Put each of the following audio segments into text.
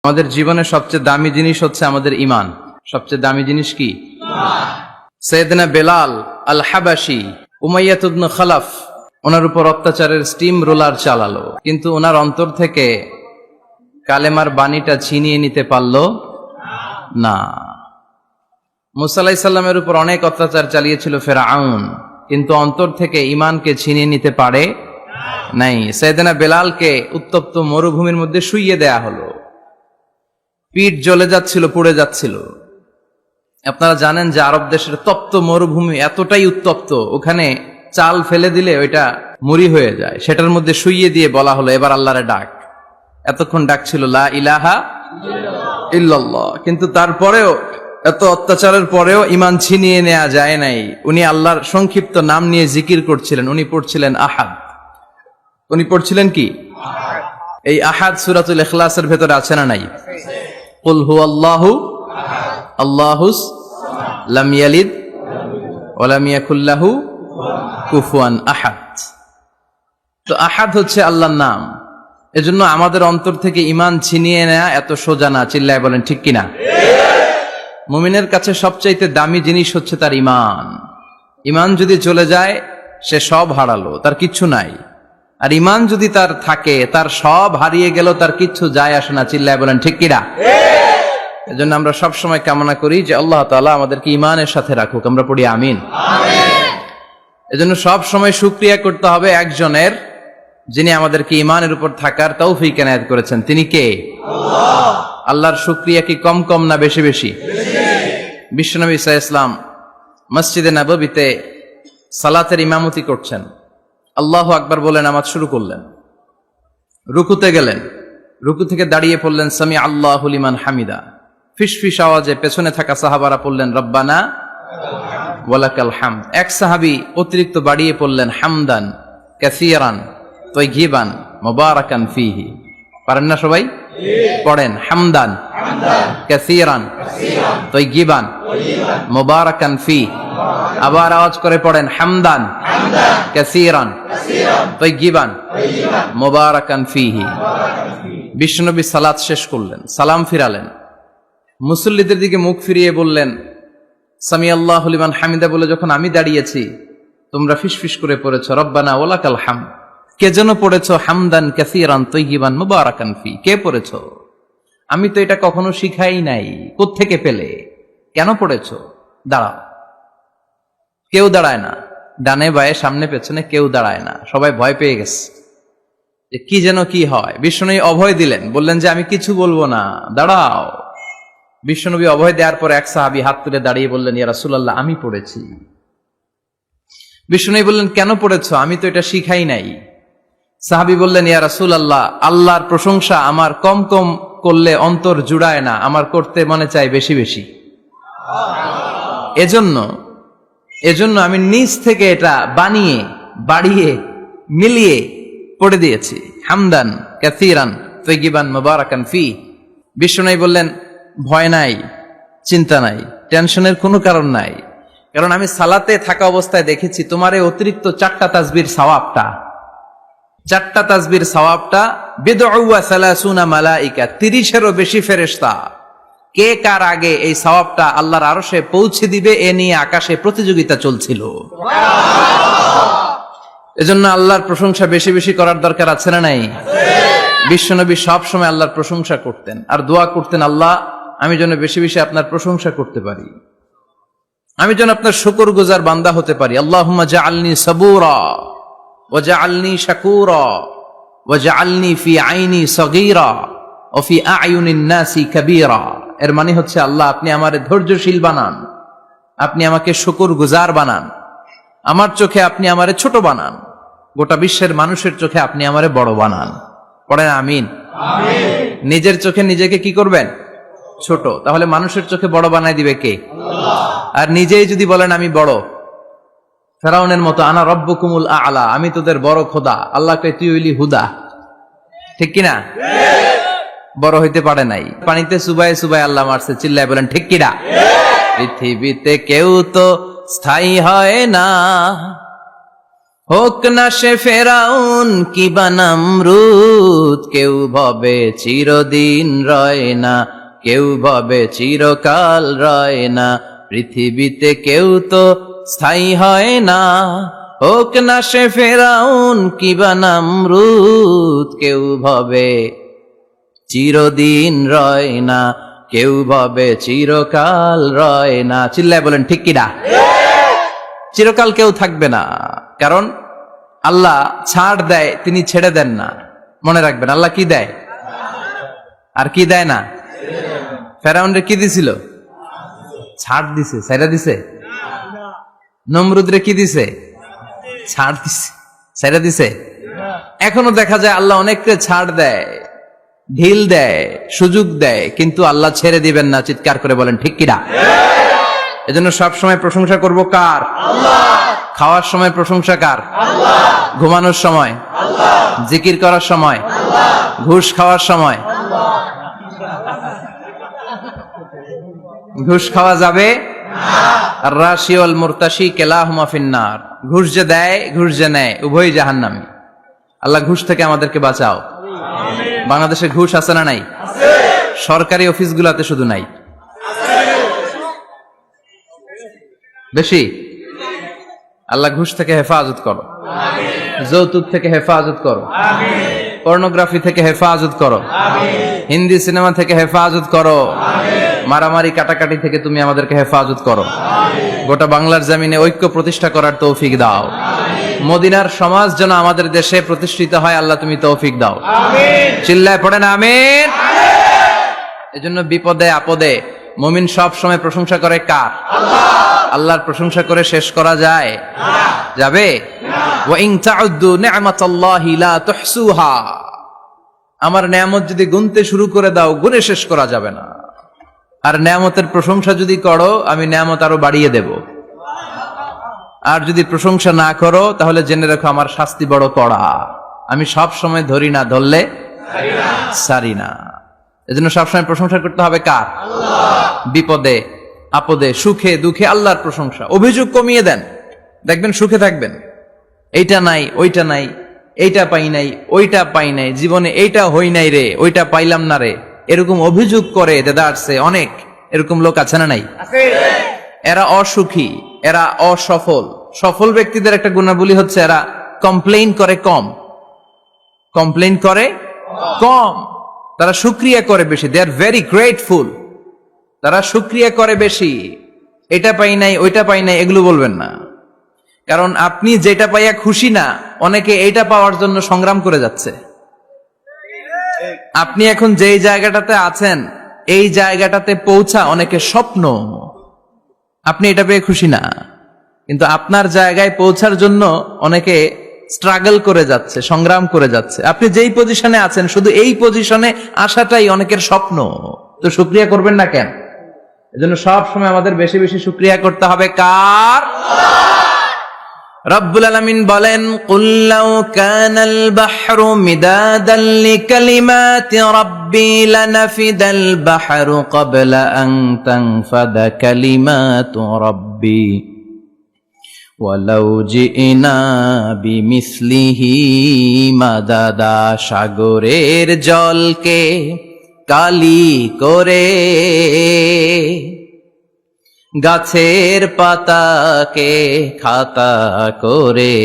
আমাদের জীবনের সবচেয়ে দামি জিনিস হচ্ছে আমাদের ঈমান। সবচেয়ে দামি জিনিস কি? সাইয়েদনা বেলাল আল হাবাশি উমাইয়া ইবনে খালাফ ওনার উপর অত্যাচারের স্টিম রোলার চালালো, কিন্তু ওনার অন্তর থেকে কালেমার বাণীটা ছিনিয়ে নিতে পারল না। মুসা আলাইহিস সালামের উপর অনেক অত্যাচার চালিয়েছিল ফেরাউন, কিন্তু অন্তর থেকে ঈমানকে ছিনিয়ে নিতে পারে নাই। সাইয়েদনা বেলালকে উত্তপ্ত মরুভূমির মধ্যে শুইয়ে দেয়া হলো, পিঠ জ্বলে যাচ্ছিল, পুড়ে যাচ্ছিল। আপনারা জানেন যে আরব দেশের তপ্ত মরুভূমি এতটাই উত্তপ্ত, ওখানে চাল ফেলে দিলে ওইটা মুড়ি হয়ে যায়। সেটার মধ্যে শুইয়ে দিয়ে বলা হলো এবার আল্লাহরে ডাক। এতক্ষণ ডাকছিল লা ইলাহা ইল্লাল্লাহ, কিন্তু তারপরেও, এত অত্যাচারের পরেও ঈমান ছিনিয়ে নেওয়া যায় নাই। উনি আল্লাহর সংক্ষিপ্ত নাম নিয়ে জিকির করছিলেন। উনি পড়ছিলেন আহাদ। উনি পড়ছিলেন কি? এই আহাদ সূরাতুল ইখলাসের ভেতরে আছে না নাই? কুল হুয়াল্লাহু আল্লাহুস লাম ইয়ালিদ ওয়া লাম ইয়াকুল লাহু কুফুয়ান আহাদ। তো আহাদ হচ্ছে আল্লাহর নাম। এজন্য আমাদের অন্তর থেকে ঈমান ছিনিয়ে নেওয়া এত সোজা না। চিল্লায় বলেন ঠিক কিনা? মুমিনের কাছে সবচাইতে দামি জিনিস হচ্ছে তার ঈমান। ঈমান যদি চলে যায় সে সব হারালো, তার কিচ্ছু নাই। আর ঈমান যদি তার থাকে, তার সব হারিয়ে গেল, তার কিচ্ছু যায় আসে না। চিল্লায় বলেন ঠিক কিনা? এজন্য আমরা সব সময় কামনা করি যে আল্লাহ তাআলা আমাদেরকে ঈমানের সাথে রাখুক। আমরা পড়ি আমিন। এজন্য সব সময় শুকরিয়া করতে হবে একজনের, যিনি আমাদেরকে ঈমানের উপর থাকার তৌফিক এনায়েত করেছেন। তিনি কে? আল্লাহ। আল্লাহর শুকরিয়া কি কম কম না বেশি বেশি? বিশ্বনবী সাল্লাল্লাহু আলাইহি ওয়াসাল্লাম মসজিদে নববীতে সালাতের ইমামতি করছেন। আল্লাহু আকবার বলে নামাজ শুরু করলেন। রুকুতে গেলেন, রুকু থেকে দাঁড়িয়ে পড়লেন সামি আল্লাহু লিমান হামিদা। ফিসফিস আওয়াজে পেছনে থাকা সাহাবারা পড়লেন রব্বানা ওয়ালাকাল হামদ। এক সাহাবী অতিরিক্ত বাড়িয়ে পড়লেন হামদান কাসীরান তাইয়িবান মুবারাকান ফীহি। পারেন না সবাই? পড়েন হামদান কাসীরান তাইয়িবান মুবারাকান ফীহি। আবার আওয়াজ করে পড়েন হামদান কাসীরান তাইয়িবান মুবারাকান ফীহি। বিশ্বনবী সালাত শেষ করলেন, সালাম ফিরালেন, মুসল্লিদের দিকে মুখ ফিরিয়ে বললেন সামি আল্লাহু লিমান হামিদা বলে যখন আমি দাঁড়িয়েছি, তোমরা ফিসফিস করে পড়েছ রব্বানা ওয়ালাকাল হামদ। কে যেন পড়েছ হামদান কাসীরান তাইয়িবান মুবারাকান ফি? কে পড়েছ? আমি তো এটা কখনো শিখাই নাই। কোত্থেকে পেলে? কেন পড়েছ? দাঁড়াও। কেউ দাঁড়ায় না, ডানে বায়ে সামনে পেছনে কেউ দাঁড়ায় না। সবাই ভয় পেয়ে গেছে যে কি যেন কি হয়। বিশ্বনবী অভয় দিলেন, বললেন যে আমি কিছু বলবো না, দাঁড়াও। বিশ্বনবী অভয় দেওয়ার পর এক সাহাবী হাত তুলে দাঁড়িয়ে বললেন ইয়া রাসূলুল্লাহ আমি পড়েছি। বিশ্বনবী বললেন কেন পড়েছ? আমি তো এটা শিখাই নাই। সাহাবী বললেন ইয়া রাসূলুল্লাহ আল্লাহর প্রশংসা আমার কম কম করলে অন্তর জুড়ায় না, আমার করতে মনে চায় বেশি বেশি। এজন্য আমি নিজ থেকে এটা বানিয়ে বাড়িয়ে মিলিয়ে পড়ে দিয়েছি হামদান কাসীরান তাইয়িবান মুবারাকান ফি। বিশ্বনবী বললেন ভয় নাই, চিন্তা নাই, টেনশনের কোনো কারণ নাই, কারণ আমি সালাতে থাকা অবস্থায় দেখেছি তোমার এই অতিরিক্ত 4টা তাসবির সওয়াবটা, 4টা তাসবির সওয়াবটা বিদউ ওয়া 30 মালাইকা, 30-এরও বেশি ফেরেশতা কে কার আগে এই সওয়াবটা আল্লাহর আরশে পৌঁছে দিবে এ নিয়ে আকাশে প্রতিযোগিতা চলছিল। এজন্য আল্লাহর প্রশংসা বেশি বেশি করার দরকার আছে না নাই? বিশ্বনবী সব সময় আল্লাহর প্রশংসা করতেন আর দোয়া করতেন, আল্লাহ আমি যেন বেশি বেশি আপনার প্রশংসা করতে পারি, আমি যেন আপনার শুকরগুজার বান্দা হতে পারি। আল্লাহুম্মা জাআলনি সাবুরা ওয়া জাআলনি শাকুরা ওয়া জাআলনি ফি আইনি সগীরা ওয়া ফি আ'য়ুনিন নাসি কাবীরা। এর মানে হচ্ছে আল্লাহ আপনি আমারে ধৈর্যশীল বানান, আপনি আমাকে শুকরগুজার বানান, আমার চোখে আপনি আমারে ছোট বানান, গোটা বিশ্বের মানুষের চোখে আপনি আমারে বড় বানান। পড়েন আমিন। নিজের চোখে নিজেকে কি করবেন? ছোট। তাহলে মানুষের চোখে বড় বানাই দিবে কে? আল্লাহ। আর নিজেই যদি বলেন আমি বড়, ফেরাউনের মতো আনা রব্বুকুমুল আ'লা, আমি তোদের বড় খোদা, আল্লাহকে তুই হইলি হুদা, ঠিক কিনা? বড় হইতে পারে নাই, পানিতে সুবায় সুবায় আল্লাহ মারছে। চিল্লায় বলেন ঠিক কিনা? পৃথিবীতে কেউ তো স্থায়ী হয় না, হোক না সে ফেরাউন কিবা নমরুদ, কেউ ভবে চিরদিন রয় না, কেউ ভবে চিরকাল রয় না, পৃথিবীতে কেউ তো স্থায়ী হয় না। হোক না সে ফেরাউন কিবা নমরুদ, কেউ ভবে চিরদিন রয় না, কেউ ভবে চিরকাল রয় না। চিল্লায় বলেন ঠিক কিনা? চিরকাল কেউ থাকবে না, কারণ আল্লাহ ছাড় দেয়, তিনি ছেড়ে দেন না। মনে রাখবেন, আল্লাহ কি দেয় আর কি দেয় না। ফেরাউনরে কি দিছিল? ছাড় দিছে, ছাইরা দিছে। নমরুদরে কি দিছে? ছাড় দিছে, ছাইরা দিছে। এখনো দেখা যায় আল্লাহ অনেককে ছাড় দেয়, ঢিল দেয়, সুযোগ দেয়, কিন্তু আল্লাহ ছেড়ে দিবেন না। চিৎকার করে বলেন ঠিক কিনা? এজন্য সব সময় প্রশংসা করব কার? আল্লাহ। খাওয়ার সময় প্রশংসা কার? আল্লাহ। ঘুমানোর সময় আল্লাহ। জিকির করার সময় আল্লাহ। ঘুষ খাওয়ার সময় আল্লাহ। ঘুষ খাওয়া যাবে না। আর রাশি ওয়াল মুরতাশি কিলাহুমা ফিন্নার। ঘুষ যে দেয়, ঘুষ যে নেয়, উভয়ই জাহান্নামী। আল্লাহ ঘুষ থেকে আমাদেরকে বাঁচাও। আমিন। বাংলাদেশে ঘুষ আছে না নাই? আছে। সরকারি অফিসগুলোতে শুধু নাই, বেশি। আল্লাহ ঘুষ থেকে হেফাজত করো, যৌতুক থেকে হেফাজত করো, পর্নোগ্রাফি থেকে হেফাজত করো, হিন্দি সিনেমা থেকে হেফাজত করো, মারামারি কাটাকাটি থেকে তুমি আমাদেরকে হেফাজত করো। গোটা বাংলার জমিনে ঐক্য প্রতিষ্ঠা করার তৌফিক দাও। মদিনার সমাজ যেন আমাদের দেশে প্রতিষ্ঠিত হয়, আল্লাহ তুমি তৌফিক দাও। চিল্লায় পড়েন আমিন। এজন্য বিপদে আপদে মুমিন সব সময় প্রশংসা করে কার? আল্লাহ। আল্লাহর প্রশংসা করে শেষ করা যায়? যাবে? ওয়া ইন তাউদ্দু নি'মাতাল্লাহি লা তুহসুহা। আমার নেয়ামত যদি গুনতে শুরু করে দাও, গুনে শেষ করা যাবে না। আর নেয়ামতের প্রশংসা যদি করো, আমি নেয়ামত আরো বাড়িয়ে দেব। আর যদি প্রশংসা না করো, তাহলে জেনে রাখো আমার শাস্তি বড় কড়া। আমি সব সময় ধরি না, ধরলে সারি না। এজন্য সবসময় প্রশংসা করতে হবে কার? আল্লাহ। বিপদে আপদে সুখে দুঃখে আল্লাহর প্রশংসা। অভিযোগ কমিয়ে দেন, দেখবেন সুখে থাকবেন। এইটা নাই, ওইটা নাই, এইটা পাই নাই, ওইটা পাই নাই, জীবনে এইটা হই নাই রে, ওইটা পাইলাম না রে, এরকম অভিযোগ করে দেদারসে অনেক। এরকম লোক আছে না নাই? এরা অসুখী, এরা অসফল। সফল ব্যক্তিদের একটা গুণাবলী হচ্ছে এরা কমপ্লেইন করে কম, কমপ্লেইন করে কম। তারা শুকরিয়া করে বেশি। দে আর ভেরি গ্রেটফুল। তারা শুকরিয়া করে বেশি। এটা পাই নাই, ওইটা পাই নাই, এগুলো বলবেন না। কারণ আপনি যেটা পাইয়া খুশি না, অনেকে এইটা পাওয়ার জন্য সংগ্রাম করে যাচ্ছে। আপনি এখন যেই জায়গাটাতে আছেন, এই জায়গাটাতে পৌঁছা অনেকে স্বপ্ন। আপনি এটা পেয়ে খুশি না, কিন্তু আপনার জায়গায় পৌঁছার জন্য অনেকে স্ট্রাগল করে যাচ্ছে, সংগ্রাম করে যাচ্ছে। আপনি যেই পজিশনে আছেন, শুধু এই পজিশনে আসাটাই অনেকের স্বপ্ন। তো শুকরিয়া করবেন না কেন? এজন্য সব সময় আমাদের বেশি বেশি শুকরিয়া করতে হবে কার? রব্বুল আলামিন বলেন, কুল লাউ কানাল বাহরু মিদাদান লিকালিমাতি রাব্বি লানাফিদাল বাহরু ক্বাবলা আন তানফাদা কালিমাতু রাব্বি ওয়ালাউ জিনা বিমিসলিহি মাদাদা। সাগরের জলকে কালি করে, গাছের পাতাকে খাতা করে,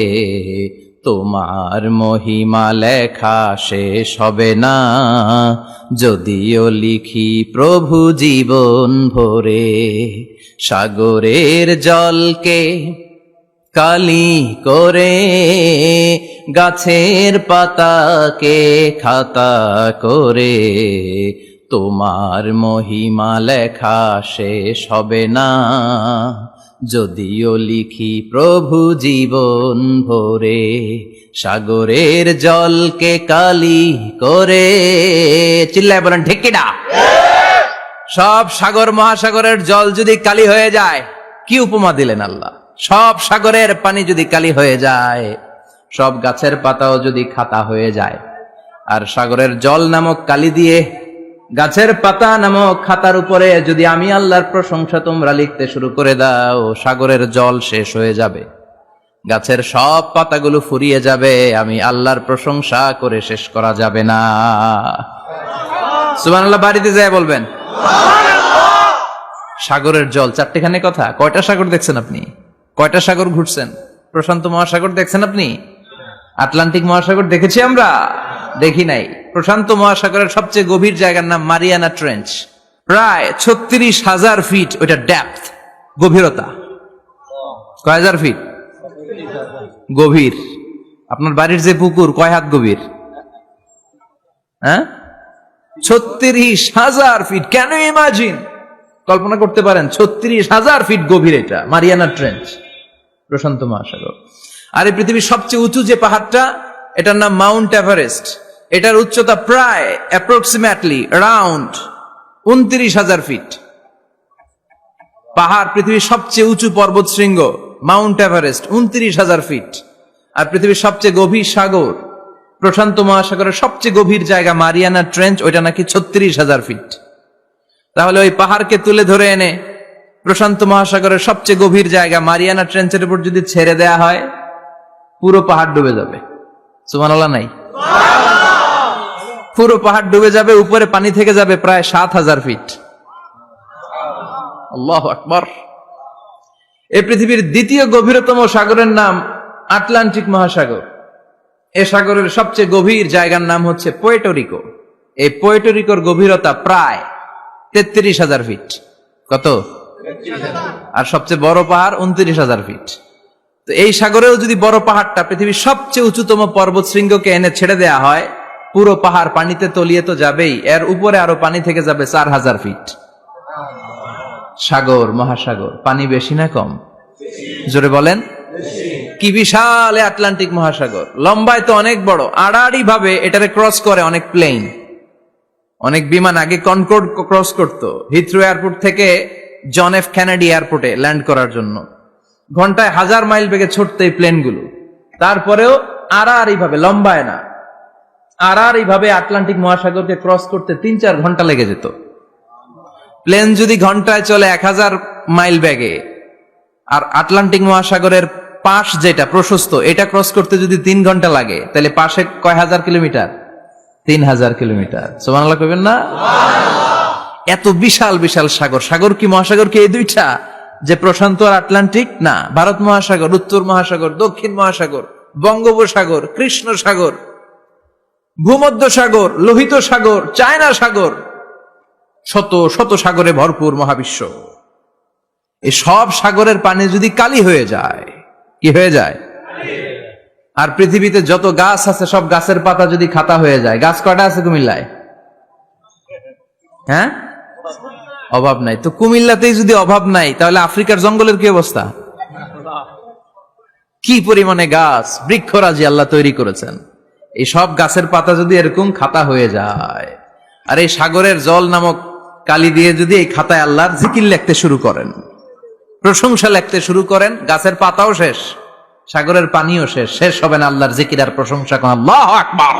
তোমার মহিমা লেখা শেষ হবে না, যদিও লিখি প্রভু জীবন ভরে। সাগরের জলকে কালি করে, গাছের পাতাকে খাতা করে, তোমার মহিমা লেখা শেষ হবে না, যদিও লিখি প্রভু জীবন ভরে। সাগরের জলকে কালি করে। চিল্লায় বলেন ঠিক কিনা? সব সাগর মহাসাগরের জল যদি কালি হয়ে যায়, কি উপমা দিলেন আল্লাহ। সব সাগরের পানি যদি কালি হয়ে যায়, সব গাছের পাতাও যদি খাতা হয়ে যায়, আর সাগরের জল নামক কালি দিয়ে গাছের পাতা নামক খাতার উপরে যদি আমি আল্লাহর প্রশংসা তোমরা লিখতে শুরু করে দাও, সাগরের জল শেষ হয়ে যাবে। গাছের সব পাতাগুলো ফুরিয়ে যাবে, আমি আল্লাহর প্রশংসা করে শেষ করা যাবে না। সুবহানাল্লাহ বাড়িতে যায় বলবেন। সাগরের জল চারটেখানে কথা। কয়টা সাগর দেখছেন আপনি? কয়টা সাগর ঘুরছেন? প্রশান্ত মহাসাগর দেখছেন আপনি? আটলান্টিক মহাসাগর দেখেছি আমরা? দেখি নাই। প্রশান্ত মহাসাগরের সবচেয়ে গভীর জায়গার নাম মারিয়ানা ট্রেঞ্চ। প্রায় 36,000 ফিট ওইটা ডেপথ, গভীরতা। কয় হাজার ফিট গভীর? আপনার বাড়ির যে পুকুর কয় হাত গভীর? হ্যাঁ, 36,000 ফিট। কেন ইমাজিন, কল্পনা করতে পারেন 36,000 ফিট গভীর এটা মারিয়ানা ট্রেঞ্চ, প্রশান্ত মহাসাগর। আর এই পৃথিবীর সবচেয়ে উঁচু যে পাহাড়টা, এটার নাম মাউন্ট এভারেস্ট। এটার উচ্চতা প্রায় অ্যাপ্রক্সিমেটলি অ্যারাউন্ড 29,000 ফিট। পাহাড়, পৃথিবীর সবচেয়ে উঁচু পর্বত শৃঙ্গ মাউন্ট এভারেস্ট 29,000 ফিট। আর পৃথিবীর সবচেয়ে গভীর সাগর, প্রশান্ত মহাসাগরের সবচেয়ে গভীর জায়গা মারিয়ানা ট্রেঞ্চ, ওইটা নাকি 36,000 ফিট। তাহলে ওই পাহাড়কে তুলে ধরে এনে প্রশান্ত মহাসাগরের সবচেয়ে গভীর জায়গা মারিয়ানা ট্রেঞ্চের উপর যদি ছেড়ে দেয়া হয়, পুরো পাহাড় ডুবে যাবে। সুবহানাল্লাহ নাই? পুরো পাহাড় ডুবে যাবে, উপরে পানি থেকে যাবে প্রায় 7,000 ফিট। আল্লাহু আকবার। এই পৃথিবীর দ্বিতীয় গভীরতম সাগরের নাম আটলান্টিক মহাসাগর। এ সাগরের সবচেয়ে গভীর জায়গার নাম হচ্ছে পুয়ের্টো। এই পুয়ের্টোর গভীরতা প্রায় 33,000 ফিট। কত? আর সবচেয়ে বড় পাহাড় 29,000 ফিট। তো এই সাগরেও যদি বড় পাহাড়টা, পৃথিবীর সবচেয়ে উঁচুতম পর্বত শৃঙ্গকে এনে ছেড়ে দেয়া হয়, পুরো পাহাড় পানিতে তলিয়ে তো যাবেই, এর উপরে আরো পানি থেকে যাবে 4,000 ফিট। সাগর, মহাসাগর, পানি বেশি না কম? জোরে বলেন। কি বিশাল আটলান্টিক মহাসাগর! লম্বায় তো অনেক বড়, আড়াআড়ি ভাবে এটারে ক্রস করে অনেক প্লেন, অনেক বিমান। আগে কনকর্ড ক্রস করত হিথ্রো এয়ারপোর্ট থেকে জন এফ কেনেডি এয়ারপোর্টে ল্যান্ড করার জন্য। ঘন্টায় 1000 মাইল বেগে ছুটতো এই প্লেনগুলো। তারপরেও আড়াআড়ি ভাবে, লম্বায় না, আড়াআড়ি ভাবে আটলান্টিক মহাসাগরকে ক্রস করতে 3-4 ঘন্টা লেগে যেত। প্লেন যদি ঘন্টায় চলে 1000 মাইল বেগে, আর আটলান্টিক মহাসাগরের পাশ যেটা প্রশস্ত, এটা ক্রস করতে যদি 3 ঘন্টা লাগে, তাহলে পাশে কয় হাজার কিলোমিটার? 3,000 কিলোমিটার। সুবহানাল্লাহ কইবেন না? এত বিশাল বিশাল সাগর। সাগর কি, মহাসাগর কি এই দুইটা, যে প্রশান্ত আর আটলান্টিক? না, ভারত মহাসাগর, উত্তর মহাসাগর, দক্ষিণ মহাসাগর, বঙ্গোপসাগর, কৃষ্ণ সাগর, ভূমধ্য সাগর, লোহিত সাগর, চায়না সাগর, শত শত সাগরে ভরপুর মহাবিশ্ব। এই সব সাগরের পানি যদি কালি হয়ে যায়, কি হয়ে যায়? আর পৃথিবীতে যত গাছ আছে, সব গাছের পাতা যদি খাতা হয়ে যায়, গাছ কয়টা আছে কুমিল্লায়? হ্যাঁ, অভাব নাই। তো কুমিল্লাতেই যদি অভাব নাই, তাহলে আফ্রিকার জঙ্গলের কি অবস্থা? কি পরিমাণে গাছ, বৃক্ষরাজি আল্লাহ তৈরি করেছেন। এই সব গাছের পাতা যদি এরকম খাতা হয়ে যায়, আর এই সাগরের জল নামক কালি দিয়ে যদি এই খাতায় আল্লাহর জিকির লিখতে শুরু করেন, প্রশংসা লিখতে শুরু করেন, গাছের পাতাও শেষ, সাগরের পানিও শেষ, শেষ হবে না আল্লাহর জিকির আর প্রশংসা করেন। আল্লাহু আকবার।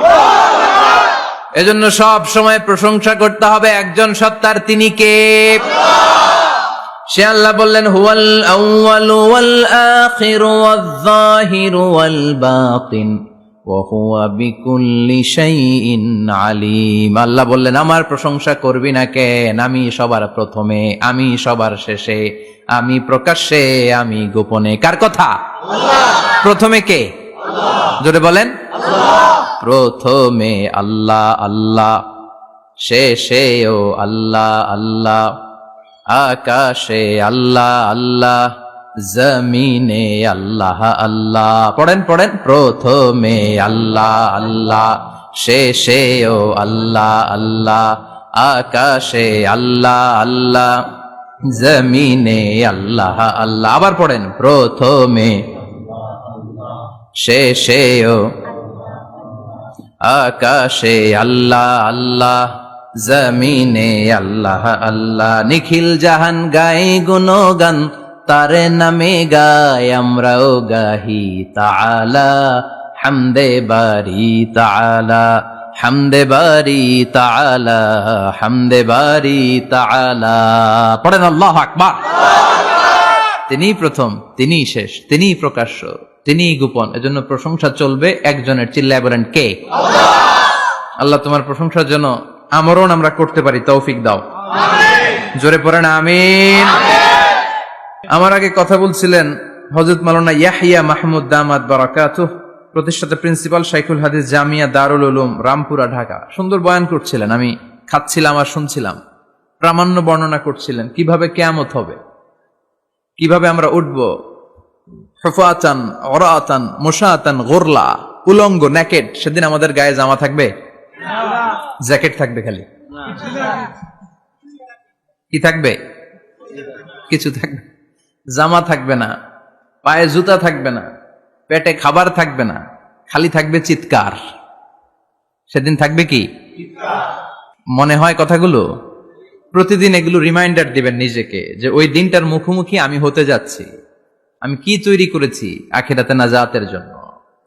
এজন্য সব সময় প্রশংসা করতে হবে একজন সত্তার, তিনি কে? সে আল্লাহ বললেন, হুয়াল আউয়ালু ওয়াল আখিরু ওয়াল যাহিরু ওয়াল বাতিন ওয়া হুয়া বিকুল্লি শাইইন আলিম। আল্লাহ বললেন, আমার প্রশংসা করবি না কেন? আমি সবার প্রথমে, আমি সবার শেষে, আমি প্রকাশ্যে, আমি গোপনে। কার কথা? প্রথমে কে? জোরে বলেন। প্রথমে আল্লাহ আল্লাহ, শেষেও আল্লাহ আল্লাহ, আকাশে আল্লাহ আল্লাহ, জমিনে আল্লাহ আল্লাহ। পড়েন পড়েন। প্রথমে আল্লাহ আল্লাহ, শেষেও আল্লাহ আল্লাহ, আকাশে আল্লাহ আল্লাহ, জমিনে আল্লাহ আল্লাহ। আবার পড়েন। প্রথমে, শেষেও, আকাশে আল্লাহ আল্লাহ, জমিনে আল্লাহ আল্লাহ। নিখিল জাহান গাই গুণগান, তারে নামে গাই আমরাও গাহি তাআলা, হামদে বারি তাআলা, হামদে বারি তাআলা, হামদে বারি তাআলা। পড়েন আল্লাহু আকবার। তিনিই প্রথম, তিনিই শেষ, তিনিই প্রকাশ্য, তিনিই গোপন, এজন্য প্রশংসা চলবে একজনের। চিল্লায় বলেন কে? আল্লাহ তোমার প্রশংসার জন্য আমরণ আমরা করতে পারি, তৌফিক দাও। জোরে পড়েন আমিন। আমার আগে কথা বলছিলেন হযরত মাওলানা ইয়াহইয়া মাহমুদ দামাত বারাকাতুহু, প্রতিষ্ঠাতা প্রিন্সিপাল শাইখুল হাদিস জামিয়া দারুল উলুম রামপুরা ঢাকা। সুন্দর বয়ান করছিলেন, আমি খাচ্ছিলাম আর শুনছিলাম। প্রামাণ্য বর্ণনা করছিলেন কিভাবে কিয়ামত হবে, কিভাবে আমরা উঠবো হুফাতান ওরাতান মুশাতান গুরলা, উলঙ্গ নেকেড। সেদিন আমাদের গায়ে জামা থাকবে? জ্যাকেট থাকবে খালি। কি থাকবে? কিছু থাকবে, জামা থাকবে না, পায়ে জুতা থাকবে না, পেটে খাবার থাকবে না, খালি থাকবে চিৎকার। সেদিন থাকবে কি? মনে হয় কথাগুলো প্রতিদিন এগুলো রিমাইন্ডার দিবেন নিজেকে যে ওই দিনটার মুখোমুখি আমি হতে যাচ্ছি, আমি কি তৈরি করেছি আখিরাতে নাজাতের জন্য।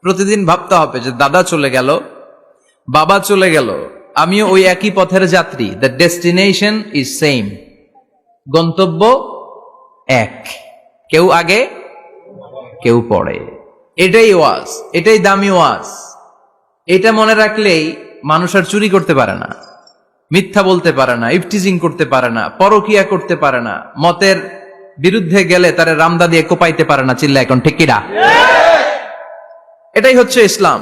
প্রতিদিন ভাবতে হবে যে দাদা চলে গেল, বাবা চলে গেল, আমিও ওই একই পথের যাত্রী। দ্য ডেস্টিনেশন ইজ সেম, গন্তব্য এক, কেউ আগে কেউ পরে। এটাই ওয়াজ, এটাই দামি ওয়াজ। এটা মনে রাখলেই মানুষ আর চুরি করতে পারে না, মিথ্যা বলতে পারে না, ইফটিজিং করতে পারে না, পরকিয়া করতে পারে না, মতের বিরুদ্ধে গেলে তারে রামদা দিয়ে কোপাইতে পারে না। চিল্লা এখন ঠিক কিনা? এটাই হচ্ছে ইসলাম।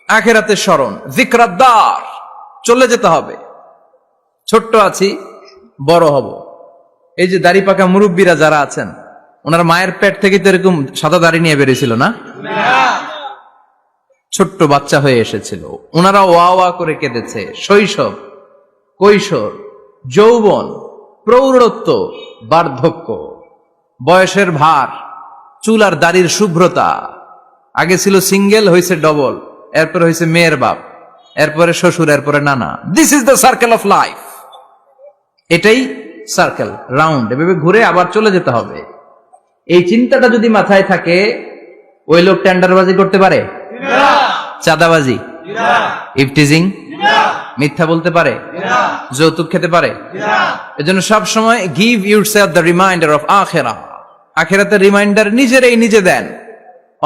আখিরাতের স্মরণ, যিকরাদ্দার, চলে যেতে হবে। ছোট্ট আছি, বড় হব। এই যে দাড়ি পাকা মুরব্বীরা যারা আছেন, ওনার মায়ের পেট থেকে তো এরকম সাদা দাড়ি নিয়ে বেরিয়েছিল না? ছোট্ট বাচ্চা হয়ে এসেছিল, ওনারা ওয়া ওয়া করে কেঁদেছে। শৈশব, কৈশোর, যৌবন, প্রৌঢ়ত্ব, বার্ধক্য, বয়সের ভার, চুল আর দাড়ির শুভ্রতা। আগে ছিল সিঙ্গেল, হয়েছে ডবল, এরপরে হয়েছে মেয়ের বাপ, এরপরে শ্বশুর, এরপরে নানা। This is the circle of life. এটাই সার্কেল, রাউন্ড, এভাবে ঘুরে আবার চলে যেতে হবে। এই চিন্তাটা যদি মাথায় থাকে, ওই লোক টেন্ডারবাজি করতে পারে? চাঁদাবাজি, ইফটিজিং, মিথ্যা বলতে পারে? যৌতুক খেতে পারে? এজন্য সব সময় give yourself the reminder of আখিরাহ। আখিরাতের রিমাইন্ডার নিজেরাই নিজে দেন।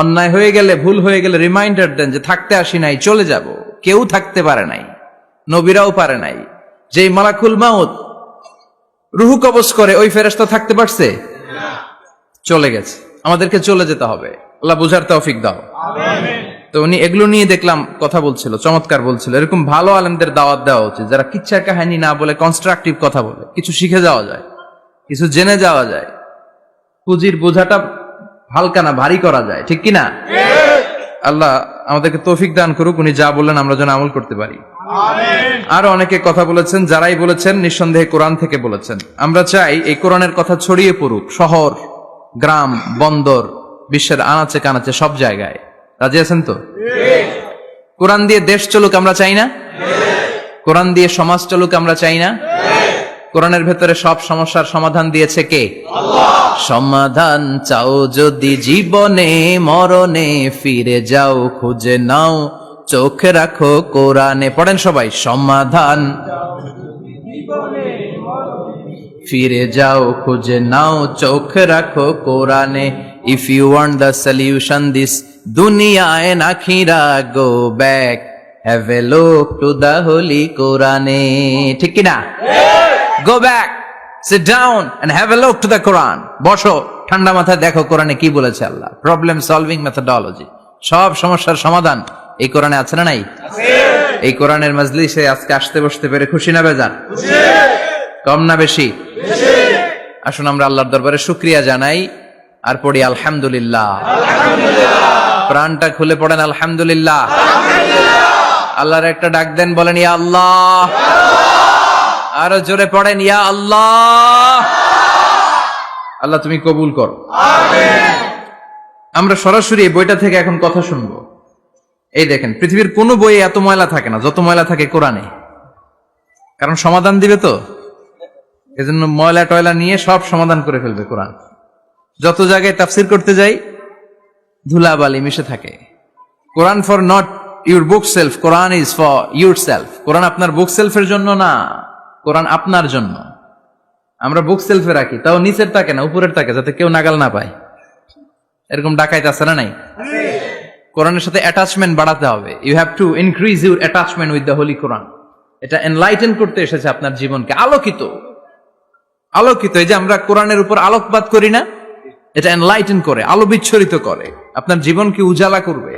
অন্যায় হয়ে গেলে, ভুল হয়ে গেলে রিমাইন্ডার দেন যে থাকতে আসি নাই, চলে যাব। কেউ থাকতে পারে নাই, নবীরাও পারে নাই। যেই মালাকুল মাউত রুহু কবজ করে, ওই ফেরেশতা থাকতে পারছে? চলে গেছে। আমাদেরকে চলে যেতে হবে। আল্লাহ বুঝার তৌফিক দাও। তো উনি এগুলো নিয়ে দেখলাম কথা বলছিল, চমৎকার বলছিল। এরকম ভালো আলেমদের দাওয়াত দেওয়া উচিত, যারা কিচ্ছা কাহিনী না বলে কনস্ট্রাকটিভ কথা বলে, কিছু শিখে যাওয়া যায়, কিছু জেনে যাওয়া যায়। পুঁজির বোঝাটা হালকা না, ভারী করা যায়, ঠিক কিনা? আল্লাহ আমাদেরকে তৌফিক দান করুক, উনি যা বললেন আমরা যেন আমল করতে পারি। আরো অনেকে কথা বলেছেন, যারাই বলেছেন নিঃসন্দেহে কোরআন থেকে বলেছেন। আমরা চাই এই কোরআনের কথা ছড়িয়ে পড়ুক শহর, গ্রাম, বন্দর, বিশ্বের আনাচে কানাচে, সব জায়গায়। রাজি আছেন তো? কোরআন দিয়ে দেশ চলুক আমরা চাই না? কোরআন দিয়ে সমাজ চলুক আমরা চাই না? কোরআনের ভেতরে সব সমস্যার সমাধান দিয়েছে কে? সমাধান চাও যদি জীবনে মরণে, ফিরে যাও খুঁজে নাও, চোখ রাখো কোরআনে। পড়েন সবাই, সমাধান ফিরে যাও খুঁজে নাও, চোখ রাখো কোরআনে। If you want the solution this দুনিয়া এন্ড আখিরা, go back, have a look to the holy কোরআনে। ঠিক কিনা? Go back, sit down and have a look to the Quran. বসো, ঠান্ডা মাথায় দেখো কোরআনে কি বলেছে আল্লাহ। প্রবলেম সলভিং মেথোডোলজি, সব সমস্যার সমাধান এই কোরআনে আছে না নাই? এই কোরআনের মজলিসে আজকে আসতে বসতে পেরে খুশি না বেজান? কম না বেশি? আসুন আমরা আল্লাহর দরবারে শুকরিয়া জানাই আর পড়ি আলহামদুলিল্লাহ। প্রাণটা খুলে পড়েন আলহামদুলিল্লাহ। আল্লাহর একটা ডাক দেন, বলেন ইয়া আল্লাহ। আরো জোরে পড়েন ইয়া আল্লাহ। আল্লাহ তুমি কবুল করো। আমরা সরাসরি এই বইটা থেকে এখন কথা শুনবো। এই দেখেন, পৃথিবীর কোন বইয়ে এত ময়লা থাকে না যত ময়লা থাকে কোরআনে। কারণ সমাধান দিবে তো, এজন্য ময়লা টয়লা নিয়ে সব সমাধান করে ফেলবে কোরআন। যত জায়গায় তাফসির করতে যাই ধুলাবালি মিশে থাকে। Quran for not your bookshelf, Quran is for yourself. Quran আপনার বুক সেলফের জন্য না, কোরআন আপনার জন্য। আমরা বুক সেলফে রাখি, তাও নিচের থাকে না, উপরের থাকে, যাতে কেউ নাগাল না পায়। এরকম ডাকাইত আছে না নাই? কোরআনের সাথে অ্যাটাচমেন্ট বাড়াতে হবে। You have to increase your attachment with the holy Quran. এটা এনলাইটেন করতে এসেছে আপনার জীবনকে, আলোকিত আলোকিত। এই যে আমরা কোরআনের উপর আলোকপাত করি না, এটা এনলাইটেন করে, আলো বিচ্ছরিত করে, আপনার জীবনকে উজালা করবে।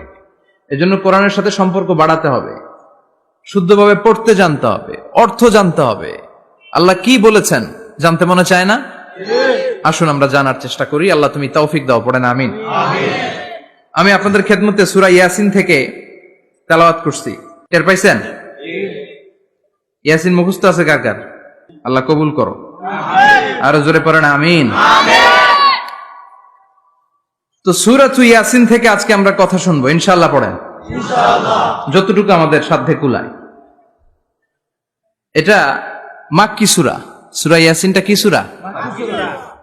এজন্য কোরআনের সাথে সম্পর্ক বাড়াতে হবে, শুদ্ধভাবে পড়তে জানতে হবে, অর্থ জানতে হবে। আল্লাহ কি বলেছেন জানতে মনে চায় না? আসুন আমরা জানার চেষ্টা করি। আল্লাহ তুমি তৌফিক দাও, পড়েন আমিন। আমি আপনাদের খেদমতে সূরা ইয়াসিন থেকে তেলাওয়াত করছি, টের পাইছেন? ইয়াসিন মুখস্থ আছে কার কার? আল্লাহ কবুল করো, আরো জোরে পড়েন আমিন। তো সূরাতু ইয়াসিন থেকে আজকে আমরা কথা শুনবো, ইনশাআল্লাহ। পড়েন যতটুকু আমাদের সাধ্যে কুলায়। এটা মাক্কি সূরা। সূরা ইয়াসিনটা কি সূরা?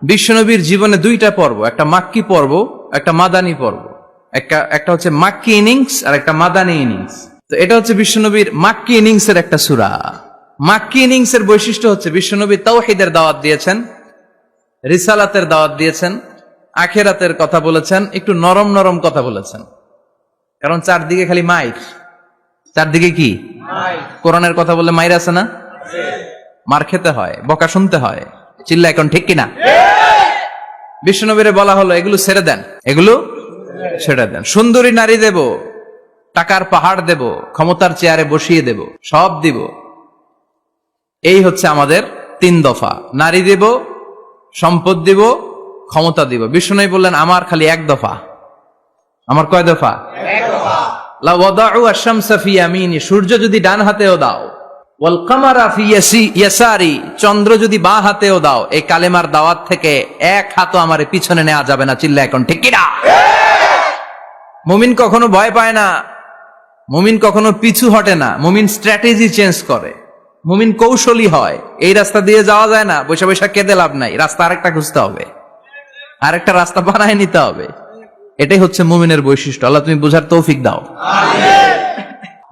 বিশ্বনবীর জীবনে দুইটা পর্ব, একটা মাক্কি পর্ব, একটা মাদানী পর্ব। একটা হচ্ছে মাক্কি ইনিংস আর একটা মাদানী ইনিংস। তো এটা হচ্ছে বিশ্বনবীর মাক্কি ইনিংস এর একটা সূরা। মাক্কি ইনিংস এর বৈশিষ্ট্য হচ্ছে বিশ্বনবী তাওহীদের দাওয়াত দিয়েছেন, রিসালাতের দাওয়াত দিয়েছেন, আখিরাতের কথা বলেছেন, একটু নরম নরম কথা বলেছেন। কারণ চারদিকে খালি মাইর, চারদিকে কি কোরআনের কথা বললে মাইর আছে না? মার খেতে হয়, বকা শুনতে হয়। চিল্লা এখন ঠিক কিনা? বিশ্বনবীরে বলা হলো এগুলো ছেড়ে দেন, এগুলো ছেড়ে দেন। সুন্দরী নারী দেব, টাকার পাহাড় দেব, ক্ষমতার চেয়ারে বসিয়ে দেব, সব দিব। এই হচ্ছে আমাদের 3 দফা। নারী দেব, সম্পদ দিব, ক্ষমতা দিব। বিশ্বনবী বললেন আমার খালি 1 দফা। আমার কয় দফা? 1 দফা। লা ওয়াদাউ আশ-শামসা ফি ইয়ামিনি, সূর্য যদি ডান হাতেও দাও, ওয়াল কামারা ফি ইয়াসারি, চন্দ্র যদি বাঁ হাতেও দাও, এই কালেমার দাওয়াত থেকে 1 হাতও আমারে পিছনে নেওয়া যাবে না। চিল্লা এখন ঠিক কিনা? মুমিন কখনো ভয় পায় না, মুমিন কখনো পিছু হটে না, মুমিন স্ট্র্যাটেজি চেঞ্জ করে, মুমিন কৌশলী হয়। এই রাস্তা দিয়ে যাওয়া যায় না, বৈশা বৈশা কেঁদে লাভ নাই, রাস্তা আরেকটা খুঁজতে হবে, আরেকটা রাস্তা বানায় নিতে হবে। এটাই হচ্ছে মুমিনের বৈশিষ্ট্য। আল্লাহ তুমি বুঝার তৌফিক দাও।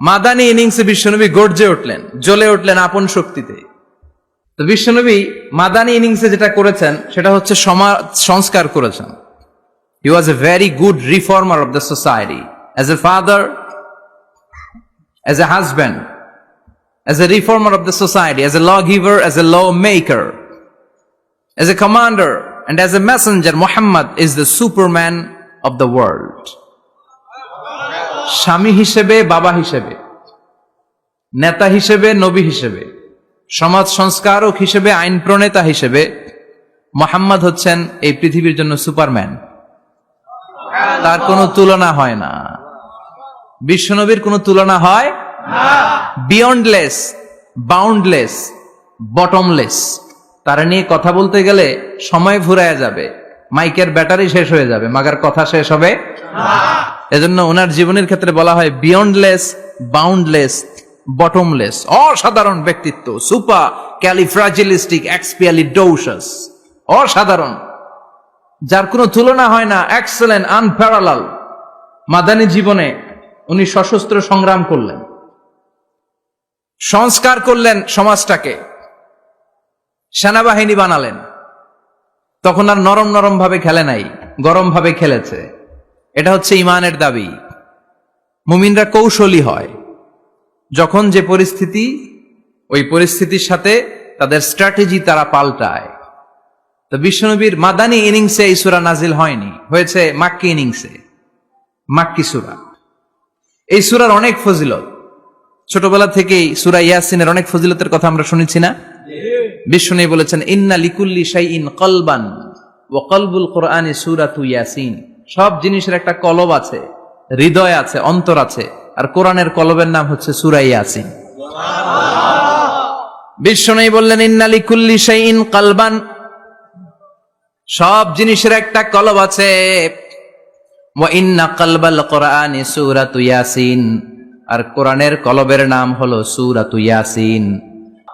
মাদানী ইনিংসে বিশ্বনবী গর্জে উঠলেন, জ্বলে উঠলেন আপন শক্তিতে। তো বিশ্বনবী মাদানী ইনিংসে যেটা করেছেন সেটা হচ্ছে সমাজ সংস্কার করেছেন। He was a very good reformer of the society. As a father, as a husband, as a reformer of the society, as a lawgiver, as a lawmaker, as a commander, and as a messenger, Muhammad is the Superman of the world. স্বামী হিসেবে, বাবা হিসেবে, নেতা হিসেবে, নবী হিসেবে, সমাজ সংস্কারক হিসেবে, আইন প্রণেতা হিসেবে মুহাম্মদ হচ্ছেন এই পৃথিবীর জন্য সুপারম্যান। তার কোনো তুলনা হয় না, বিশ্বনবীর কোনো তুলনা হয় না। Beyondless, boundless, bottomless. তার নিয়ে কথা বলতে গেলে সময় ফুরায় যাবে, মাইকের ব্যাটারি শেষ হয়ে যাবে, মাগার কথা শেষ হবে না। এজন্য ওনার জীবনের ক্ষেত্রে বলা হয় বিয়ন্ডলেস, বাউন্ডলেস, বটমলেস। অসাধারণ ব্যক্তিত্ব, সুপার ক্যালিফ্রাজিলিস্টিক এক্সপিয়ালিডোসাস, অসাধারণ, যার কোনো তুলনা হয় না, এক্সেলেন্ট, আনপ্যারালাল। মাদানী জীবনে উনি সশস্ত্র সংগ্রাম করলেন, সংস্কার করলেন সমাজটাকে, সেনাবাহিনী বানালেন। তখন আর নরম নরম ভাবে খেলে নাই, গরম ভাবে খেলেছে। এটা হচ্ছে ইমানের দাবি। মুমিনরা কৌশলী হয়, যখন যে পরিস্থিতি, ওই পরিস্থিতির সাথে তাদের স্ট্র্যাটেজি তারা পাল্টায়। তো বিশ্বনবীর মাদানী ইনিংসে এই সূরা নাজিল হয়নি, হয়েছে মাক্কি ইনিংসে, মাক্কি সূরা। এই সূরার অনেক ফজিলত, ছোটবেলা থেকেই সূরা ইয়াসিনের অনেক ফজিলতের কথা আমরা শুনেছি না? বিশ্বনবী বলেছেন ইন্না লিকুল্লি শাইইন কলবান ওয়া কলবুল কোরআনি সূরাতু ইয়াসিন। সব জিনিসের একটা কলব আছে, হৃদয় আছে, অন্তর আছে, আর কোরআনের কলবের নাম হচ্ছে সূরা ইয়াসিন। বিশ্বনবী বললেন ইন্না লিকুল্লি শাইইন কলবান, সব জিনিসের একটা কলব আছে। ওয়া ইন্না কলবাল কোরআনি সূরাতু ইয়াসিন, আর কোরআনের কলবের নাম হলো সূরাতু ইয়াসিন।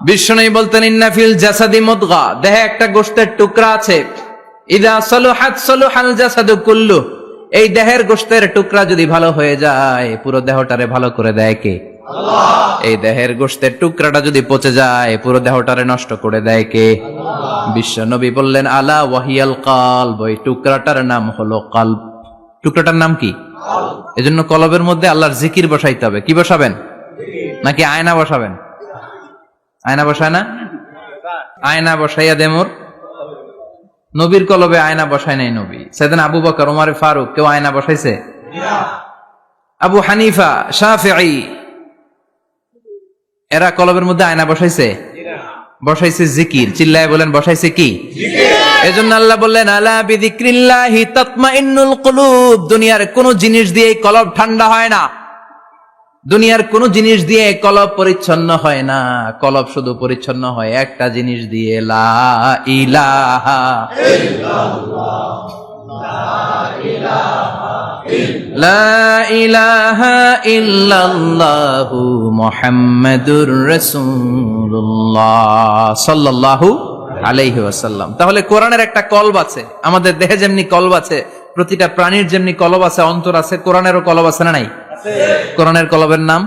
বিশ্বনবী বলতেন ইন্না ফিল জাসাদি মুদগা, দেহে একটা গোশতের টুকরা আছে, ইদা সালুহাত সালুহাল জাসাদু কুল্লু, এই দেহের গোশতের টুকরা যদি ভালো হয়ে যায়, পুরো দেহটারে ভালো করে দেয় কে? আল্লাহ। এই দেহের গোশতের টুকরাটা যদি পচে যায়, পুরো দেহটারে নষ্ট করে দেয় কে? আল্লাহ। বিশ্বনবী বললেন আলা ওয়াহিয়াল কলব, ওই টুকরাটার নাম হলো কলব। টুকরাটার নাম কি? এজন্য কলবের মধ্যে আল্লাহর জিকির বসাইতে হবে। কি বসাবেন? নাকি আয়না বসাবেন? আয়না বসায় না? আয়না বসাইয়া দেমোর নবীর কলবে আয়না বসায় নাই নবী। সাইয়েদনা আবু বকর, ওমর ফারুক কেউ আয়না বসাইছে? আবু হানিফা, শাফিঈ এরা কলবের মধ্যে আয়না বসাইছে? বসাইছে জিকির। চিল্লায় বলেন বসাইছে কি? এজন্য আল্লাহ বললেন আলা বিযিক্রিল্লাহি তাতমাইন্নুল কুলুব। দুনিয়ার কোন জিনিস দিয়ে কলব ঠান্ডা হয় না, দুনিয়ার কোন জিনিস দিয়ে কলব পরিচ্ছন্ন হয় না। কলব শুধু পরিচ্ছন্ন হয় একটা জিনিস দিয়ে, লা ইলাহা ইল্লাল্লাহ, লা ইলাহা ইল্লাল্লাহু মুহাম্মাদুর রাসূলুল্লাহ সাল্লাল্লাহু আলাইহি ওয়াসাল্লাম। তাহলে কোরআনের একটা কলব আছে। আমাদের দেহে যেমনি কলব আছে, প্রতিটা প্রাণীর যেমনি কলব আছে, অন্তর আছে, কোরআনেরও কলব আছে না নাই? কোরআনের কলবের নাম?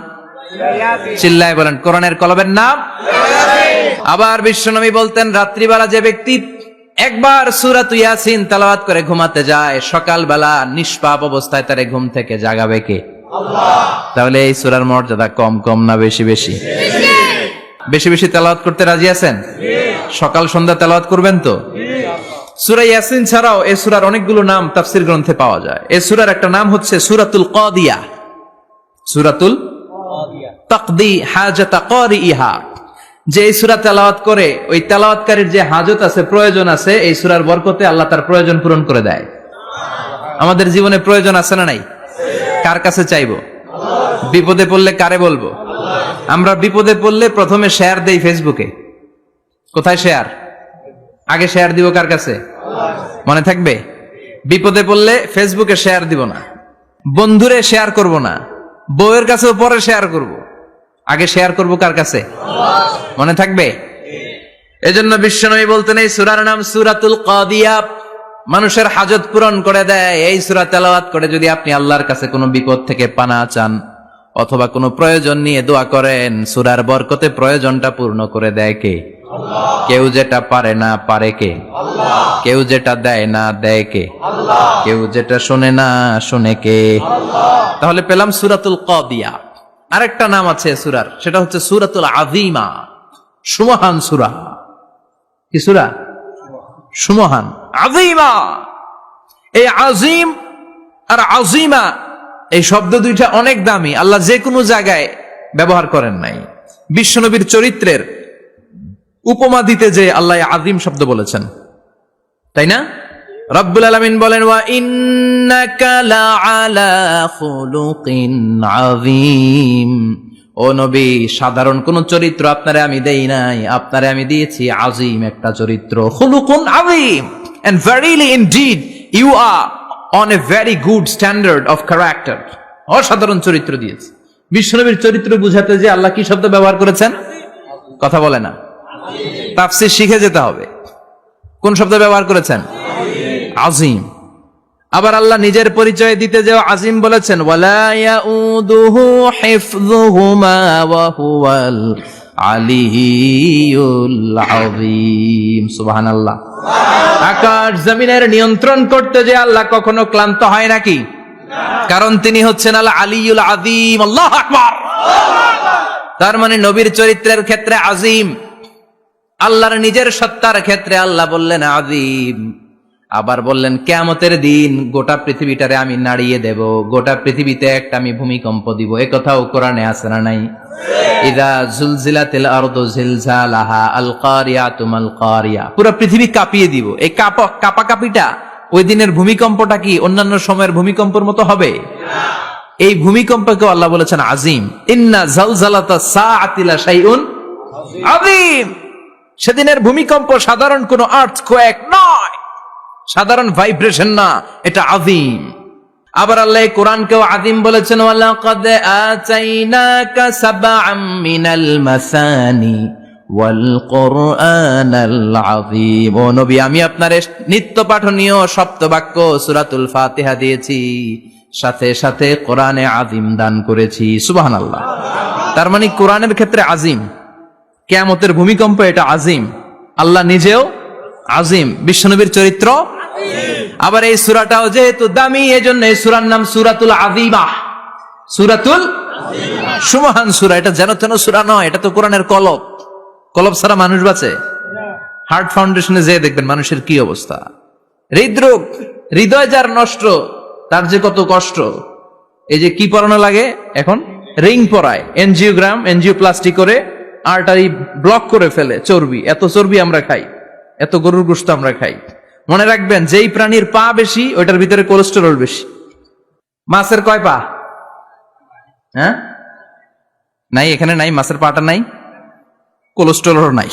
চিল্লায় বলেন কোরআনের কলবের নাম। আবার বিশ্বনবী বলতেন রাত্রিবেলা যে ব্যক্তি একবার সূরা ইয়াসিন তেলাওয়াত করে ঘুমাতে যায়, সকালবেলা নিষ্পাপ অবস্থায় তারে ঘুম থেকে জাগাবে কে? আল্লাহ। তাহলে এই সূরার মর্যাদা কম কম না বেশি বেশি? বেশি বেশি তেলাওয়াত করতে রাজি আছেন? সকাল সন্ধ্যা তেলাওয়াত করবেন তো? সূরা ইয়াসিন ছাড়াও এই সূরার অনেকগুলো নাম তাফসীর গ্রন্থে পাওয়া যায়। এই সূরার একটা নাম হচ্ছে সূরাতুল কাদিয়া। সূরাতুল তাকদি হাজাতা কারিইহা। যে এই সূরা তেলাওয়াত করে ওই তেলাওয়াতকারীর যে হাজত আছে, প্রয়োজন আছে, এই সূরার বরকতে আল্লাহ তার প্রয়োজন পূরণ করে দেয়। আমাদের জীবনে প্রয়োজন আছে না নাই? কার কাছে চাইবো? বিপদে পড়লে কারে বলবো? আমরা বিপদে পড়লে প্রথমে শেয়ার দেই ফেসবুকে। কোথায় শেয়ার? আগে শেয়ার দিব কার কাছে? মনে থাকবে? বিপদে পড়লে ফেসবুকে শেয়ার দিব না, বন্ধুরে শেয়ার করব না, বউয়ের কাছেও পরে শেয়ার করব, আগে শেয়ার করব কার কাছে? মনে থাকবে? এজন্য বিশ্বনবী বলতেন এই সূরার নাম সূরাতুল কাদিয়া। মানুষের হাজত পূরণ করে দেয়। এই সূরা তেলাওয়াত করে যদি আপনি আল্লাহর কাছে কোনো বিপদ থেকে পানা চান অথবা কোনো প্রয়োজন নিয়ে দোয়া করেন, সূরার বরকতে প্রয়োজনটা পূর্ণ করে দেয় কে? আল্লাহ। কেউ যেটা পারে না পারে কে? আল্লাহ। কেউ যেটা দেয় না দেয় কে? আল্লাহ। কেউ যেটা শোনে না শোনে কে? আল্লাহ। তাহলে পেলাম সূরাতুল কাদিয়া। আরেকটা নাম আছে সূরার, সেটা হচ্ছে সূরাতুল আযীমা, সুমহান সূরা। কি সূরা? সুমহান, আযীমা। এই আযীম আর আযীমা এই শব্দ দুইটা অনেক দামি, আল্লাহ যে কোনো জায়গায় ব্যবহার করেন নাই। বিশ্বনবীর চরিত্রের উপমা দিতে যে আল্লাহ আযীম শব্দ বলেছেন, তাই না? রব্বুল আলামিন বলেন ওয়া ইন্নাকা লাআলা খুলুকিন আযীম। ও নবী, সাধারণ কোন চরিত্র আপনারে আমি দেই নাই, আপনারে আমি দিয়েছি আযীম একটা চরিত্র। খুলুকুন আযীম, and verily indeed you are on a very good standard of character. অসাধারণ চরিত্র দিয়েছে। বিশ্বনবীর চরিত্র বুঝাতে যে আল্লাহ কি শব্দ ব্যবহার করেছেন? কথা বলে না, তাফসীর শিখে যেতে হবে। কোন শব্দ ব্যবহার করেছেন? আযীম। আবার আল্লাহ নিজের পরিচয় দিতে যে আযীম বলেছেন, ওয়ালা ইয়াউদুহু হিফযুহুমা ওয়া হুয়াল আলিয়্যুল আযীম। সুবহানাল্লাহ। আকাশ জমিনের নিয়ন্ত্রণ করতে যে আল্লাহ কখনো ক্লান্ত হয় নাকি? কারণ তিনি হচ্ছেন আল আলিয়্যুল আযীম। আল্লাহু আকবার। তার মানে নবীর চরিত্রের ক্ষেত্রে আযীম, আল্লাহর নিজের সত্তার ক্ষেত্রে আল্লাহ বললেন আযীম। আবার বললেন কিয়ামতের দিন গোটা পৃথিবীটারে আমি নাড়িয়ে দেব, গোটা পৃথিবীতে একটা আমি ভূমিকম্প দিব। এই কথাও কোরআনে আছে না নাই? ইযা জুলজিলাতিল আরদু জিলজালাহা আল কারিয়াতু মাল কারিয়া। পুরো পৃথিবী কাঁপিয়ে দিব। এই কাঁপাকাঁপিটা ওই দিনের ভূমিকম্পটা কি অন্যান্য সময়ের ভূমিকম্পের মতো হবে? এই ভূমিকম্পকে আল্লাহ বলেছেন আযীম। ইন্না জালজালাতাস সাআতি লা শাইউন আযীম। সেদিনের ভূমিকম্প সাধারণ কোনো আর্থকোয়েক নয়, সাধারণ ভাইব্রেশন না, এটা আযীম। আবার আল্লাহ কোরআনকেও আযীম বলেছেন, ওয়ালাকাদ আতাইনাকা সাবআম মিনাল মাসানি ওয়াল কুরআনাল আযীম। ও নবী, আমি আপনার নিত্য পাঠনীয় সপ্তবাক্য সূরাতুল ফাতিহা দিয়েছি, সাথে সাথে কোরআনে আযীম দান করেছি। সুবহানাল্লাহ। তার মানে কোরআনের ক্ষেত্রে আযীম, কিয়ামতের ভূমিকম্প এটা আযীম, আল্লাহ নিজেও আযীম, বিশ্বনবীর চরিত্র আবার এই সূরাটাও যেহেতু দামি, এজন্য এই সূরার নাম সূরাতুল আযীমা। সূরাতুল সুমহান সূরা। এটা যেন তেন সূরা নয়, এটা তো কোরআনের কলব। কলব ছাড়া মানুষ বাঁচে? হার্ট ফাউন্ডেশনে যেয়ে দেখবেন মানুষের কি অবস্থা। হৃদরোগ, হৃদয় যার নষ্ট, তার যে কত কষ্ট। এই যে কি পরানো লাগে এখন, রিং পরায়, এনজিওগ্রাম, এনজিওপ্লাস্টি করে আর্টারি ব্লক করে ফেলে। চর্বি, এত চর্বি আমরা খাই, এত গরুর গোশত আমরা খাই। মনে রাখবেন, যেই প্রাণীর পা বেশি ওইটার ভিতরে কোলেস্টেরল বেশি। মাছের কয় পা? হ্যাঁ, নাই, এখানে নাই, মাছের পাটা নাই, কোলেস্টেরল নাই।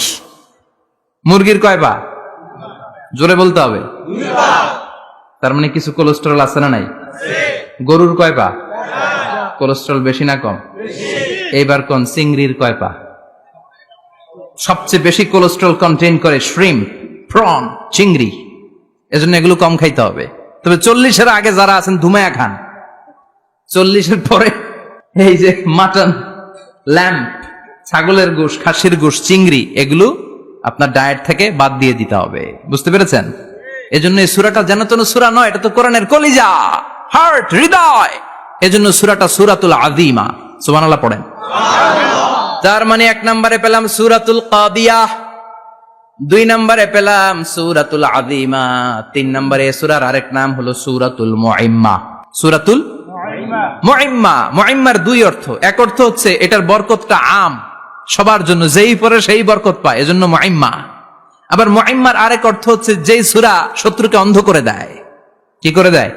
মুরগির কয় পা? জোরে বলতে হবে। তার মানে কিছু কোলেস্টেরল আছে না নাই? গরুর কয় পা? কোলেস্টেরল বেশি না কম? এইবার কোন চিংড়ির কয় পা? সবচেয়ে বেশি কোলেস্টেরল কন্টেইন করে শ্রিম্প, প্রন, চিংড়ি। এজন্য এগুলো কম খাইতে হবে। তবে 40-এর আগে যারা আছেন ধুমায়া খান। 40-এর পরে এই যে মাটন, ল্যাম্প, ছাগলের গোশ, খাসির গোশ, চিংড়ি, এগুলো আপনার ডায়েট থেকে বাদ দিয়ে দিতে হবে। বুঝতে পেরেছেন? এজন্য এই সূরাটা যেন তেন সূরা নয়, এটা তো কোরআনের কলিজা, হার্ট, হৃদয়। এজন্য সূরাটা সূরাতুল আযীমা। সুবহানাল্লাহ পড়েন। তার মানে 1 নম্বরে পেলাম সূরাতুল কাদিয়াহ, 2 নম্বরে পেলাম সূরাতুল আযীমা, 3 নম্বরে সূরার আরেক নাম হলো সূরাতুল মুইম্মা। সূরাতুল মুইম্মা। মুইম্মার 2 অর্থ। এক অর্থ হচ্ছে এটার বরকতটা আম, সবার জন্য, যেই পড়ে সেই বরকত পায়, এজন্য মুইম্মা। আবার মুইম্মার আরেক অর্থ হচ্ছে যেই সূরা শত্রুকে অন্ধ করে দেয়। কি করে দেয়?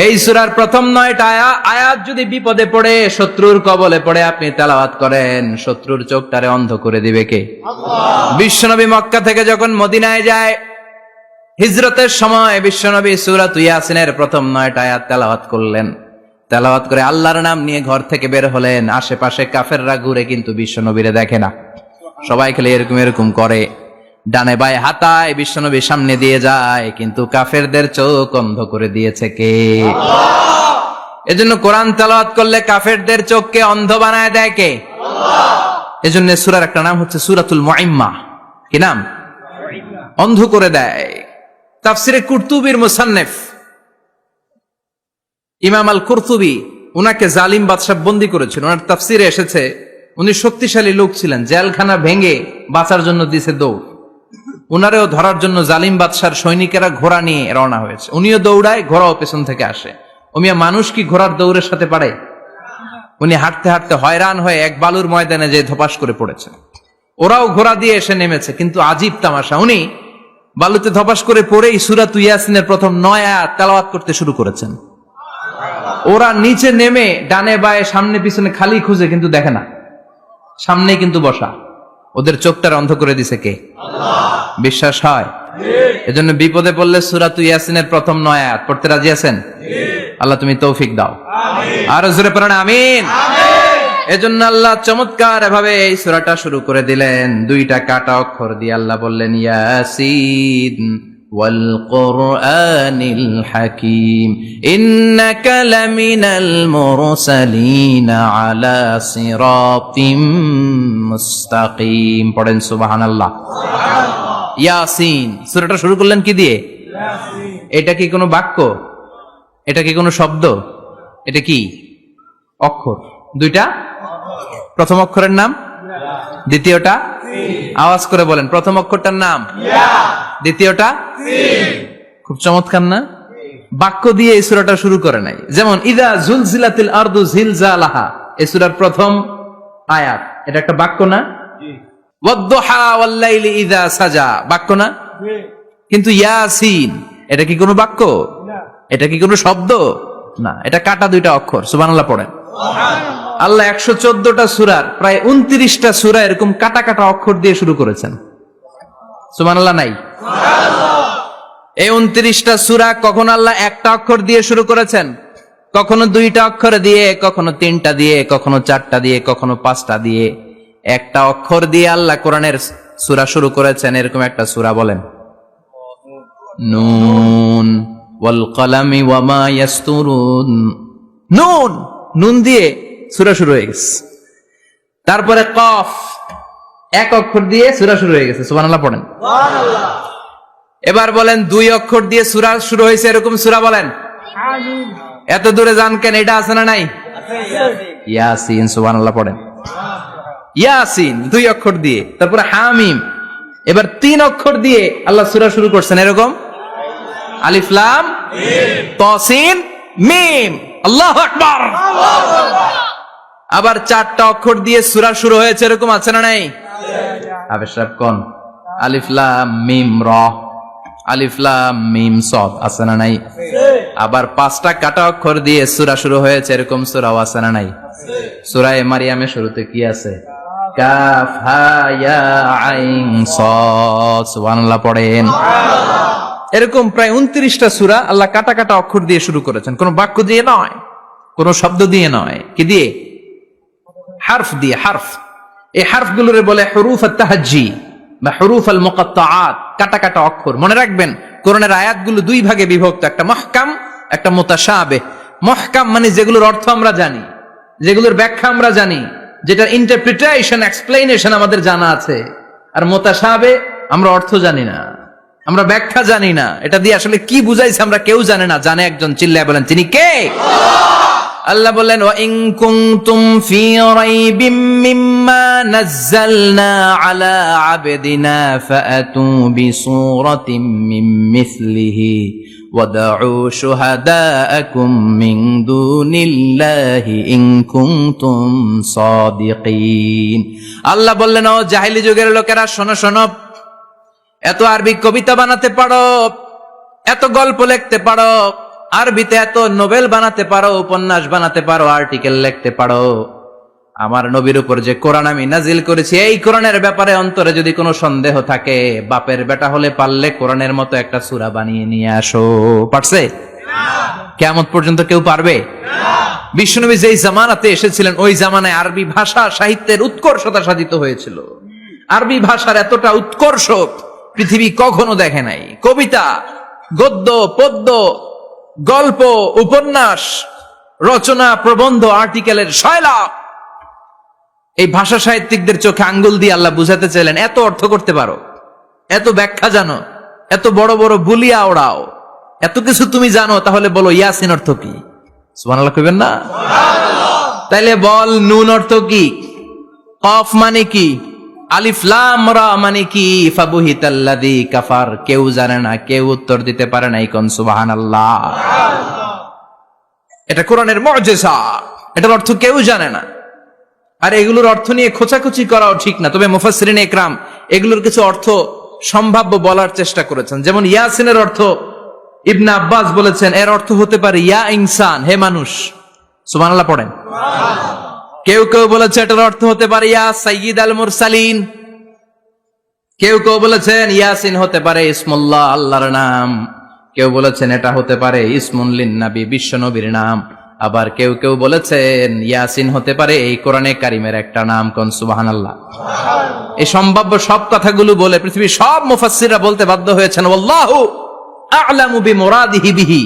এই সূরার প্রথম 9টা আয়াত যদি বিপদে পড়ে, শত্রুর কবলে পড়ে আপনি তেলাওয়াত করেন, শত্রুর চোখটারে অন্ধ করে দিবে কে? আল্লাহ। বিশ্বনবী মক্কা থেকে যখন মদিনায় যায়, হিজরতের সময় বিশ্বনবী সূরাতুল ইয়াসিনের প্রথম 9টা আয়াত তেলাওয়াত করলেন। তেলাওয়াত করে আল্লাহর নাম নিয়ে ঘর থেকে বের হলেন। আশেপাশে কাফেররা ঘুরে কিন্তু বিশ্বনবীরে দেখে না। সবাই খেলে এরকম এরকম করে, ডানে বায়ে হাতায়, বিশ্বনবী সামনে দিয়ে যায়, কিন্তু কাফেরদের চোখ অন্ধ করে দিয়েছে কে? আল্লাহ। এজন্য কোরআন তেলাওয়াত করলে কাফেরদের চোখকে অন্ধ বানায় দেয় কে? আল্লাহ। এজন্য সূরার একটা নাম হচ্ছে সূরাতুল মুইম্মা। কি নাম? অন্ধ করে দেয়। তাফসিরে কুরতুবীর মুসান্নিফ ইমাম আল কুরতুবী, উনাকে জালিম বাদশা বন্দী করেছিল। ওনার তাফসিরে এসেছে উনি শক্তিশালী লোক ছিলেন, জেলখানা ভেঙে বাঁচার জন্য দিছে দৌড়। উনারেও ধরার জন্য জালিম বাদশার সৈনিকেরা ঘোড়া নিয়ে রওনা হয়েছে। উনিও দৌড়ায়, ঘোড়াও পেছন থেকে আসে। ওমিয়া মানুষ কি ঘোড়ার দৌড়ের সাথে পারে? উনি হাঁটতে হাঁটতে হয়রান হয়ে এক বালুর ময়দানে যে ধপাস করে পড়েছে। ওরাও ঘোড়া দিয়ে এসে নেমেছে, কিন্তু আজীব তামাশা, উনি বালুতে ধপাস করে পড়েই সূরাতুল ইয়াসিনের প্রথম 9 আয়াত তেলাওয়াত করতে শুরু করেছেন। ওরা নিচে নেমে ডানে বায়ে সামনে পিছনে খালি খুঁজে, কিন্তু দেখে না, সামনে কিন্তু বসা। ওদের চোখটার অন্ধ করে দিছে কে? আল্লাহ। বিশ্বাস হয়? এজন্য বিপদে পড়লে সূরাতুল ইয়াসিনের প্রথম 9 আয়াত পড়তে রাজি আছেন? আল্লাহ তুমি তৌফিক দাও। আমিন। আর জোরে পড়েন আমিন। আমিন। এজন্য আল্লাহ চমৎকার এভাবে এই সূরাটা শুরু করে দিলেন। 2টা কাটা অক্ষর দিয়ে আল্লাহ বললেন ইয়াসিন ওয়াল কুরআনিল হাকীম ইন্নাকা লামিনাল মুরসালিন আলা সিরাতিম মুস্তাকিম। পড়েন সুবহানাল্লাহ। সুবহানাল্লাহ। ইয়াসিন। সূরাটা শুরু করলেন কি দিয়ে? ইয়াসিন। এটা কি কোনো বাক্য? এটা কি কোনো শব্দ? এটা কি অক্ষর? 2টা। প্রথম অক্ষরের নাম, দ্বিতীয়টা আওয়াজ করে বলেন, প্রথম অক্ষরটার নাম ইয়া, দ্বিতীয়টা সিন। খুব চমৎকার না? বাক্য দিয়ে এই সূরাটা শুরু করে নাই। যেমন ইযা জুলজিলাতিল আরদু জিলজালাহা, এই সূরার প্রথম আয়াত, এটা একটা বাক্য না? জি। ওয়াদ-দুহা ওয়াল-লাইলি ইযা সাজা, বাক্য না? জি। কিন্তু ইয়াসিন, এটা কি কোনো বাক্য? না। এটা কি কোনো শব্দ? না, এটা কাটা 2টা অক্ষর। সুবহানাল্লাহ পড়েন। সুবহানাল্লাহ। আল্লাহ 114টা সূরার প্রায় 29টা সূরা এরকম কাটা কাটা অক্ষর দিয়ে শুরু করেছেন। সুবহানাল্লাহ নাই? সুবহানাল্লাহ। এই 29টা সূরা কখনো আল্লাহ একটা অক্ষর দিয়ে শুরু করেছেন, কখনো 2টা অক্ষর দিয়ে, কখনো 3টা দিয়ে, কখনো 4টা দিয়ে, কখনো 5টা দিয়ে। একটা অক্ষর দিয়ে আল্লাহ কোরআনের সূরা শুরু করেছেন। এরকম একটা সূরা বলেন, নুন ওয়াল কলামি ওয়া মা ইয়াসতুরুন। নুন, নুন দিয়ে সূরা শুরু হয়ে গেছে। তারপরে কফ, এক অক্ষর দিয়ে সূরা শুরু হয়ে গেছে। সুবহানাল্লাহ পড়েন। সুবহানাল্লাহ। এবার বলেন 2 অক্ষর দিয়ে সূরা শুরু হয়েছে এরকম সূরা বলেন। এত দূরে যান কেন? এটা আছে না নাই? ইয়াসিন, সুবহানাল্লাহ পড়েন। ইয়াসিন 2 অক্ষর দিয়ে, তারপরে হামিম। এবার 3 অক্ষর দিয়ে আল্লাহ সূরা শুরু করছেন এরকম, আলিফ লাম মিম তাসিন মিম। আল্লাহু আকবার। আবার 4টা অক্ষর দিয়ে সূরা শুরু হয়েছে এরকম আছে না নাই? আবেশরাব কোন? আলিফ লাম মিম র, আলিফ লাম মিম সদ আছে না নাই? আবার 5টা কাটা অক্ষর দিয়ে সূরা শুরু হয়েছে এরকম সূরাও আছে না নাই? সূরা মারিয়ামের শুরুতে কি আছে? কাফ হা ইয়া আইন সাদ, সুবহানাল্লাহ পড়েন। এরকম প্রায় 29টা সূরা আল্লাহ কাটা কাটা অক্ষর দিয়ে শুরু করেছেন, কোন বাক্য দিয়ে নয়, কোন শব্দ দিয়ে নয়। কি দিয়ে? হারফ দিয়ে। হারফ, এই হারফগুলোরে বলে হুরুফ আত-তাহাজ্জি বা হুরুফ আল-মুকাত্তাআত, কাটা কাটা অক্ষর। মনে রাখবেন কোরআনের আয়াতগুলো 2 ভাগে বিভক্ত, একটা মুহকাম, একটা মুতাশাবিহ। মুহকাম মানে যেগুলোর অর্থ আমরা জানি, যেগুলোর ব্যাখ্যা আমরা জানি, যেটার ইন্টারপ্রিটেশন, এক্সপ্লেনেশন আমাদের জানা আছে। আর মুতাশাবিহ আমরা অর্থ জানি না, আমরা ব্যাখ্যা জানি না, এটা দিয়ে আসলে কি বুঝাইছে আমরা কেউ জানে না। জানে একজন, চিল্লায় বলেন তিনি কে? আল্লাহ বললেন ওয়া ইন কুনতুম ফি রাইবিম মিম্মা নাযালনা আলা আবদিনা ফাআতু বিসূরাতিন মিন মিসলিহি ওয়াদউ শুহাদাআকুম মিন দুনিল্লাহি ইন কুনতুম সাদিকিন। আল্লাহ বললেন ও জাহেলি যুগের লোকেরা, শোনো শোনো, এত আরবি কবিতা বানাতে পারো, এত গল্প লিখতে পারো, আরবিতে এত নোবেল বানাতে পারো, উপন্যাস বানাতে পারো, আর্টিকেল লিখতে পারো, আমার নবীর উপর যে কোরআন আমি নাজিল করেছি এই কোরআনের ব্যাপারে অন্তরে যদি কোনো সন্দেহ থাকে, বাপের বেটা হলে পারলে কোরআনের মতো একটা সূরা বানিয়ে নিয়ে আসো। পারছে? কিয়ামত পর্যন্ত কেউ পারবে না। বিশ্বনবী যেই জামানাতে এসেছিলেন ওই জামানায় আরবি ভাষা সাহিত্যের উৎকর্ষতা সাধিত হয়েছিল। আরবি ভাষার এতটা উৎকর্ষ পৃথিবী কখনো দেখে নাই। কবিতা, গদ্য, পদ্য, গল্প, উপন্যাস, রচনা, প্রবন্ধ, আর্টিকেলের শয়লা। এই ভাষা সাহিত্যিকদের চোখে আঙ্গুল দিয়ে আল্লাহ বুঝাতে চাইলেন, এত অর্থ করতে পারো, এত ব্যাখ্যা জানো, এত বড় বড় বুলিয়া ওড়াও, এত কিছু তুমি জানো, তাহলে বলো ইয়াসিন অর্থ কি? সুবহানাল্লাহ কইবেন না? তাইলে বল নুন অর্থ কি? কফ মানে কি? আলিফ লাম রা মানে কি? ফাবুহিতাল্লাযী কাফার। কেউ জানে না, কেউ উত্তর দিতে পারে না। কোন সুবহানাল্লাহ। এটা কোরআনের মুজিজা, এটার অর্থ কেউ জানে না। আর এগুলোর অর্থ নিয়ে খোঁচাখুচি করাও ঠিক না। তবে মুফাসসিরিনে ইকরাম এগুলোর কিছু অর্থ সম্ভাব্য বলার চেষ্টা করেছেন। যেমন ইয়াসিনের অর্থ ইবনে আব্বাস বলেছেন এর অর্থ হতে পারে ইয়া ইনসান, হে মানুষ। সুবহানাল্লাহ পড়েন। কেউ কেউ বলেছে এটার অর্থ হতে পারে ইয়া সাইয়্যিদ আল মুরসালিন। কেউ কেউ বলেছেন ইয়াসিন হতে পারে ইসমুল্লাহ, আল্লাহর নাম। কেউ বলেছেন এটা হতে পারে ইসমুন লিন নবী, বিশ্ব নবীর নাম। আবার কেউ কেউ বলেছেন ইয়াসিন হতে পারে এই কোরআনে কারিমের একটা নাম। কোন সুবহানাল্লাহ। এই সম্ভাব্য সব কথাগুলো বলে পৃথিবীর সব মুফাসসিররা বলতে বাধ্য হয়েছেন আল্লাহু আ'লামু বিমুরাদিহি বিহি।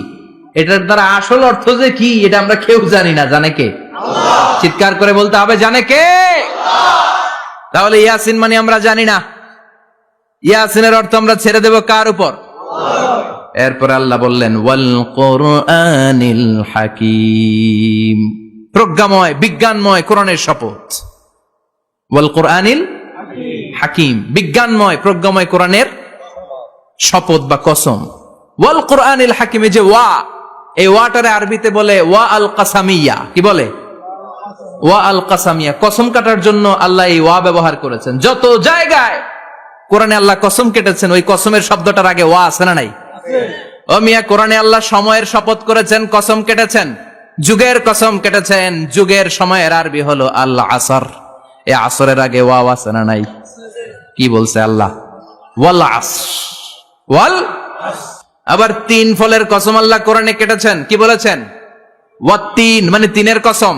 এটার দ্বারা আসল অর্থ যে কি এটা আমরা কেউ জানি না। জানে কে? আল্লাহ। চিৎকার করে বলতে হবে, জানে কে? আল্লাহ। তাহলে ইয়াসিন মানে আমরা জানি না। ইয়াসিনের অর্থ আমরা ছেড়ে দেব কার উপর? আল্লাহ। এরপর আল্লাহ বললেন ওয়াল কুরআনিল হাকীম, প্রজ্ঞাময় বিজ্ঞানময় কোরআনের শপথ। ওয়াল কুরআনিল হাকীম, বিজ্ঞানময় প্রজ্ঞাময় কোরআনের শপথ বা কসম। ওয়াল কুরআনিল হাকীম, যে ওয়া, এই ওয়াটারে আরবিতে বলে ওয়া আল কাসামিয়া। কি বলে? ওয়া আল কাসামিয়া, কসম কাটার জন্য আল্লাহ এই ওয়া ব্যবহার করেছেন। যত জায়গায় কোরআনে আল্লাহ কসম কেটেছেন ওই কসমের শব্দটার আগে ওয়া আছে না নাই? ও মিয়া, কোরআনে আল্লাহ সময়ের শপথ করেছেন, কসম কেটেছেন, যুগের কসম কেটেছেন। যুগের সময়ের আরবি হলো আল আসর। এই আসরের আগে ওয়া আছে না নাই? কি বলছে আল্লাহ? ওয়াল আসর, ওয়াল। আবার 3 ফলের কসম আল্লাহ কোরআনে কেটেছেন। কি বলেছেন? ওয়াত্তিন মানে 3-এর কসম।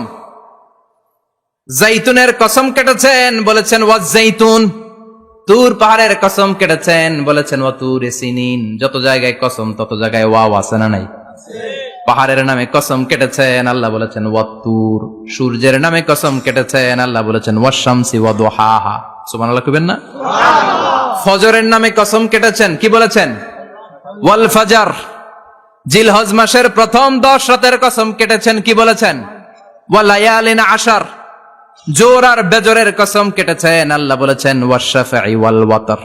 জাইতুনের কসম কেটেছেন, বলেছেন ওয়াজ্জাইতুন। তুর পাহাড়ের কসম কেটেছেন, বলেছেন ওয়াতুরে সিনিন। যত জায়গায় কসম তত জায়গায় ওয়াও আছে না নাই? পাহাড়ের নামে কসম কেটেছেন, আল্লাহ বলেছেন ওয়াতুর। সূর্যের নামে কসম কেটেছেন, আল্লাহ বলেছেন ওয়াশ-শামসি ওয়াদুহাহা। সুবহানাল্লাহ কইবেন না? সুবহানাল্লাহ। ফজরের নামে কসম কেটেছেন, কি বলেছেন? ওয়াল ফাজর, জিলহজ মাসের প্রথম 10 রাতের কসম কেটেছেন, কি বলেছেন? ওয়া লায়ালিন আশার, জোর আর বেজরের কসম কেটেছেন, আল্লাহ বলেছেন ওয়াশ-শাফঈ ওয়াল ওয়াতর।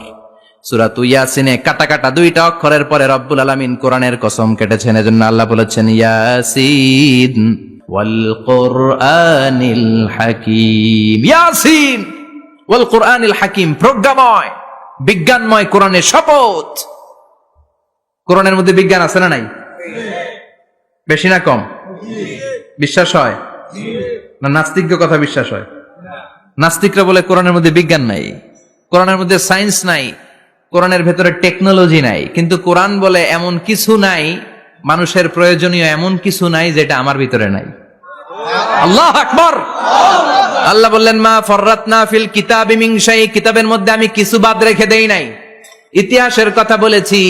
সূরা ইয়াসিনে কাটা কাটা 2টা অক্ষরের পরে রব্বুল আলামিন কোরআনের কসম কেটেছেন, এজন্য আল্লাহ বলেছেন ইয়াসিন ওয়াল কুরআনিল হাকীম। ইয়াসিন ওয়াল কুরআনিল হাকীম, প্রজ্ঞাময় বিজ্ঞানময় কোরআনের শপথ। কোরআনের মধ্যে বিজ্ঞান আছে না নাই? বেশি না কম? বিশ্বাস হয় না নাস্তিকদের কথা বিশ্বাস হয়? নাস্তিকরা বলে কোরআনের মধ্যে বিজ্ঞান নাই, কোরআনের মধ্যে সায়েন্স নাই, কোরআনের ভেতরে টেকনোলজি নাই। কিন্তু কোরআন বলে এমন কিছু নাই, মানুষের প্রয়োজনীয় এমন কিছু নাই যেটা আমার ভিতরে নাই। আল্লাহু আকবার। আল্লাহ বললেন মা ফররাতনা ফিল কিতাবি মিন শাই, কিতাবের মধ্যে আমি কিছু বাদ রেখে দেই নাই। ইতিহাসের কথা বলেছি,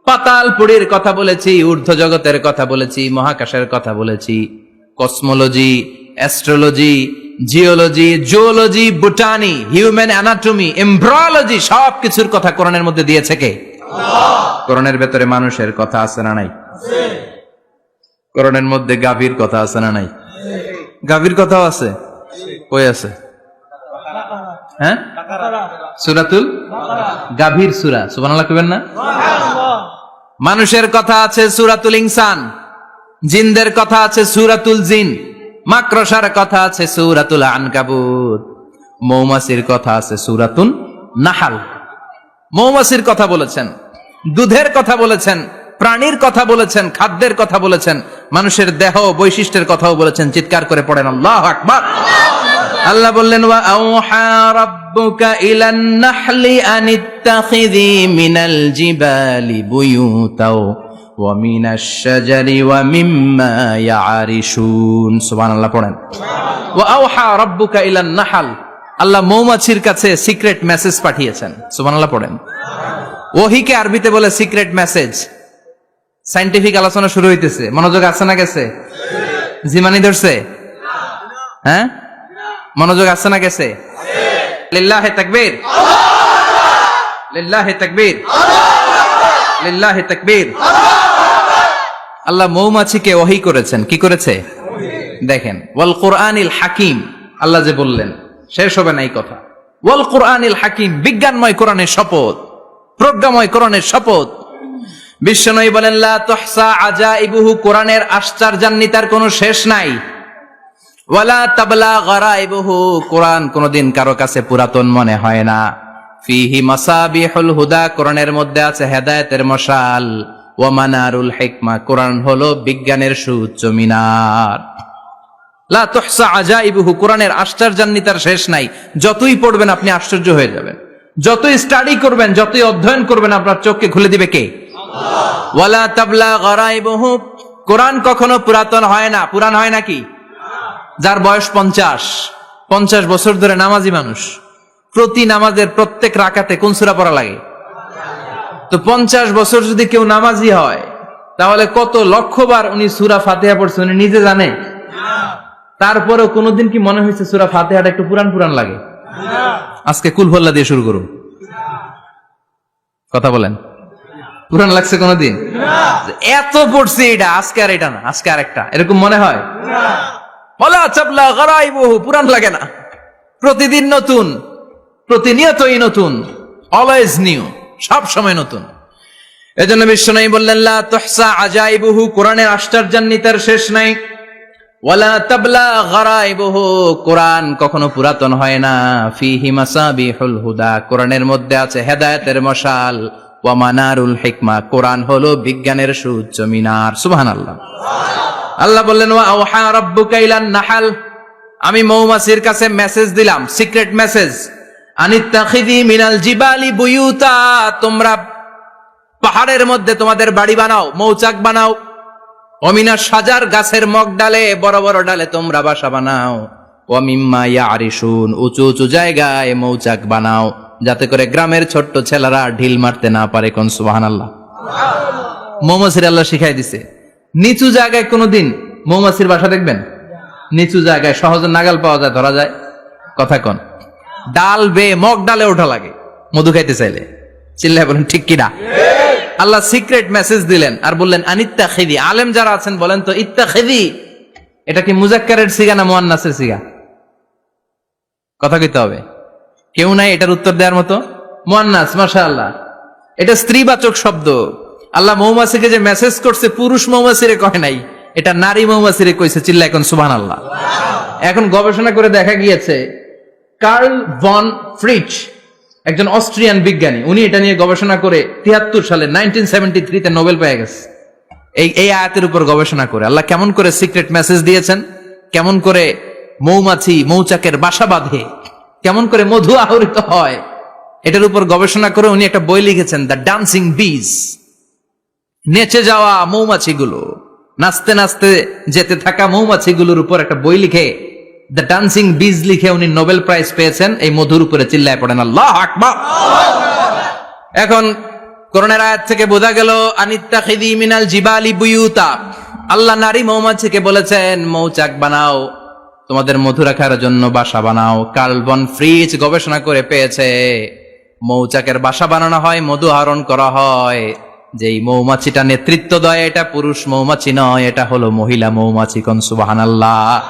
পাতালপুরীর কথা বলেছি, ঊর্ধ্ব জগতের কথা বলেছি, মহাকাশের কথা বলেছি, cosmology, astrology, geology, zoology, botany, human anatomy, embryology, সবকিছুর কথা কোরআনের মধ্যে দিয়েছে কে? আল্লাহ। কোরআনের ভেতরে মানুষের কথা আছে না নাই? আছে। কোরআনের মধ্যে গাভীর কথা আছে না নাই? গাভীর কথাও আছে। কই আছে? হ্যাঁ, সূরাতুল গাভীর সূরা, সুবহানাল্লাহ কইবেন না? মানুষের কথা আছে সূরাতুল ইনসান, জিনদের কথা আছে সূরাতুল জিন, মাকড়সার কথা আছে সূরাতুল আনকাবুত, মৌমাছির কথা আছে সূরাতুন নাহাল। মৌমাছির কথা বলেছেন, দুধের কথা বলেছেন, প্রাণীর কথা বলেছেন, খাদ্যের কথা বলেছেন, মানুষের দেহ বৈশিষ্ট্যের কথাও বলেছেন। চিৎকার করে পড়েন আল্লাহু আকবার। আল্লাহ বললেন ওয়া আওহা রাব্বুকা ইলান নাহলি আনিত্তাখিযি মিনাল জিবালি বুয়ুতাও ওয়া মিনাশ শাজারি ওয়া মিম্মা ইয়ারিশুন। সুবহানাল্লাহ পড়েন। ওয়া আওহা রাব্বুকা ইলান নাহল, আল্লাহ মৌমাছির কাছে সিক্রেট মেসেজ পাঠিয়েছেন। সুবহানাল্লাহ পড়েন। ওহীকে আরবিতে বলে সিক্রেট মেসেজ। সায়েন্টিফিক আলোচনা শুরু হইতেছে, মনোযোগ আছে না গেছে? জিমানি ধরছে? হ্যাঁ, মনোযোগ আছে না গেছে? লিল্লাহি তাকবীর, লিল্লাহি তাকবীর, লিল্লাহি তাকবীর। আল্লাহ মৌমাছিকে ওহী করেছেন। কি করেছে? দেখেন, ওয়াল কুরআনিল হাকিম, আল্লাহ যে বললেন শেষ হবে না এই কথা। ওয়াল কুরআনিল হাকিম, বিজ্ঞানময় কোরআনের শপথ, প্রজ্ঞাময় কোরআনের শপথ। বিশ্বনবী বলেন লা তুহসা আজাইবুহু, কোরআনের আশ্চর্যান্বিতার কোনো শেষ নাই। ওয়ালা তাবলা গারাইবুহু, কোরআন কোনদিন কারো কাছে পুরাতন মনে হয় না। ফিহি মাসাবিহুল হুদা, কোরআনের মধ্যে আছে হেদায়েতের মশাল। ওয়া মানারুল হিকমা, কোরআন হলো বিজ্ঞানের সুউচ্চ মিনার। লা তুহসা আজাইবুহু, কোরআনের আশ্চর্যান্বিতার শেষ নাই। যতই পড়বেন আপনি আশ্চর্য হয়ে যাবেন, যতই স্টাডি করবেন, যতই অধ্যয়ন করবেন, আপনার চোখকে খুলে দিবে কে? আল্লাহ। ওয়ালা তাবলা গারাইবুহু, কোরআন কখনো পুরাতন হয় না। পুরান হয় নাকি? যার বয়স 50 বছর ধরে নামাজি মানুষ, প্রতি নামাজের প্রত্যেক রাকাতে কোন সূরা পড়া লাগে? তো 50 বছর যদি কেউ নামাজি হয়, তাহলে কত লক্ষবার উনি সূরা ফাতিহা পড়ছে উনি নিজে জানে? তারপরেও কোনোদিন কি মনে হয়েছে সূরা ফাতিহাটা একটু পুরান পুরান লাগে? আজকে কুল হল্লা দিয়ে শুরু করুন, কথা বলেন। পুরান লাগছে কোনোদিন? এত পড়ছি এটা, আজকে আর এটা না, আজকে আর একটা, এরকম মনে হয়? ওয়ালা তাবলা গারাইবুহু, পুরান লাগে না। প্রতিদিন নতুন, প্রতিনিয়তই নতুন, অলওয়েজ নিউ, সব সময় নতুন। এজন্য বিশ্বনবী বললেন লা তুহসা আজাইবুহু, কোরআনের আশ্চর্যান্বিতার শেষ নাই। ওয়ালা তাবলা গারাইবুহু, কোরআন কখনো পুরাতন হয় না। ফিহি মাসাবিহুল হুদা, কোরআনের মধ্যে আছে হেদায়েতের মশাল। ওয়া মানারুল হিকমা, কোরআন হলো বিজ্ঞানের সুউচ্চ মিনার। সুবহানাল্লাহ। আল্লাহ বললেন ওয়া আওহা রাব্বুকা ইলান নাহল, আমি মৌমাছির কাছে মেসেজ দিলাম, সিক্রেট মেসেজ। আনিত্তাখিযি মিনাল জিবালি বুয়ুতা, তোমরা পাহাড়ের মধ্যে তোমাদের বাড়ি বানাও, মৌচাক বানাও। ওমিনা শাজার, গাছের মগ ডালে, বড় বড় ডালে তোমরা বাসা বানাও। ওয়া মিম্মা ইয়ারিশুন, উঁচু উঁচু জায়গায় মৌচাক বানাও, যাতে করে গ্রামের ছোট্ট ছেলেরা ঢিল মারতে না পারে। কোন সুবহানাল্লাহ। মৌমাছির আল্লাহ শিখাই দিছে। নিচু জায়গায় কোনোদিন মৌমাছির বাসা দেখবেন? নিচু জায়গায় সহজে নাগাল পাওয়া যায়, ধরা যায়। কথা কোন? ডাল বেয়ে মগ ডালে ওঠা লাগে মধু খাইতে চাইলে। চিল্লায় বলেন ঠিক কিনা? আল্লাহ সিক্রেট মেসেজ দিলেন আর বললেন আনিত্তাখিদি। আলেম যারা আছেন বলেন তো ইত্তাখিদি এটা কি মুজাক্কারের সিগা না মুয়ান্নাসের সিগা? কথা কইতে হবে, কেউ নাই এটার উত্তর দেওয়ার মতো। মুয়ান্নাস, মাশাআল্লাহ, এটা স্ত্রীবাচক শব্দ। আল্লাহ মৌমাছিকে যে মেসেজ করছে পুরুষ মৌমাছিরে কয় নাই, এটা নারী মৌমাছিরে কইছে। চিল্লা এখন সুবহানাল্লাহ। এখন গবেষণা করে দেখা গিয়েছে কার্ল ভন ফ্রিচ, একজন অস্ট্রিয়ান বিজ্ঞানী, উনি এটা নিয়ে গবেষণা করে 73 সালে 1973 তে নোবেল পেয়ে গেছে। এই আয়াতের উপর গবেষণা করে আল্লাহ কেমন করে সিক্রেট মেসেজ দিয়েছেন, কেমন করে মৌমাছি মৌচাকের বাসা বাঁধে, কেমন করে মধু আহরিত হয়, এটার উপর গবেষণা করে উনি একটা বই লিখেছেন, দ্য ডান্সিং বিজ। নেচে যাওয়া মৌমাছিগুলো, নাচতে নাচতে যেতে থাকা মৌমাছিগুলোর উপর একটা বই লিখে দ্য ডান্সিং বিজ লিখে উনি নোবেল প্রাইজ পেয়েছেন এই মধুর উপরে। চিল্লায় পড়েন আল্লাহু আকবার। এখন কোরআনের আয়াত থেকে বোঝা গেল আনিত্তাখিদি মিনাল জিবালি বুয়ুতা, আল্লাহ নারী মৌমাছিকে বলেছেন মৌচাক বানাও, তোমাদের মধু রাখার জন্য বাসা বানাও। কার্ল ভন ফ্রিচ গবেষণা করে পেয়েছে মৌচাকের বাসা বানানো হয়, মধু আহরণ করা হয়, যেই মৌমাছিটা নেতৃত্ব দেয় এটা পুরুষ মৌমাছি নয়, এটা হলো মহিলা মৌমাছি। কোন সুবহানাল্লাহ।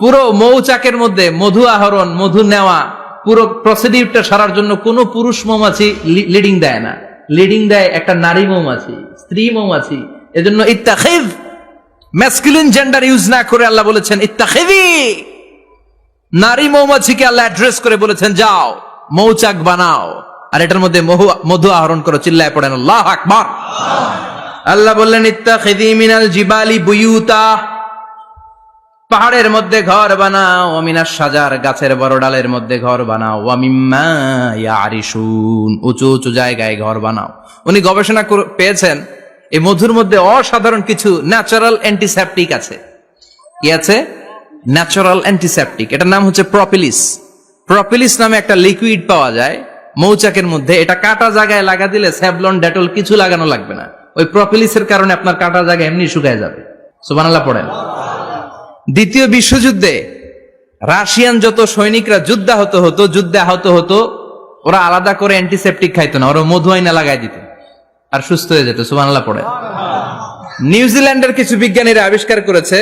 পুরো মৌচাকের মধ্যে মধু আহরণ, মধু নেওয়া, পুরো প্রসিডিউরটা সারার জন্য কোনো পুরুষ মৌমাছি লিডিং দেয় না, লিডিং দেয় একটা নারী মৌমাছি, স্ত্রী মৌমাছি। এজন্য ইত্তাখিদ, ম্যাসকুলিন জেন্ডার ইউজ না করে আল্লাহ বলেছেন ইত্তাখিদি। নারী মৌমাছিকে আল্লাহ অ্যাড্রেস করে বলেছেন যাও মৌচাক বানাও আর এটার মধ্যে মধু আহরণ করো। চিল্লায় পড়েন আল্লাহু আকবার। আল্লাহ বললেন ইত্তাখিদি মিনাল জিবালি বুয়ুতা, পাহাড়ের মধ্যে ঘর বানাও, মিনাশ শাজার গাছের বড় ডালের মধ্যে ঘর বানাও, ওয়া মিম্মা ইয়ারিশুন উঁচু উঁচু জায়গায় ঘর বানাও। উনি গবেষণা পেয়েছেন এই মধুর মধ্যে অসাধারণ কিছু ন্যাচারাল অ্যান্টিসেপটিক আছে। কি আছে? Natural antiseptic. এটার নাম হচ্ছে প্রপিলিস। প্রপিলিস নামে একটা লিকুইড পাওয়া যায় মৌচাকের মধ্যে। এটা কাটা জায়গায় লাগা দিলে স্যাভলন ডেটল কিছু লাগানো লাগবে না, ওই প্রপিলিসের কারণে আপনার কাটা জায়গা এমনি শুকায় যাবে। সুবহানাল্লাহ পড়েন। দ্বিতীয় বিশ্বযুদ্ধে রাশিয়ান যত সৈনিকরা যুদ্ধে আহত হতো ওরা আলাদা করে অ্যান্টিসেপটিক খাইতো না, ওরা মধু আইনা লাগাই দিত আর সুস্থ হয়ে যেত। সুবহানাল্লাহ পড়েন। নিউজিল্যান্ডের কিছু বিজ্ঞানীরা আবিষ্কার করেছে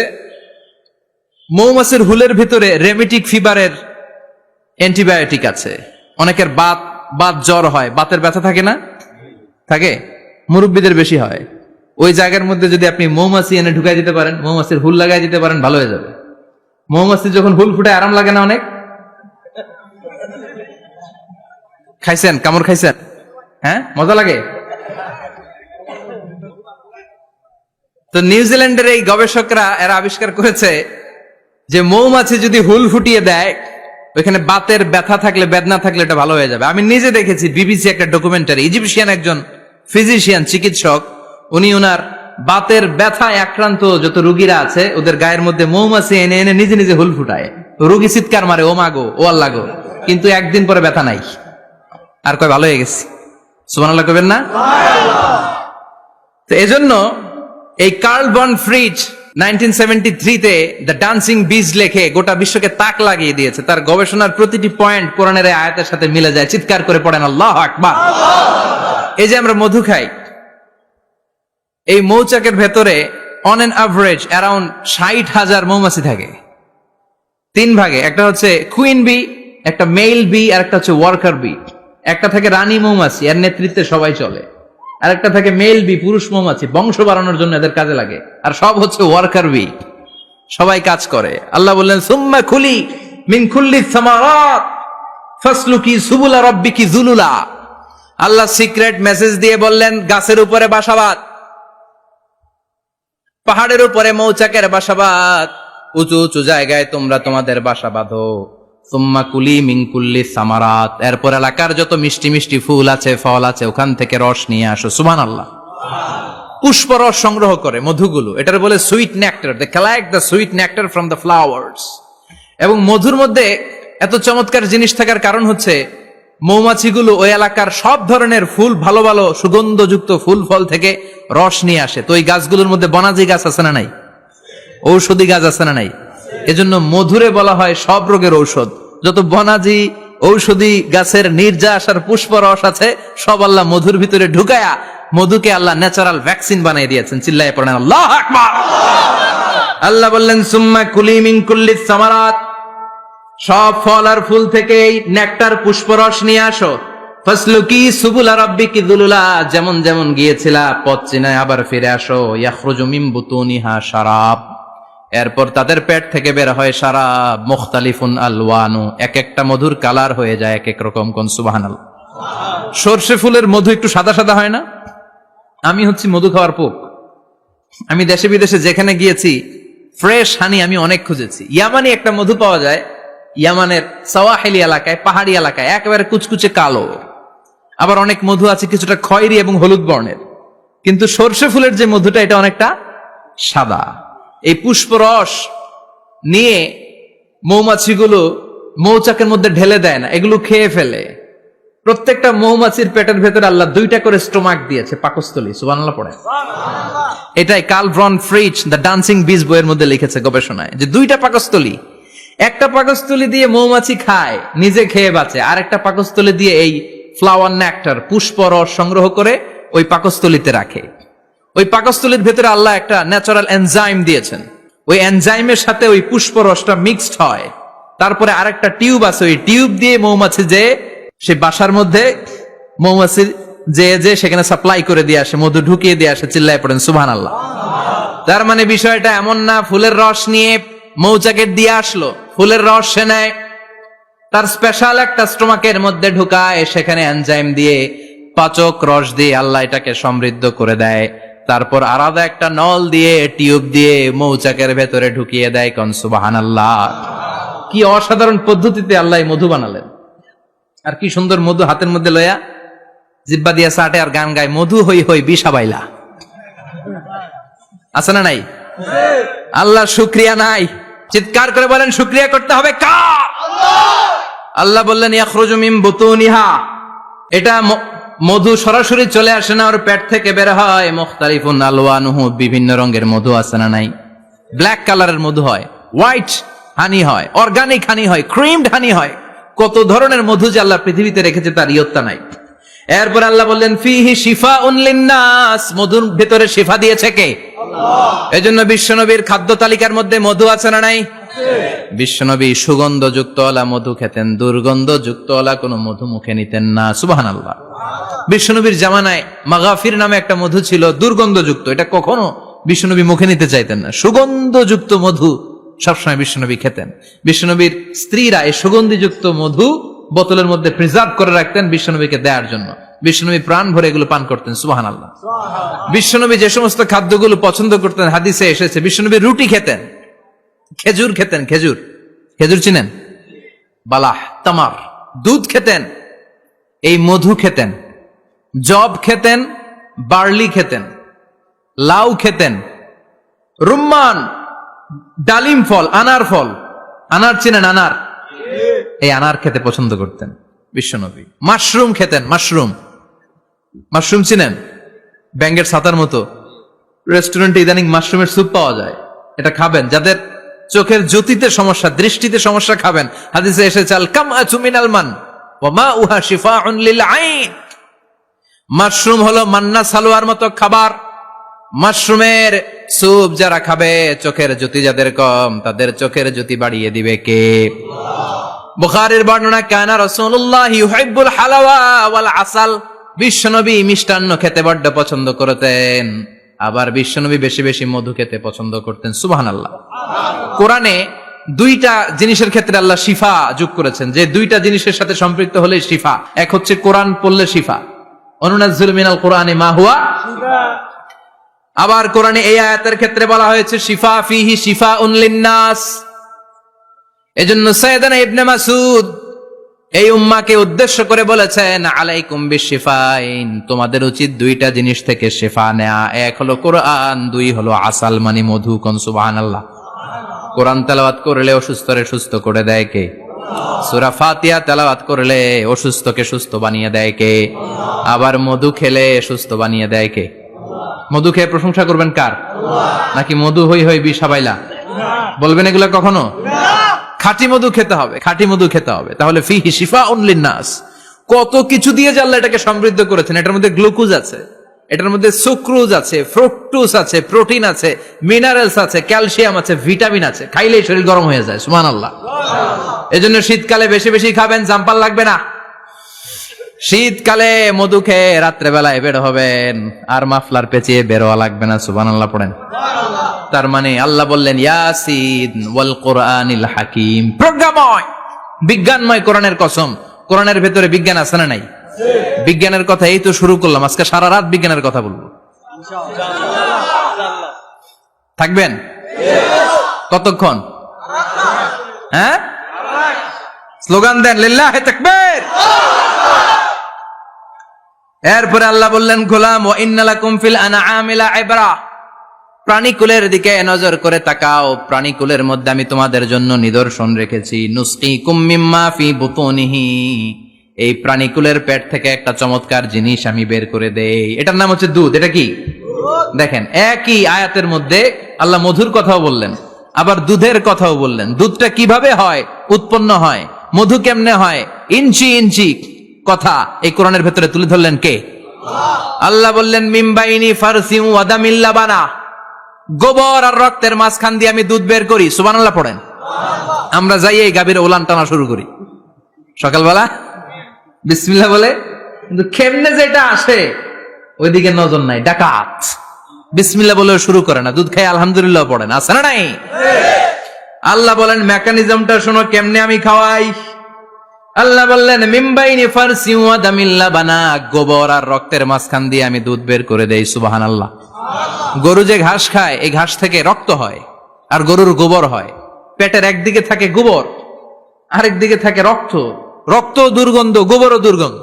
মৌমাছির হুলের ভিতরে রেমিটিক ফিভারের অ্যান্টিবায়োটিক আছে। অনেকের বাত জ্বর হয়, বাতের ব্যথা থাকে না, থাকে, মুরব্বীদের বেশি হয়। ওই জায়গার মধ্যে যদি আপনি মৌমাছি এনে ঢুকাই দিতে পারেন, মৌমাছির হুল লাগাই দিতে পারেন, ভালো হয়ে যাবে। মৌমাছি যখন হুল ফুটে আরাম লাগে না অনেক? খাইছেন? কামড় খাইছেন? হ্যাঁ, মজা লাগে। তো নিউজিল্যান্ডের এই গবেষকরা এরা আবিষ্কার করেছে যে মৌমাছি যদি হুল ফুটিয়ে দেয়, ওইখানে বাতের ব্যথা থাকলে, বেদনা থাকলে এটা ভালো হয়ে যাবে। আমি নিজে দেখেছি, বিবিসি একটা ডকুমেন্টারি, ইজিপশিয়ান একজন ফিজিশিয়ান চিকিৎসক, উনি ওনার বাতের ব্যথায় আক্রান্ত যত রোগীরা আছে ওদের গায়ের মধ্যে মৌমাছি এনে এনে নিজে নিজে হুল ফুটায়। রোগী চিৎকার মারে, ও মাগো, ও আল্লাহ গো, কিন্তু একদিন পরে ব্যথা নাই, আর কয় ভালো হয়ে গেছি। সুবহানাল্লাহ কইবেন না? তো এজন্য এই কার্ল ভন ফ্রিচ 1973 তে দ্য ডান্সিং বিজ লেখে গোটা বিশ্বকে তাক লাগিয়ে দিয়েছে। তার গবেষণার প্রতিটি পয়েন্ট কোরআনের আয়াতের সাথে মিলে যায়। চিৎকার করে পড়েন আল্লাহু আকবার। এই যে আমরা মধু খাই, এই মৌচাকের ভেতরে অন এন অ্যাভারেজ অ্যারাউন্ড 60,000 মৌমাছি থাকে। তিন ভাগে, একটা হচ্ছে কুইন বি, একটা মেল বি, আর একটা হচ্ছে ওয়ার্কার বি। একটা থাকে রানী মৌমাছি, এর নেতৃত্বে সবাই চলে। আর একটা থাকে মেল বি, পুরুষ মৌমাছি, বংশ বাড়ানোর জন্য এদের কাজে লাগে। আর সব হচ্ছে ওয়ার্কার বি, সবাই কাজ করে। আল্লাহ বললেন সুম্মা খুলি মিন কুল্লি সামারাত ফাসলুকি সুবুলা রাব্বিকি যুলুলা। আল্লাহ সিক্রেট মেসেজ দিয়ে বললেন গাছের উপরে বাসাবাদ, পাহাড়ের উপরে মৌচাকের বাসাবাদ, উঁচু উঁচু জায়গায় তোমরা তোমাদের বাসা বাঁধো। সুম্মা কুলি মিন কুল্লি সামারাত, এরপর এলাকার যত মিষ্টি মিষ্টি ফুল আছে, ফল আছে, ওখান থেকে রস নিয়ে আসো। সুবহানাল্লাহ। পুষ্প রস সংগ্রহ করে মধুগুলো, এটার বলে sweet nectar. They collect the sweet nectar from the flowers. এবং মধুর মধ্যে এত চমৎকার জিনিস থাকার কারণ হচ্ছে মৌমাছিগুলো ওই এলাকার সব ধরনের ফুল, ভালো ভালো সুগন্ধযুক্ত ফুল ফল থেকে রস নিয়ে আসে। তো ওই গাছগুলোর মধ্যে বনাজি গাছ আছে না নাই? ঔষধি গাছ আছে না নাই? এজন্য মধুরে বলা হয় সব রোগের ঔষধ। যত বনাজি ঔষধি গাছের নির্যাস আর পুষ্প রস আছে সব আল্লাহ মধুর ভিতরে ঢুকায়া মধুকে আল্লাহ ন্যাচারাল ভ্যাকসিন বানিয়ে দিয়েছেন। চিল্লায়ে পড়েন আল্লাহু আকবার। আল্লাহ বললেন সুম্মা কুলি মিন কুল্লিস সামারাত, সব ফল আর ফুল থেকে নেকটার পুষ্পরস নিয়ে আসো। ফাসলুকি সুবুলা রাব্বিকি যুলুলা, যেমন যেমন গিয়েছিলা পথ চিনায় আবার ফিরে আসো। ইয়াখরুজু মিন বুতুনিহা শারাব, এরপর তাদের পেট থেকে বের হয় শারাব। মুখতালিফুন আলওয়ানু, এক একটা মধুর কালার হয়ে যায় এক এক রকম। কোন সুবহানাল্লাহ। সরষে ফুলের মধু একটু সাদা সাদা হয় না? আমি হচ্ছি মধু খাওয়ার পোক। আমি দেশে বিদেশে যেখানে গিয়েছি ফ্রেশ হানি আমি অনেক খুঁজেছি। ইয়ামানি একটা মধু পাওয়া যায়, ইয়ামানের সাওয়াহিলি এলাকায়, পাহাড়ি এলাকায়, একেবারে কুচকুচে কালো। আবার অনেক মধু আছে কিছুটা খয়েরি এবং হলুদ বর্ণের, কিন্তু সরষে ফুলের যে মধুটা এটা অনেকটা সাদা। এই পুষ্পরস নিয়ে মৌমাছিগুলো মৌচাকের মধ্যে ঢেলে দেয় না, এগুলো খেয়ে ফেলে। প্রত্যেকটা মৌমাছির পেটের ভেতরে আল্লাহ 2টা করে স্টোমাক দিয়েছে, পাকস্থলী। সুবহানাল্লাহ পড়ে। এটাই কার্ল ভন ফ্রিচ দ্য ডান্সিং বিজ বইয়ের মধ্যে লিখেছে গবেষণায়, যে 2টা পাকস্থলী। একটা পাকস্থলী দিয়ে মৌমাছি খায়, নিজে খেয়ে বাঁচে, আর একটা পাকস্থলী দিয়ে এই ফ্লাওয়ার নেকটার পুষ্পরস সংগ্রহ করে ওই পাকস্থলীতে রাখে। ওই পাকস্থলীর ভেতরে আল্লাহ একটা ন্যাচারাল এনজাইম দিয়েছেন, ওই এনজাইমের সাথে ওই পুষ্পরসটা মিক্সড হয়। তারপরে আরেকটা টিউব আছে, ওই টিউব দিয়ে মৌমাছি যে সে বাসার মধ্যে মৌমাছির যে সেখানে সাপ্লাই করে দিয়ে আসে, মধু ঢুকিয়ে দিয়ে আসে। চিল্লায় পড়েন সুবহানাল্লাহ। তার মানে বিষয়টা এমন না ফুলের রস নিয়ে মৌচাকের দিয়ে আসলো, ফুলের রস সে নেয়, তার স্পেশাল একটা স্টোমাকের মধ্যে ঢুকায়, সেখানে এনজাইম দিয়ে পাচক রস দিয়ে আল্লাহ এটাকে সমৃদ্ধ করে দেয়। তারপর আলাদা একটা নল দিয়ে টিউব দিয়ে মৌচাকের ভেতরে ঢুকিয়ে দেয়। কোন সুবহানাল্লাহ। কি অসাধারণ পদ্ধতিতে আল্লাহ মধু বানালেন। আর কি সুন্দর মধু হাতের মধ্যে লয়া জিব্বা দিয়া চাটে আর গান গায়, মধু হই হই বিষাবাইলা। আছে না নাই? আল্লাহ শুকরিয়া নাই? চিৎকার করে বলেন শুকরিয়া করতে হবে কার? আল্লাহ বললেন ইয়াখরুজু মিন বুতুনিহা, এটা মধু সরাসরি চলে আসে না, ওর পেট থেকে বের হয়। মুখতালিফুন আলওয়ানুহু, বিভিন্ন রঙের মধু। আছে না নাই? ব্ল্যাক কালারের মধু হয়, হোয়াইট হানি হয়, অর্গানিক হানি হয়, ক্রিমড হানি হয়। কত ধরনের মধু যে আল্লাহ পৃথিবীতে রেখেছে তার ইয়ত্তা নাই। এরপর আল্লাহ বললেন ফিহি শিফাউন লিন্নাস, মধুর ভেতরে শিফা দিয়েছে কে? আল্লাহ। এজন্য বিশ্বনবীর খাদ্য তালিকার মধ্যে মধু আছে না নাই? বিশ্বনবী সুগন্ধযুক্ত ওলা মধু খেতেন, দুর্গন্ধযুক্ত ওলা কোনো মধু মুখে নিতেন না। সুবহানাল্লাহ। বিশ্বনবীর জামানায় মাগাফির নামে একটা মধু ছিল, দুর্গন্ধযুক্ত। এটা কখনো বিশ্বনবী মুখে নিতে চাইতেন না। সুগন্ধযুক্ত মধু সবসময় বিশ্বনবী খেতেন। বিশ্বনবীর স্ত্রীরা এই সুগন্ধিযুক্ত মধু বোতলের মধ্যে প্রিজার্ভ করে রাখতেন বিশ্বনবীকে দেওয়ার জন্য। বিশ্বনবী প্রাণ ভরে এগুলো পান করতেন। সুবহানাল্লাহ। বিশ্বনবী যে সমস্ত খাদ্যগুলো পছন্দ করতেন হাদিসে এসেছে, বিশ্বনবী রুটি খেতেন, খেজুর খেতেন। খেজুর, খেজুর চিনেন? বালাহ, তামার, দুধ খেতেন, এই মধু খেতেন, জব খেতেন, বার্লি খেতেন, লাউ খেতেন, রুম্মান, ডালিম ফল, আনার ফল। আনার চিনেন? আনার, এই আনার খেতে পছন্দ করতেন বিশ্বনবী। মাশরুম খেতেন, মাশরুম, মাশরুম চিনেন? ব্যাঙ্গের ছাতার মতো। রেস্টুরেন্টে ইদানিং মাশরুমের স্যুপ পাওয়া যায়, এটা খাবেন। যাদের চোখের জ্যোতিতে সমস্যা, দৃষ্টিতে সমস্যা, খাবেন। হাদিসে এসেছে আল কামআতু মিনাল মান ওয়া মাউহা শিফাউন লিল আইন। মাশরুম হলো মান্না সালোয়ার মতো খাবার। মাশরুমের স্যুপ যারা খাবে, চোখের জ্যোতি যাদের কম, তাদের চোখের জ্যোতি বাড়িয়ে দিবে কে? বুখারীর বর্ণনা, কানা রাসূলুল্লাহ ইউহিব্বুল হালাওয়া ওয়াল আসাল। বিশ্বনবী মিষ্টান্ন খেতে বড্ড পছন্দ করতেন, আবার বিশ্বনবী বেশি বেশি মধু খেতে পছন্দ করতেন। সুবহানাল্লাহ। কোরআনে 2টা জিনিসের ক্ষেত্রে আল্লাহ শিফা যোগ করেছেন, যে 2টা জিনিসের সাথে সম্পৃক্ত হলে শিফা। এক হচ্ছে কোরআন পড়লে শিফা, অনুনাজ্জিলু মিনাল কোরআনি মা হুয়া শিফা। আবার কোরআনে এই আয়াতের ক্ষেত্রে বলা হয়েছে শিফা ফিহি শিফাউন লিন্নাস। এজন্য সাইয়েদানা ইবনে মাসউদ এই উম্মাহকে উদ্দেশ্য করে বলেছেন আলাইকুম বিশিফাইন, তোমাদের উচিত 2টা জিনিস থেকে শিফা নেয়া। এক হলো কোরআন, 2 হলো আসাল মানে মধু। কোন সুবহানাল্লাহ। কোরআন তেলাওয়াত করলে অসুস্থরে সুস্থ করে দেয় কে? সূরা ফাতিহা তেলাওয়াত করলে অসুস্থকে সুস্থ বানিয়ে দেয় কে? আবার মধু খেলে সুস্থ বানিয়ে দেয় কে? মধু খেয়ে প্রশংসা করবেন কার? নাকি মধু হই হই বিষাবাইলা বলবেন এগুলো কখনো? খাঁটি মধু খেতে হবে, খাঁটি মধু খেতে হবে। তাহলে ফিহি শিফাউন লিন্নাস। কত কিছু দিয়ে যে আল্লাহ এটাকে সমৃদ্ধ করেছেন। এটার মধ্যে গ্লুকোজ আছে, এটার মধ্যে সুক্রোজ আছে, ফ্রুকটোজ আছে, প্রোটিন আছে, মিনারেলস আছে, ক্যালসিয়াম আছে, ভিটামিন আছে। খাইলেই শরীর গরম হয়ে যায়। সুবহানাল্লাহ। এজন্য শীতকালে বেশি বেশি খাবেন, জাম্পার লাগবে না। শীতকালে মধু খেয়ে রাত্রে বেলায় বের হবেন, আর মাফলার পেঁচিয়ে বেরোয়া লাগবে না। সুবহানাল্লাহ পড়েন। তার মানে আল্লাহ বললেন ইয়াসিন ওয়াল কোরআনিল হাকিম, প্রজ্ঞাময় বিজ্ঞানময় কোরআনের কসম। কোরআনের ভেতরে বিজ্ঞান আছে না নাই? বিজ্ঞানের কথা এই তো শুরু করলাম, আজকে সারা রাত বিজ্ঞানের কথা বলবো। থাকবেন কতক্ষণ? হ্যাঁ, স্লোগান দেন লিল্লাহি তাকবীর। এরপরে আল্লাহ বললেন গোলাম ওয়া ইন্না লাকুম ফিল আনআমি লাইবরা, প্রাণীকুলের দিকে নজর করে তাকাও। প্রাণীকুলের মধ্যে আমি তোমাদের জন্য নিদর্শন রেখেছি। নুসকিকুম মিম্মা ফি বুতুনিহি, এই প্রাণীকুলের পেট থেকে একটা চমৎকার জিনিস আমি বের করে দেই, এটার নাম হচ্ছে দুধ। এটা কি? দেখেন, একই আয়াতের মধ্যে আল্লাহ মধুর কথাও বললেন, আবার দুধের কথাও বললেন। দুধটা কিভাবে হয়, উৎপন্ন হয়, মধু কেমনে হয়, ইঞ্চি ইঞ্চি কথা এই কোরআনের ভেতরে তুলে ধরলেন কে? আল্লাহ বললেন মিমবাইনি ফারসিউ ওয়া দামিল লাবানা, গোবর আর রক্তের মাঝখান দিয়ে আমি দুধ বের করি। সুবহানাল্লাহ পড়েন। আমরা যাই এই গাভীর ওলান টানা শুরু করি সকালবেলা বিসমিল্লাহ বলে, কিন্তু কেমনে যেটা আসে ওইদিকে নজর নাই। ডাকাত বিসমিল্লাহ বলে শুরু করে না, দুধ খাই আলহামদুলিল্লাহ পড়ে না, আছে না নাই? আল্লাহ বলেন মেকানিজমটা শোনো কেমনে আমি খাওয়াই। আল্লাহ বললেন মিমবাইনি ফারসিউ ওয়া দামিল লাবানা, গোবর আর রক্তের মাঝখান দিয়ে আমি দুধ বের করে দেই। সুবহানাল্লাহ। গরু যে ঘাস খায়, এই ঘাস থেকে রক্ত হয় আর গরুর গোবর হয়। পেটের একদিকে থাকে গোবর, আরেক দিকে থাকে রক্ত। রক্ত দুর্গন্ধ, গোবরও দুর্গন্ধ।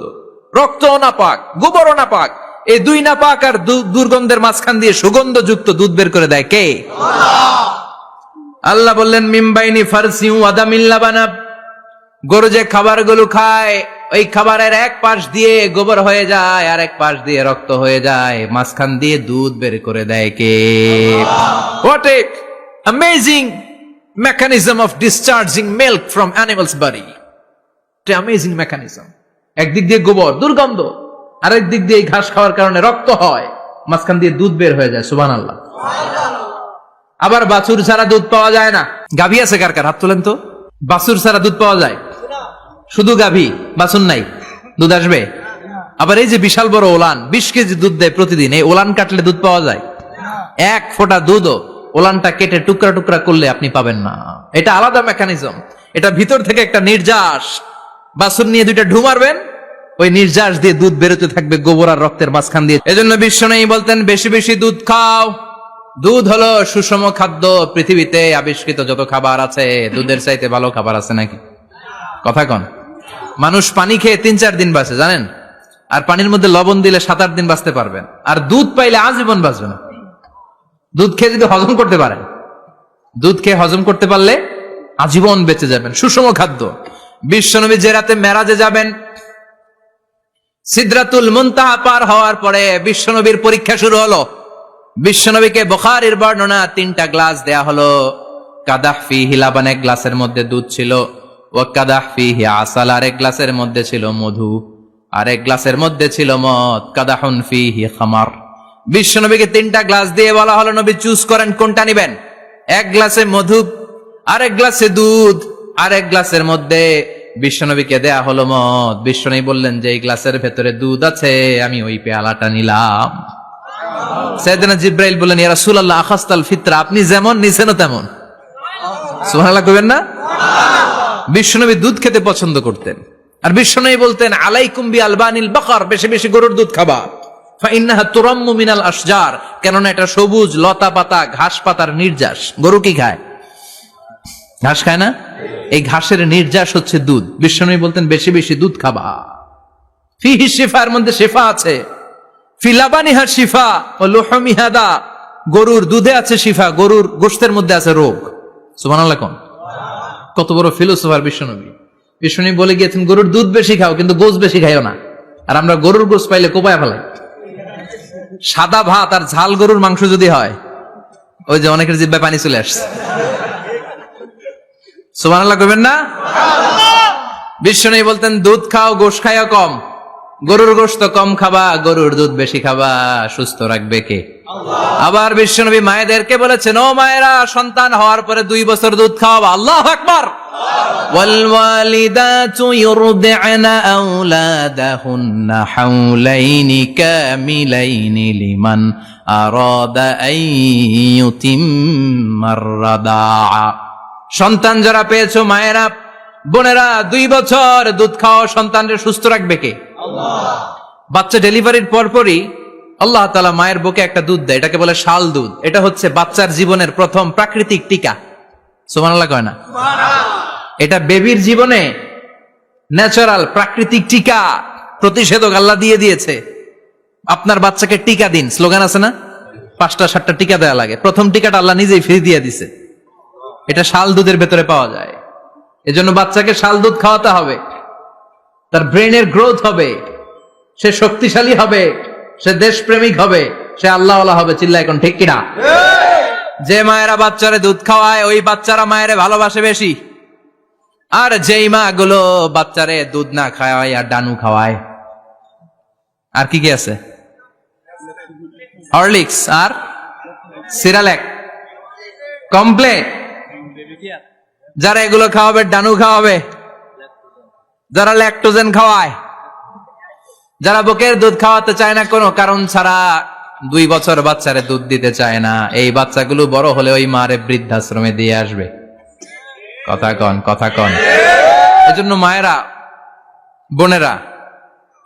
রক্তও নাপাক, গোবরও নাপাক। এই দুই নাপাক আর দুর্গন্ধের মাঝখান দিয়ে সুগন্ধযুক্ত দুধ বের করে দেয় কে? আল্লাহ বললেন মিমবাইনি ফারসিউ ওয়া দামিল লাবানা, গরু যে খাবারগুলো খায় ওই খাবারের এক পাশ দিয়ে গোবর হয়ে যায় আর এক পাশ দিয়ে রক্ত হয়ে যায়, মাঝখান দিয়ে দুধ বের করে দেয় কে? What a amazing mechanism of discharging milk from animals body. Amazing mechanism. একদিক দিয়ে গোবর দুর্গন্ধ, আরেক দিক দিয়ে ঘাস খাওয়ার কারণে রক্ত হয়, মাঝখান দিয়ে দুধ বের হয়ে যায়। সুবহানাল্লাহ। আবার বাছুর ছাড়া দুধ পাওয়া যায় না। গাভী আছে কার কার? হাত তোলেন তো। বাছুর ছাড়া দুধ পাওয়া যায়? শুধু গাভী, বাছুর নাই, দুধ আসবে? আবার এই যে বিশাল বড় ওলান, 20 কেজি দুধ দেয় প্রতিদিন, এই ওলান কাটলে দুধ পাওয়া যায়? এক ফোঁটা দুধও ওলানটা কেটে টুকরা টুকরা করলে আপনি পাবেন না। এটা আলাদা মেকানিজম। এটা ভিতর থেকে একটা নির্যাস। বাছুর নিয়ে দুইটা ঢু মারবেন, ওই নির্যাস দিয়ে দুধ বেরোতে থাকবে গোবর আর রক্তের মাঝখান দিয়ে। এজন্য বিশ্বনবী বলতেন বেশি বেশি দুধ খাও। দুধ হলো সুষম খাদ্য। পৃথিবীতে আবিষ্কৃত যত খাবার আছে, দুধের চাইতে ভালো খাবার আছে নাকি? কথা কন। মানুষ পানি খেয়ে 3-4 দিন বাঁচে জানেন, আর পানির মধ্যে লবণ দিলে 7-8 দিন বাঁচতে পারবেন। আর দুধ পাইলে আজীবন বাঁচবেন। দুধ খেয়ে যদি হজম করতে পারেন, দুধ খেয়ে হজম করতে পারলে আজীবন বেঁচে যাবেন। সুষম খাদ্য। বিশ্বনবী যে রাতে মেরাজে যাবেন, সিদরাতুল মুনতাহা পার হওয়ার পরে বিশ্বনবীর পরীক্ষা শুরু হলো। বিশ্বনবীকে বুখারীর বর্ণনা 3টা গ্লাস দেয়া হলো। কাদাহ ফিহি লাবান, এক গ্লাসের মধ্যে দুধ ছিল। ওয়া কাদাহ ফিহি আসাল, আরেক গ্লাসের মধ্যে ছিল মধু, আরেক গ্লাসের মধ্যে ছিল মদ। কাদাহুন ফিহি খামার। বিশ্বনবীকে 3টা গ্লাস দিয়ে বলা হলো নবী চুজ করেন কোনটা নেবেন। এক গ্লাসে মধু, আরেক গ্লাসে দুধ, আরেক গ্লাসের মধ্যে বিশ্বনবীকে দেয়া হলো মদ। বিশ্বনবী বললেন যে এই গ্লাসের ভেতরে দুধ আছে, আমি ওই পেয়ালাটা নিলাম। সাইয়েদনা জিবরাইল বললেন ইয়া রাসূলুল্লাহ আখাসতাল ফিতরা, আপনি যেমন নিছেন তেমন। সুবহানাল্লাহ কইবেন না? বিশ্বনবী দুধ খেতে পছন্দ করতেন। আর বিশ্বনবী বলতেন আলাইকুম বি আলবানিল বাকার, বেশি বেশি গরুর দুধ খাবা। ফা ইন্নাহা তুরাম্মু মিনাল আশজার, কেননা এটা সবুজ লতা পাতা ঘাস পাতার নির্যাস। গরু কি খায়? ঘাস খায় না? এই ঘাসের নির্যাস হচ্ছে দুধ। বিশ্বনবী বলতেন বেশি বেশি দুধ খাবা। ফিহি শিফা, এর মধ্যে শিফা আছে। ফি লাবানিহা শিফা ওয়া লুহুমিহা দা, গরুর দুধে আছে শিফা, গরুর গোশতের মধ্যে আছে রোগ। সুবহানাল্লাহ কোন। কত বড় ফিলোসোফার বিশ্বনবী। বিশ্বনবী বলে গিয়েছেন গরুর দুধ বেশি খাও, কিন্তু গোশত বেশি খাইও না। আর আমরা গরুর গোশত পাইলে কোপায় ফেলাই। সাদা ভাত আর ঝাল গরুর মাংস যদি হয়, ওই যে অনেকের জিহ্বায় পানি চলে আসছে। সুবহানাল্লাহ কইবেন না? বিশ্বনবী বলতেন দুধ খাও, গোশত খাইও কম। গরুর গোশত কম খাবা, গরুর দুধ বেশি খাবা, সুস্থ রাখবে কে? আবার বিশ্বনবী মায়েদেরকে বলেছেন, ও মায়েরা, সন্তান হওয়ার পরে 2 বছর দুধ খাওয়াবা। আল্লাহু আকবার। ওয়াল ওয়ালিদাতু ইউরদি'না আওলাদাহুন্না হাওলাইনি কামিলাইনি লিমান আরাদা আন ইউতিম্মার রাদা'a। সন্তান যারা পেয়েছো মায়েরা, বোনেরা, 2 বছর দুধ খাওয়া সন্তানকে সুস্থ রাখবে কে? বাচ্চা ডেলিভারির পরপরই আল্লাহ তাআলা মায়ের বুকে একটা দুধ দেয়, এটাকে বলে শাল দুধ। এটা হচ্ছে বাচ্চার জীবনের প্রথম প্রাকৃতিক টিকা। সুবহানাল্লাহ কয় না? এটা বেবির জীবনে ন্যাচারাল প্রাকৃতিক টিকা, প্রতিষেধক আল্লাহ দিয়ে দিয়েছে। আপনার বাচ্চাকে টিকা দিন, স্লোগান আছে না? 5টা 7টা টিকা দেয়া লাগে, প্রথম টিকাটা আল্লাহ নিজেই ফ্রি দিয়ে দিছে। এটা শাল দুধের ভেতরে পাওয়া যায়। এজন্য বাচ্চাকে শাল দুধ খাওয়াতে হবে, তার ব্রেনের গ্রোথ হবে, সে শক্তিশালী হবে, সে দেশপ্রেমিক হবে, সে আল্লাহওয়ালা হবে। চিল্লা এখন ঠিক কিনা? যে মায়েরা বাচ্চারে দুধ খাওয়ায় ওই বাচ্চারা মায়েরে ভালোবাসে বেশি। আর যেই মা গুলো বাচ্চারে দুধ না খাওয়ায় আর ডানু খাওয়ায়, আর কি কি আছে, হরলিক্স আর সিরালেক, কমপ্লেন, যারা এগুলো খাওয়াবে, ডানু খাওয়াবে, যারা ল্যাকটোজেন খাওয়ায়, যারা বুকের দুধ খাওয়াতে চায় না কোনো কারণ ছাড়া, 2 বছর বাচ্চারে দুধ দিতে চায় না, এই বাচ্চাগুলো বড় হলে ওই মারে বৃদ্ধাশ্রমে দিয়ে আসবে। কথা কন, কথা কন। এজন্য মায়েরা, বোনেরা,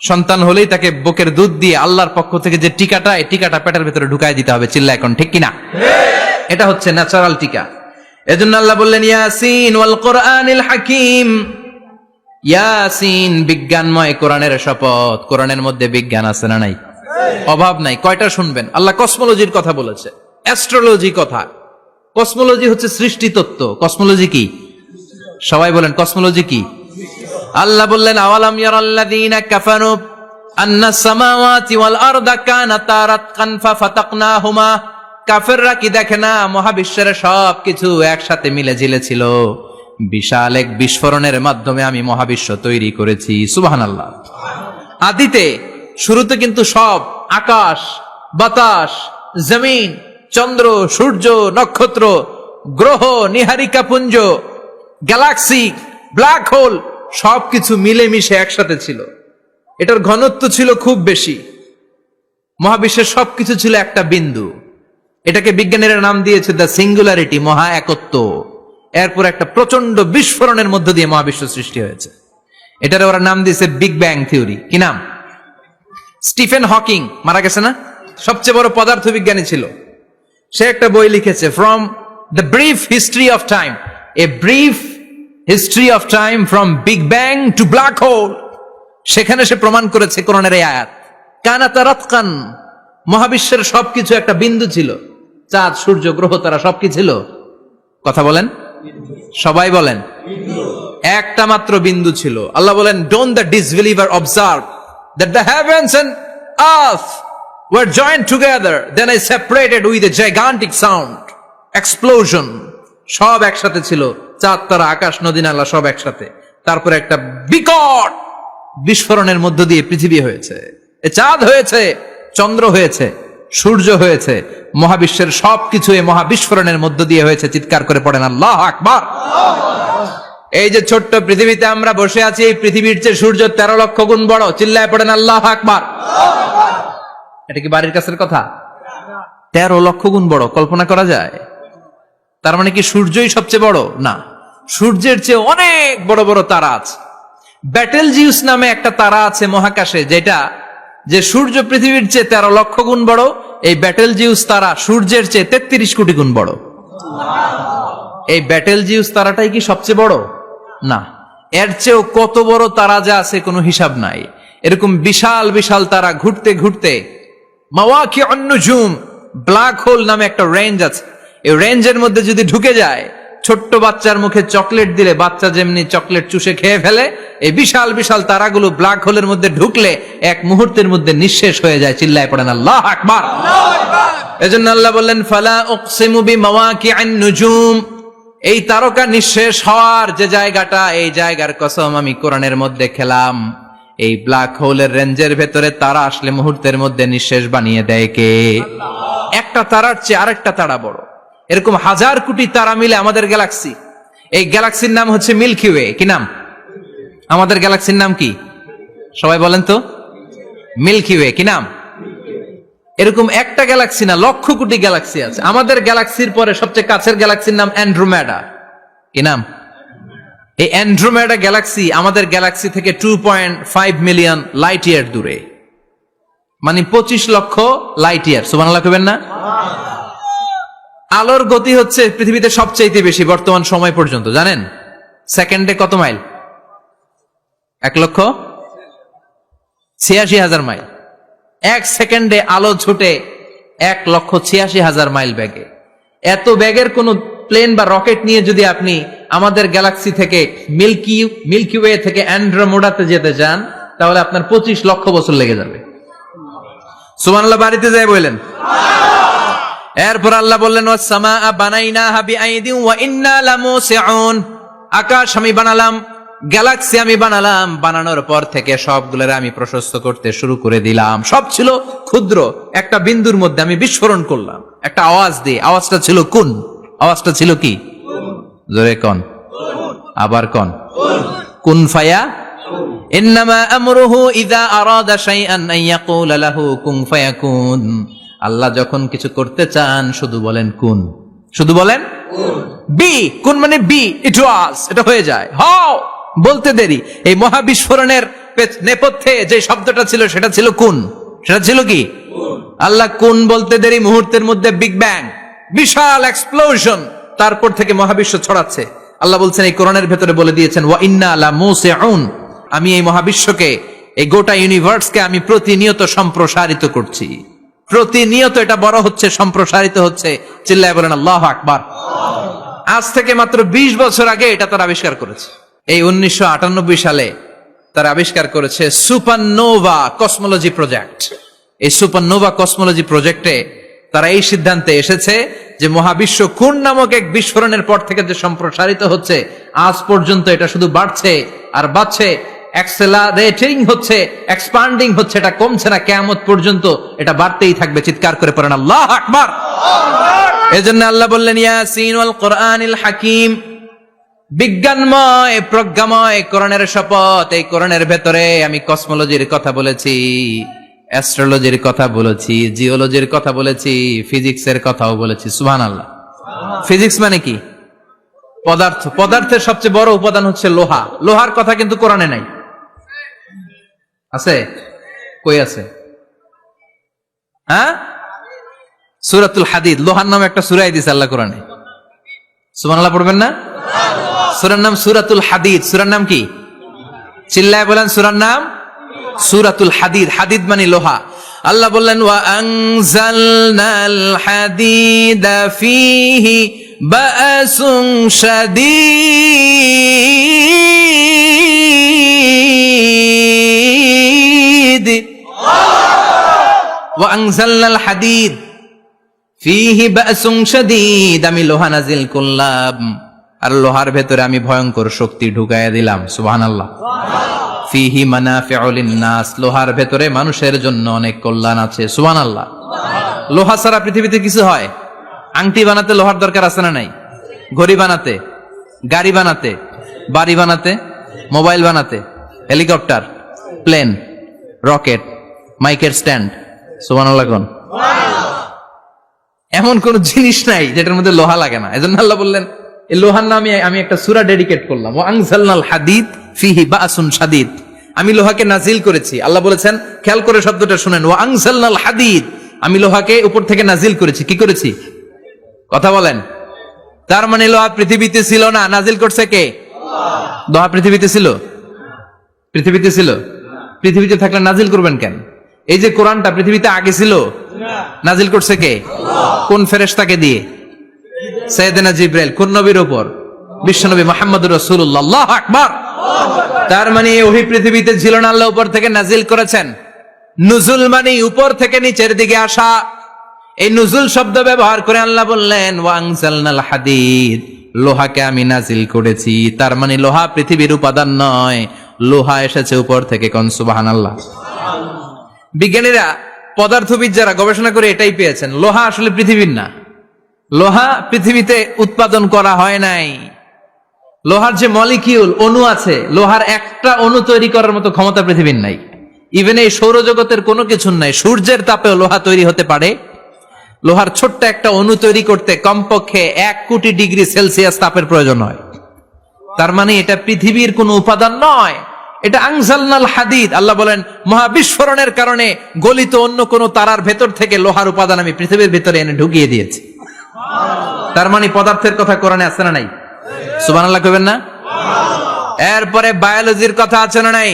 সন্তান হলেই তাকে বুকের দুধ দিয়ে আল্লাহর পক্ষ থেকে যে টিকাটা, এই টিকাটা পেটের ভিতরে ঢুকাই দিতে হবে। চিল্লা এখন ঠিক কিনা? এটা হচ্ছে ন্যাচারাল টিকা। এজন্য আল্লাহ বললেন, ইয়াসিন ওয়াল কোরআনিল হাকিম। ইয়াসিন, বিজ্ঞানময় কোরআনের শপথ। কোরআনের মধ্যে বিজ্ঞান আছে না নাই? অভাব নাই। কয়টা শুনবেন? আল্লাহ কসমোলজির কথা বলেছে, অ্যাস্ট্রোলজি কথা। কসমোলজি হচ্ছে সৃষ্টি তত্ত্ব। কসমোলজি কি? সবাই বলেন, কসমোলজি কি? আল্লাহ বললেন, আওয়ালাম ইয়ারাল্লাযীনা কাফারু আন্নাস সামাওয়াতি ওয়াল আরদা কানাতা রাতকান ফাফাতাকনাহুমা। কাফেররা কি দেখে না মহাবিশ্বের সবকিছু একসাথে মিলে ঝিলে ছিল, বিশাল এক বিস্ফোরণের মাধ্যমে আমি মহাবিশ্ব তৈরি করেছি। সুবহানাল্লাহ। আদিতে, শুরুতে কিন্তু সব আকাশ, বাতাস, জমিন, চন্দ্র, সূর্য, নক্ষত্র, গ্রহ, নীহারিকা পুঞ্জ, গ্যালাক্সি, ব্ল্যাক হোল, সবকিছু মিলেমিশে একসাথে ছিল। এটার ঘনত্ব ছিল খুব বেশি। মহাবিশ্বের সবকিছু ছিল একটা বিন্দু। এটাকে বিজ্ঞানীরা নাম দিয়েছে দ্য সিঙ্গুলারিটি, মহা একত্ব। এরপর একটা প্রচন্ড বিস্ফোরণের মধ্য দিয়ে মহাবিশ্ব সৃষ্টি হয়েছে। এটার ওরা নাম দিয়েছে বিগ ব্যাং থিওরি। কি নাম? স্টিফেন হকিং মারা গেছে না, সবচেয়ে বড় পদার্থবিজ্ঞানী ছিল। সে একটা বই লিখেছে, from the brief history of time, a brief history of time from big bang two black hole. সেখানে সে প্রমাণ করেছে কোরআনের এই আয়াত, কানাতা রাতকান, মহাবিশ্বের সবকিছু একটা বিন্দু ছিল। চাঁদ, সূর্য, গ্রহ, তারা সবকিছু ছিল। কথা বলেন, সবাই বলেন, একটা মাত্র বিন্দু ছিল। আল্লাহ বলেন, don't the disbeliever observe that the heavens and earth were joined together, then I separated with a gigantic sound, explosion. সব একসাথে ছিল, চাঁদ, তারা, আকাশ, নদী, নালা সব একসাথে। তারপরে একটা বিকট বিস্ফোরণের মধ্য দিয়ে পৃথিবী হয়েছে, চাঁদ হয়েছে, চন্দ্র হয়েছে, সূর্য হয়েছে, মহাবিশ্বের সবকিছু এই মহাবিস্ফোরণের মধ্য দিয়ে হয়েছে। চিৎকার করে পড়েন আল্লাহু আকবার। এই যে ছোট্ট পৃথিবীতে আমরা বসে আছি, এই পৃথিবীর চেয়ে সূর্য 13 লক্ষ গুণ বড়। চিল্লায় পড়েন আল্লাহু আকবার। এটা কি বাড়ির কাছের কথা? 13 লক্ষ গুণ বড়, কল্পনা করা যায়? তার মানে কি সূর্যই সবচেয়ে বড়? না, সূর্যের চেয়ে অনেক বড় বড় তারা আছে। ব্যাটেল জিউস নামে একটা তারা আছে মহাকাশে, যেটা যে সূর্য পৃথিবীর চেয়ে 13 লক্ষ গুণ বড়। এই ব্যাটেল জিউস তারা সূর্যের চেয়ে 33 কোটি গুণ বড়। এই ব্যাটেল জিউস তারাটাই কি সবচেয়ে বড়? না, এর চেয়েও কত বড় তারা যা আছে কোনো হিসাব নাই। এরকম বিশাল বিশাল তারা ঘুরতে ঘুরতে মাওয়াকিউন নুজুম, ব্ল্যাক হোল নামে একটা রেঞ্জ আছে। এই রেঞ্জের মধ্যে যদি ঢুকে যায়, ছোট্ট বাচ্চার মুখে চকলেট দিলে বাচ্চা যেমনি চকলেট চুষে খেয়ে ফেলে, এই বিশাল বিশাল তারাগুলো ব্ল্যাক হোলের মধ্যে ঢুকলে এক মুহূর্তের মধ্যে নিঃশেষ হয়ে যায়। চিল্লায় পড়েন আল্লাহু আকবার। এজন্য আল্লাহ বললেন, ফালা উকসিমু বিমাওয়াকিউন নুজুম, এই তারকা নিঃশেষ হওয়ার যে জায়গাটা, এই জায়গার কসম আমি কোরআনের মধ্যে খেলাম। এই ব্ল্যাক হোলের রেঞ্জের ভেতরে তারা আসলে মুহূর্তের মধ্যে নিঃশেষ বানিয়ে দেয় কে? একটা তারার চেয়ে আরেকটা তারা বড়। এরকম হাজার কোটি তারা মিলে আমাদের গ্যালাক্সি। এই গ্যালাক্সির নাম হচ্ছে মিল্কি ওয়ে। কি নাম? আমাদের গ্যালাক্সির নাম কি? সবাই বলেন তো। Milky way. কি নাম? এরকম একটা গ্যালাক্সি না, লক্ষ কোটি গ্যালাক্সি আছে। আমাদের গ্যালাক্সির পরে সবচেয়ে কাছের গ্যালাক্সির নাম অ্যান্ড্রোমেডা। কি নাম? এই অ্যান্ড্রোমেডা গ্যালাক্সি আমাদের গ্যালাক্সি থেকে 2.5 মিলিয়ন লাইট ইয়ার দূরে, মানে 25 লক্ষ লাইট ইয়ার। সুবহানাল্লাহ কইবেন না? আলোর গতি হচ্ছে পৃথিবীতে সবচেয়ে বেশি বর্তমান সময় পর্যন্ত, জানেন? সেকেন্ডে কত মাইল? 1,86,000 মাইল। এক সেকেন্ডে আলো ছুটে 1,86,000 মাইল বেগে। এত বেগের কোন প্লেন বা রকেট নিয়ে যদি আপনি আমাদের গ্যালাক্সি থেকে মিল্কি ওয়ে থেকে অ্যান্ড্রোমেডাতে যেতে চান, তাহলে আপনার 25 লক্ষ বছর লেগে যাবে। সুবহানাল্লাহ বাড়িতে যাই বললেন। এরপর আল্লাহ বললেন, ওয়াস-সামাআ বানাইনাহা বিআইদিন ওয়া ইন্না লামুসিউন। আকাশ আমি বানালাম, গ্যালাক্সি আমি বানালাম, বানানোর পর থেকে সবগুলোরে আমি প্রশস্ত করতে শুরু করে দিলাম। সব ছিল ক্ষুদ্র, একটা বিন্দুর মধ্যে আমি বিস্ফোরণ করলাম একটা আওয়াজ দিয়ে। আওয়াজটা ছিল কুন। আওয়াজটা ছিল কি? জোরে কন, আবার কন। কুন ফায়া। ইন্নামা আমরুহু ইযা আরাদা শাইআন আন ইয়াকুলা লাহু কুন ফায়াকুন। আল্লাহ যখন কিছু করতে চান শুধু বলেন কুন, শুধু বলেন বি। কুন মানে বি, ইট ওয়াজ, এটা হয়ে যায়। হাও বলতে দেরি। এই মহাবিস্ফোরণের নেপথ্যে যে শব্দটা ছিল সেটা ছিল কুন। সেটা ছিল কি? আল্লাহ কুন বলতে দেরি, মুহূর্তের মধ্যে বিগ ব্যাং, বিশাল এক্সপ্লোশন, তারপর থেকে মহাবিশ্ব ছড়াচ্ছে। আল্লাহ বলছেন এই কোরআনের ভেতরে বলে দিয়েছেন, ওয়া ইন্না লামুসিউন। আমি এই মহাবিশ্বকে, এই গোটা ইউনিভার্সকে আমি প্রতিনিয়ত সম্প্রসারিত করছি। প্রতিনিয়ত এটা বড় হচ্ছে, সম্প্রসারিত হচ্ছে। চিল্লায় বলেন আল্লাহু আকবার। আজ থেকে মাত্র 20 বছর আগে এটা তারা আবিষ্কার করেছে। এই 1998 সালে তারা আবিষ্কার করেছে সুপারনোভা কসমোলজি প্রজেক্ট। এই সুপারনোভা কসমোলজি প্রজেক্টে তারা এই সিদ্ধান্তে এসেছে যে মহাবিশ্ব কোন নামক এক বিস্ফোরণের পর থেকে যে সম্প্রসারিত হচ্ছে, আজ পর্যন্ত এটা শুধু বাড়ছে আর বাড়ছে, অ্যাক্সেলারেটিং হচ্ছে, এক্সপান্ডিং হচ্ছে, এটা কমছে না। কিয়ামত পর্যন্ত এটা বাড়তেই থাকবে। চিৎকার করে পড়েন আল্লাহু আকবার। এজন্য আল্লাহ বললেন, ইয়াসিন ওয়াল কোরআনিল হাকিম। বিজ্ঞানময়, প্রজ্ঞাময় কোরআনের শপথ। এই কোরআনের ভেতরে আমি কসমোলজির কথা বলেছি, অ্যাস্ট্রোলজির কথা বলেছি, জিওলজির কথা বলেছি, ফিজিক্সের কথাও বলেছি। সুবহানাল্লাহ। ফিজিক্স মানে কি? পদার্থ। পদার্থের সবচেয়ে বড় উপাদান হচ্ছে লোহা। লোহার কথা কিন্তু কোরআনে নাই। আছে? কই আছে? হ্যাঁ, সূরাতুল হাদিদ, লোহার নামে একটা সূরাই দিয়েছে আল্লাহ কোরআনে। সুবহানাল্লাহ পড়বেন না? সূরার নাম সূরাতুল হাদিদ। সূরার নাম কি? চিল্লায় বলেন সূরার নাম সূরাতুল হাদিদ। হাদিদ মানে লোহা। আল্লাহ বললেন, ওয়া আনজালনাল হাদিদা ফীহি বা'সুন শাদীদ। ওয়া আনজালনাল হাদিদ ফীহি বা'সুন শাদীদ। আমি লোহা নাজিল করলাম, আর লোহার ভেতরে আমি ভয়ঙ্কর শক্তি ঢুকাইয়া দিলাম। সুবহানাল্লাহ। ফীহি মানাফিউ লিন-নাস। লোহার ভেতরে মানুষের জন্য অনেক কল্যাণ আছে। সুবহানাল্লাহ। লোহা ছাড়া পৃথিবীতে কিছু হয়? আংটি বানাতে লোহার দরকার আছে না নাই? ঘড়ি বানাতে, গাড়ি বানাতে, বাড়ি বানাতে, মোবাইল বানাতে, হেলিকপ্টার, প্লেন, রকেট, মাইকের স্ট্যান্ড। সুবহানাল্লাহ কোন? এমন কোন জিনিস নাই যেটার মধ্যে লোহা লাগে না। এজন্য আল্লাহ বললেন, এই লোহার নামে আমি একটা সূরা ডেডিকেট করলাম, ওয়া আনজালনাল হাদিদ ফীহি বা'সুন শাদীদ। আমি লোহাকে নাজিল করেছি। আল্লাহ বলেছেন, খেয়াল করে শব্দটা শুনেন, ওয়া আনজালনাল হাদিদ। আমি লোহাকে উপর থেকে নাজিল করেছি। কি করেছি? কথা বলেন। তার মানে লোহা পৃথিবীতে ছিল না, নাজিল করছে কে? লোহা পৃথিবীতে ছিল? পৃথিবীতে ছিল। পৃথিবীতে থাকলে নাজিল করবেন কেন? এই যে কোরআনটা পৃথিবীতে আগে ছিল, নাজিল করছে কে? কোন ফেরেশতাকে দিয়ে? সাইয়েদনা জিবরাইল। কোন নবীর উপর? বিশ্বনবী মুহাম্মদুর রাসূলুল্লাহ। আল্লাহু আকবার। তার মানে ওহী পৃথিবীতে ছিল না, আল্লাহ উপর থেকে নাজিল করেছেন। নুজুল মানে উপর থেকে নিচের দিকে আসা। এই নুজুল শব্দ ব্যবহার করে আল্লাহ বললেন, ওয়া আনজালনাল হাদিদ। লোহাকে আমি নাজিল করেছি। তার মানে লোহা পৃথিবীর উপাদান নয়, লোহা এসেছে উপর থেকে, কোন সুবহানাল্লাহ। বিজ্ঞানীরা, পদার্থবিদ যারা গবেষণা করে এটাই পেয়েছেন, লোহা আসলে পৃথিবীর না। লোহা পৃথিবীতে উৎপাদন করা হয় নাই। লোহার যে মলিকিউল, অণু আছে, লোহার একটা অণু তৈরি করার মতো ক্ষমতা পৃথিবীর নাই। ইভেন এই সৌরজগতের কোনো কিছু নাই, সূর্যের তাপেও লোহা তৈরি হতে পারে। লোহার ছোট্ট একটা অণু তৈরি করতে কমপক্ষে 1 কোটি ডিগ্রি সেলসিয়াস তাপের প্রয়োজন হয়। তার মানে এটা পৃথিবীর কোনো উপাদান নয়, এটা আনজালনাল হাদিদ। আল্লাহ বলেন, মহাবিস্ফোরণের কারণে গলিত অন্য কোন তারার ভেতর থেকে লোহার উপাদান আমি পৃথিবীর ভিতরে এনে ঢুকিয়ে দিয়েছি। তার মানে পদার্থের কথা কোরআনে আছে না নাই? সুবহানাল্লাহ কইবেন না? এরপরে বায়োলজির কথা আছে না নাই?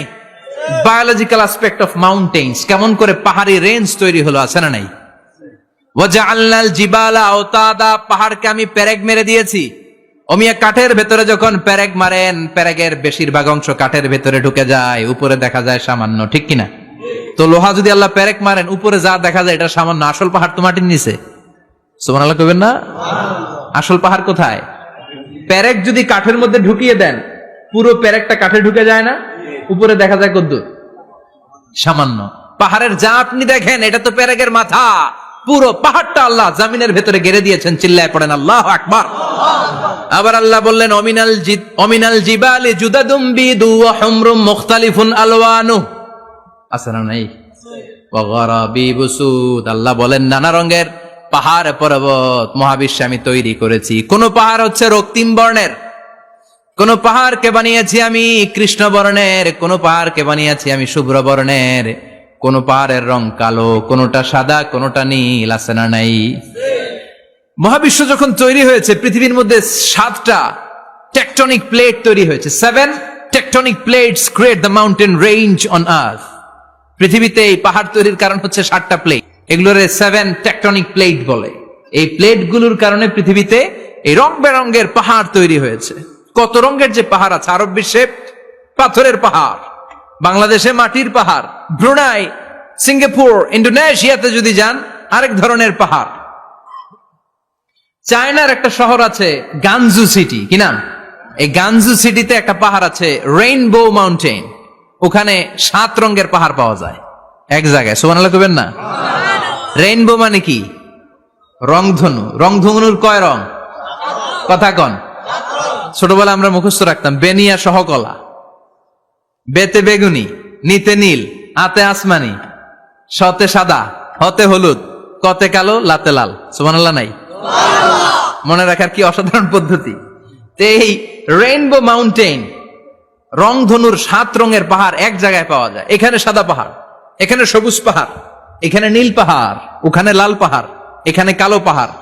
বায়োলজিক্যাল অ্যাসপেক্ট অফ মাউন্টেন্স, কেমন করে পাহাড়ি রেঞ্জ তৈরি হলো, আছে না নাই? ওয়াজআলনাল জিবালা আওতাদা, পাহাড়কে আমি পেরেক মেরে দিয়েছি। অমিয়া কাঠের ভেতরে যখন পেরেক মারেন, পেরেকের বেশিরভাগ অংশ কাঠের ভেতরে ঢুকে যায়, উপরে দেখা যায় সামান্য, ঠিক কিনা? তো লোহা যদি আল্লাহ পেরেক মারেন, উপরে যা দেখা যায় এটা সামান্য, আসল পাহাড় তো মাটির নিচে। সুবহানাল্লাহ কইবেন না? আসল পাহাড় কোথায়? পেরেক যদি কাঠের মধ্যে ঢুকিয়ে দেন, পুরো পেরেকটা কাঠে ঢুকে যায় না, উপরে দেখা যায় কদ্দুর? সামান্য। পাহাড়ের যা আপনি দেখেন এটা তো পেরেকের মাথা, পুরো পাহাড়টা আল্লাহ জামিনের ভেতরে গেড়ে দিয়েছেন। চিল্লায় পড়েন আল্লাহু আকবার। আবার আল্লাহ বললেন, অমিনাল জিবালি জুদাদুম বিদু ওয়া হুমরুম মুখতালিফুন আলওয়ানু, আছে না নাই? ওয়া গরাবিবু সুদ, আল্লাহ বলেন নানা রঙের পাহাড় পর্বত মহাবিশ্বে আমি তৈরি করেছি। কোন পাহাড় হচ্ছে রক্তিম বর্ণের, কোন পাহাড়কে বানিয়েছি আমি কৃষ্ণ বর্ণের, কোন পাহাড়কে বানিয়েছি আমি শুভ্র বর্ণের, কোন পাহাড়ের রং কালো, কোনটা সাদা, কোনটা নীল, আছে না নাই? মহাবিশ্ব যখন তৈরি হয়েছে, পৃথিবীর মধ্যে 7টা টেকটনিক প্লেট তৈরি হয়েছে। 7 tectonic plates create the mountain range on earth. পৃথিবীতে এই পাহাড় তৈরির কারণ হচ্ছে 7টা প্লেট, এগুলোর 7 টেকটনিক প্লেট বলে। এই প্লেটগুলোর কারণে পৃথিবীতে এই রং বেরঙের পাহাড় তৈরি হয়েছে। কত রঙের যে পাহাড় আছে, আরব বিশ্বে পাথরের পাহাড়, বাংলাদেশে মাটির পাহাড়, ব্রুনাই, সিঙ্গাপুর, ইন্দোনেশিয়াতে যদি যান আরেক ধরনের পাহাড়। চায়নার একটা শহর আছে গানজু সিটি, কি নাম? এই গানজু সিটিতে একটা পাহাড় আছে রেইনবো মাউন্টেন, ওখানে 7 রঙের পাহাড় পাওয়া যায় এক জায়গায়। সুবহানাল্লাহ কইবেন না? রেইনবো মানে কি? রংধনু। রংধনুর কয় রং? কথা কন। ছোটবেলা আমরা মুখস্থ রাখতাম, বেনিয়া সহকলা, বেতে বেগুনি, নিতে নীল, আতে আসমানি, শতে সাদা, হতে হলুদ, কতে কালো, লাতে লাল। সুবহানাল্লাহ নাই? মনে রাখার কি অসাধারণ পদ্ধতি। এই রেইনবো মাউন্টেন, রংধনুর 7 রঙের পাহাড় এক জায়গায় পাওয়া যায়। এখানে সাদা পাহাড়, এখানে সবুজ পাহাড়, এখানে নীল পাহাড়, ওখানে লাল পাহাড়, এখানে কালো পাহাড়।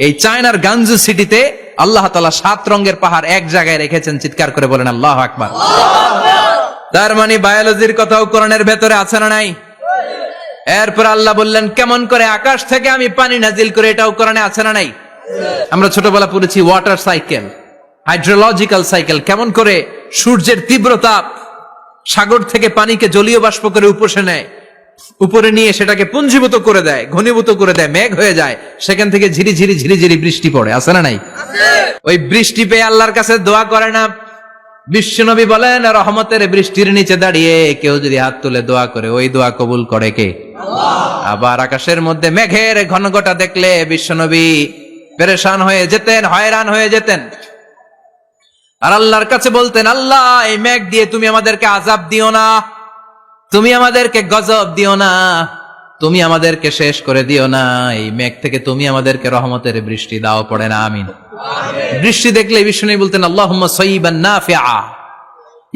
এই চায়নার গানজু সিটিতে আল্লাহ তাআলা 7 রঙের পাহাড় এক জায়গায় রেখেছেন। চিৎকার করে বলেন আল্লাহু আকবার। তার মানে বায়োলজির কথাও কোরআনের ভেতরে আছে না নাই? এরপর আল্লাহ বললেন, কেমন করে আকাশ থেকে আমি পানি নাজিল করে, এটাও কোরআনে আছে না নাই? আমরা ছোটবেলা পড়েছি ওয়াটার সাইকেল, হাইড্রোলজিক্যাল সাইকেল, কেমন করে সূর্যের তীব্র তাপ সাগর থেকে পানিকে জলীয় বাষ্প করে উপসে নেয়, উপরে নিয়ে সেটাকে পুঞ্জীভূত করে দেয়, ঘনীভূত করে দেয়, মেঘ হয়ে যায়, সেখান থেকে ঝিরি ঝিরি ঝিরি ঝিরি বৃষ্টি পড়ে, আছে না নাই? ওই বৃষ্টি পেয়ে আল্লাহর কাছে দোয়া করে না? বিশ্বনবী বলেন, রহমতের বৃষ্টির নিচে দাঁড়িয়ে কেউ যদি হাত তুলে দোয়া করে, ওই দোয়া কবুল করে কে? আবার আকাশের মধ্যে মেঘের ঘনঘটা দেখলে বিশ্বনবী পেরেশান হয়ে যেতেন, হয়রান হয়ে যেতেন, আর আল্লাহর কাছে বলতেন, আল্লাহ এই মেঘ দিয়ে তুমি আমাদেরকে আযাব দিও না, তুমি আমাদেরকে গজব দিও না, তুমি আমাদেরকে শেষ করে দিও না, এই মেঘ থেকে তুমি আমাদেরকে রহমতের বৃষ্টি দাও। পড়ে না আমিন। বৃষ্টি দেখলে বিষ্ণু বলতেন, আল্লাহুম্মা সাইয়িবান নাফিআ,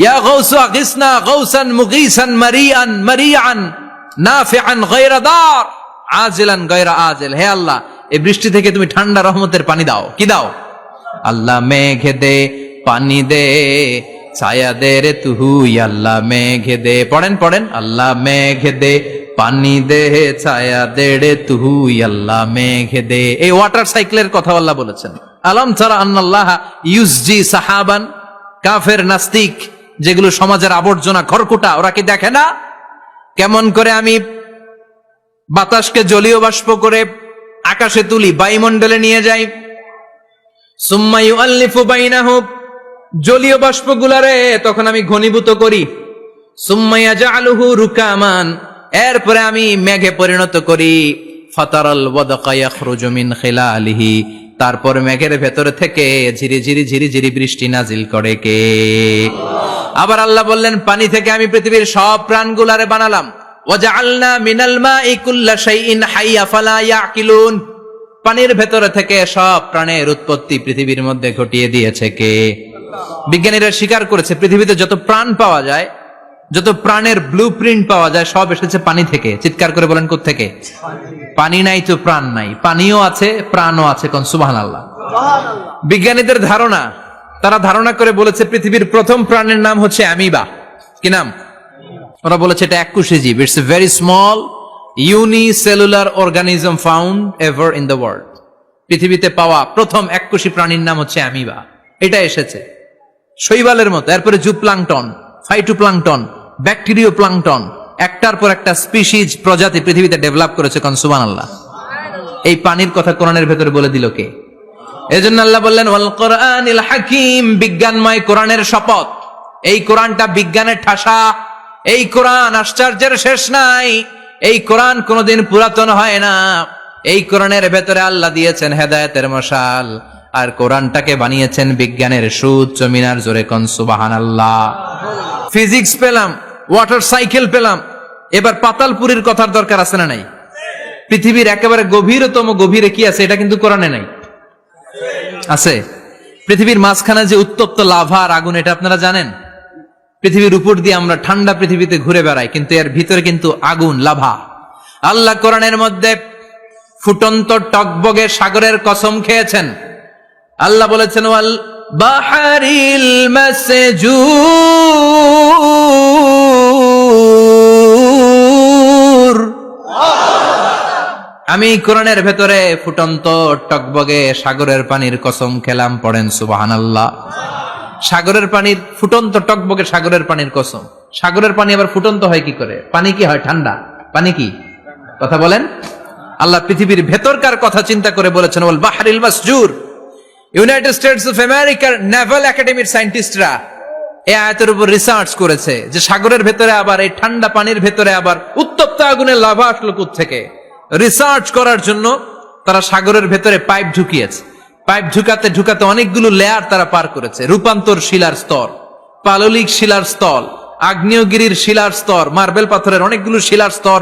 ইয়া গাউসু আগিসনা গাউসান মুগীসান মারিআন মারিআন নাফিআন গায়রা দার আজিলান গায়রা আজিল। হে আল্লাহ, এই বৃষ্টি থেকে তুমি ঠান্ডা রহমতের পানি দাও। কি দাও? আল্লাহ মেঘে দে, পানি দে, ছায়া দে রে তুহু, আল্লাহ মেঘে দে। পড়েন পড়েন, আল্লাহ মেঘে দে, পানি দে, ছায়া দে রে তুহু, আল্লাহ মেঘে দে। এই ওয়াটার সাইকেলের কথা আল্লাহ বলেছেন। আলম তারা আন্নাল্লাহ ইউসজি সাহাবান, কাফের নাস্তিক যেগুলো সমাজের আবর্জনা খড়কুটা, ওরা কি দেখে না কেমন করে আমি বাতাসকে জলীয় বাষ্প করে আকাশে তুলি, বায়ুমণ্ডলে নিয়ে যাই, সুম্মা ইউআল্লিফু বাইনাহুম, জলীয় বাষ্পগুলারে তখন আমি ঘনীভূত করি, সুম্মা ইয়াজআলুহু রুকামান, এরপরে আমি মেঘে পরিণত করি। ফাতারাল ওয়াদকা ইয়াখরুজু মিন খিলালিহি, তারপর মেঘের ভেতর থেকে ঝিরি বৃষ্টি নাজিল করে কে? আবার আল্লাহ বললেন, পানি থেকে আমি পৃথিবীর সব প্রাণগুলারে বানালাম। ওয়াজআলনা মিনাল মাই কুল্লা শাইইন হাইয়া ফালা ইয়াকিলুন, পানির ভেতর থেকে সব প্রাণের উৎপত্তি পৃথিবীর মধ্যে ঘটিয়ে দিয়েছে কে? বিজ্ঞানীরা স্বীকার করেছে পৃথিবীতে যত প্রাণ পাওয়া যায়, যত প্রাণের ব্লুপ্রিন্ট পাওয়া যায়, সব এসেছে পানি থেকে। চিৎকার করে বলেন, কোত্থেকে? পানি নাই তো প্রাণ নাই, পানিও আছে প্রাণও আছে। কোন সুবহানাল্লাহ। বিজ্ঞানীদের ধারণা, তারা ধারণা করে বলেছে পৃথিবীর প্রথম প্রাণের নাম হচ্ছে অ্যামিবা। কি নাম? ওরা বলেছে এটা এককোষী জীব। It's a very small unicellular organism found ever in the world. পৃথিবীতে পাওয়া প্রথম এককোষী প্রাণীর নাম হচ্ছে অ্যামিবা। এটা এসেছে শৈবালের মতো, এরপরে জুপ্লাংটন, ফাইটোপ্লাংটন, ব্যাকটেরিও প্লাংটন, একটার পর একটা স্পিসিজ প্রজাতি পৃথিবীতে ডেভেলপ করেছে। কোন সুবহানাল্লাহ। এই পানির কথা কোরআনের ভেতরে বলে দিল কে? এজন্য আল্লাহ বললেন, ওয়াল কোরআনিল হাকিম, বিজ্ঞানময় কোরআনের শপথ। এই কোরআনটা বিজ্ঞানের ঠাসা, এই কোরআন আশ্চর্যের শেষ নাই, এই কোরআন কোনোদিন পুরাতন হয় না। এই কোরআনের ভেতরে আল্লাহ দিয়েছেন হেদায়েতের মশাল, আর কোরআনটাকে বানিয়েছেন বিজ্ঞানের সুউচ্চ মিনার। জোরে কোন সুবহানাল্লাহ। ফিজিক্স পেলাম, ওয়াটার সাইকেল পেলাম, এবার পাতালপুরীর কথার দরকার আছে না নাই? পৃথিবীর একেবারে গভীরতম গভীরে কি আছে? এটা কিন্তু কোরআনে নাই, আছে। পৃথিবীর মাঝখানে যে উত্তপ্ত লাভা আর আগুন, এটা আপনারা জানেন? পৃথিবীর উপর দিয়ে আমরা ঠান্ডা পৃথিবীতে ঘুরে বেড়াই, কিন্তু এর ভিতরে কিন্তু আগুন, লাভা। আল্লাহ কোরআনের মধ্যে ফুটন্ত টকবগে সাগরের কসম খেয়েছেন। আল্লাহ বলেছেন, ওয়াল বাহরিল মাসজুর, আমি কোরআনের ভেতরে ফুটন্ত টকবগে সাগরের পানির কসম খেলাম। পড়েন সুবহানাল্লাহ। সাগরের পানির, ফুটন্ত টকবগে সাগরের পানির কসম। সাগরের পানি আবার ফুটন্ত হয় কি করে? পানি কি হয়? ঠান্ডা। পানি কি? কথা বলেন। আল্লাহ পৃথিবীর ভেতরকার কথা চিন্তা করে বলেছেন, ওয়াল বাহরিল মাসজুর। ইউনাইটেড স্টেটস অফ আমেরিকার নেভাল একাডেমির সায়েন্টিস্টরা এই আয়াতের উপর রিসার্চ করেছে যে সাগরের ভেতরে আবার, এই ঠান্ডা পানির ভেতরে আবার উত্তপ্ত আগুনের লাভা আসলো কোত্থেকে। রিসার্চ করার জন্য তারা সাগরের ভেতরে পাইপ ঢুকিয়েছে। পাইপ ঢুকাতে ঢুকাতে অনেকগুলো লেয়ার তারা পার করেছে। রূপান্তর শিলার স্তর, পাললিক শিলার স্তর, আগ্নেয়গিরির শিলার স্তর, মার্বেল পাথরের অনেকগুলো শিলার স্তর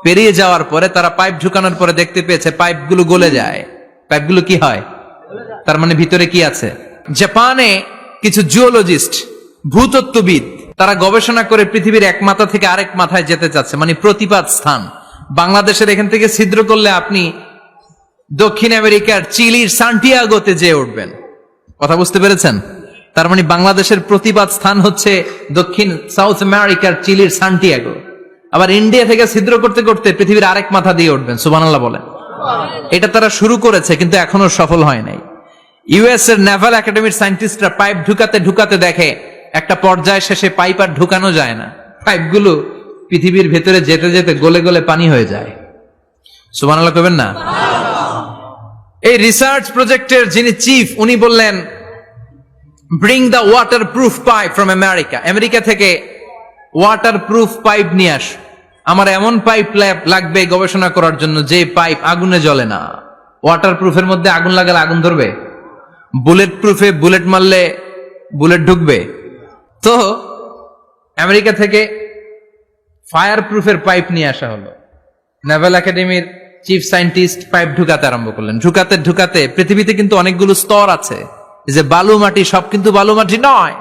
পেরিয়ে যাওয়ার পরে তারা পাইপ ঢুকানোর পরে দেখতে পেয়েছে পাইপগুলো গলে যায়। পাইপগুলো কি হয়? তার মানে ভিতরে কি আছে? জাপানে কিছু জিওলজিস্ট, ভূতত্ত্ববিদ, তারা গবেষণা করে পৃথিবীর এক মাথা থেকে আরেক মাথায় যেতে চাচ্ছে, মানে প্রতিপাদ স্থান। বাংলাদেশের এখান থেকে ছিদ্র করলে আপনি দক্ষিণ আমেরিকার চিলির সান্টিয়াগোতে যেয়ে উঠবেন। কথা বুঝতে পেরেছেন? তার মানে বাংলাদেশের প্রতিপাদ স্থান হচ্ছে দক্ষিণ সাউথ আমেরিকার চিলির সান্টিয়াগো। আবার ইন্ডিয়া থেকে ছিদ্র করতে করতে পৃথিবীর আরেক মাথা দিয়ে উঠবেন। সুবহানাল্লাহ বলেন। এটা তারা শুরু করেছে, কিন্তু এখনো সফল হয় নাই। ইউএস এর নেভাল একাডেমির সায়েন্টিস্টরা পাইপ ঢুকাতে ঢুকাতে দেখে একটা পর্যায় শেষে পাইপ আর ঢুকানো যায় না। পাইপগুলো পৃথিবীর ভেতরে যেতে যেতে গলে গলে পানি হয়ে যায়। সুবহানাল্লাহ কইবেন না? এই রিসার্চ প্রজেক্টের যিনি চিফ, উনি বললেন, bring the water proof pipe from America. America থেকে ওয়াটার প্রুফ পাইপ নিয়ে আস। আমার এমন পাইপ লাগবে গবেষণা করার জন্য যে পাইপ আগুনে জ্বলে না। ওয়াটার প্রুফের মধ্যে আগুন লাগালে আগুন ধরবে? বুলেট প্রুফে বুলেট মারলে বুলেট ঢুকবে? তো আমেরিকা থেকে ফায়ার প্রুফের পাইপ নিয়ে আসা হলো। নেভাল একাডেমির চিফ সায়েন্টিস্ট পাইপ ঢুকাতে আরম্ভ করলেন। ঢুকাতে ঢুকাতে পৃথিবীতে কিন্তু অনেকগুলো স্তর আছে। যে বালু মাটি, সব কিন্তু বালু মাটি নয়।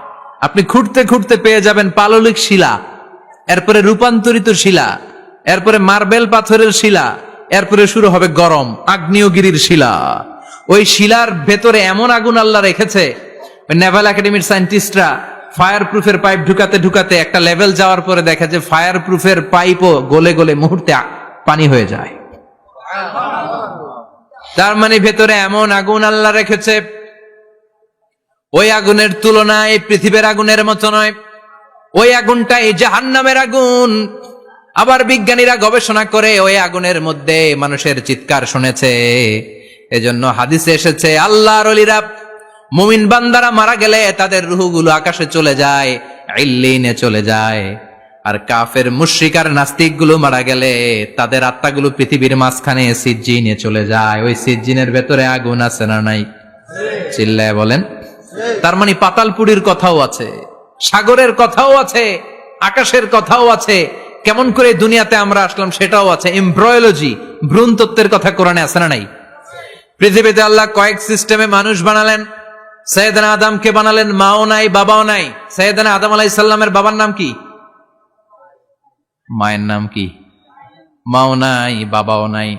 আপনি খুঁড়তে খুঁড়তে পেয়ে যাবেন পাললিক শিলা, এরপরে রূপান্তরিত শিলা, এরপরে মার্বেল পাথরের শিলা, এরপরে শুরু হবে গরম আগ্নেয়গিরির শিলা। ওই শিলার ভেতরে এমন আগুন আল্লাহ রেখেছে, ওই নেভাল একাডেমির সায়েন্টিস্টরা ফায়ার প্রুফের পাইপ ঢুকাতে ঢুকাতে একটা লেভেল যাওয়ার পরে দেখে যে ফায়ার প্রুফের পাইপও গলে গলে মুহূর্তে পানি হয়ে যায়। তার মানে ভেতরে এমন আগুন আল্লাহ রেখেছে, ওই আগুনের তুলনায় পৃথিবীর আগুনের মতো নয়। ওই আগুনটাই জাহান্নামের আগুন। আবার বিজ্ঞানীরা গবেষণা করে ওই আগুনের মধ্যে মানুষের চিৎকার শুনেছে। এজন্য হাদিসে এসেছে, আল্লাহর ওলিরা, মুমিন বান্দারা মারা গেলে তাদের রূহগুলো আকাশে চলে যায়, ইল্লিনে চলে যায়। আর কাফের মুশরিক আর নাস্তিক গুলো মারা গেলে তাদের আত্মাগুলো পৃথিবীর মাঝখানে সিজ্জিনে চলে যায়। ওই সিজ্জিনের ভেতরে আগুন আছে না নাই? চিল্লায় বলেন। তার মানে পাতালপুরীর কথাও আছে, সাগরের কথাও আছে, আকাশের কথাও আছে, কেমন করে দুনিয়াতে আমরা আসলাম সেটাও আছে। এমব্রয়োলজি, ভ্রূণ তত্ত্বের কথা কোরআনে আছে না নাই? পৃথিবীতে আল্লাহ কয়েক সিস্টেমে মানুষ বানালেন। সৈয়দনা আদমকে বানালেন, মাও নাই বাবাও নাই। সৈয়দনা আদম আলাইহিস সালামের বাবার নাম কি? মায়ের নাম কি? মাও নাই বাবাও নাই।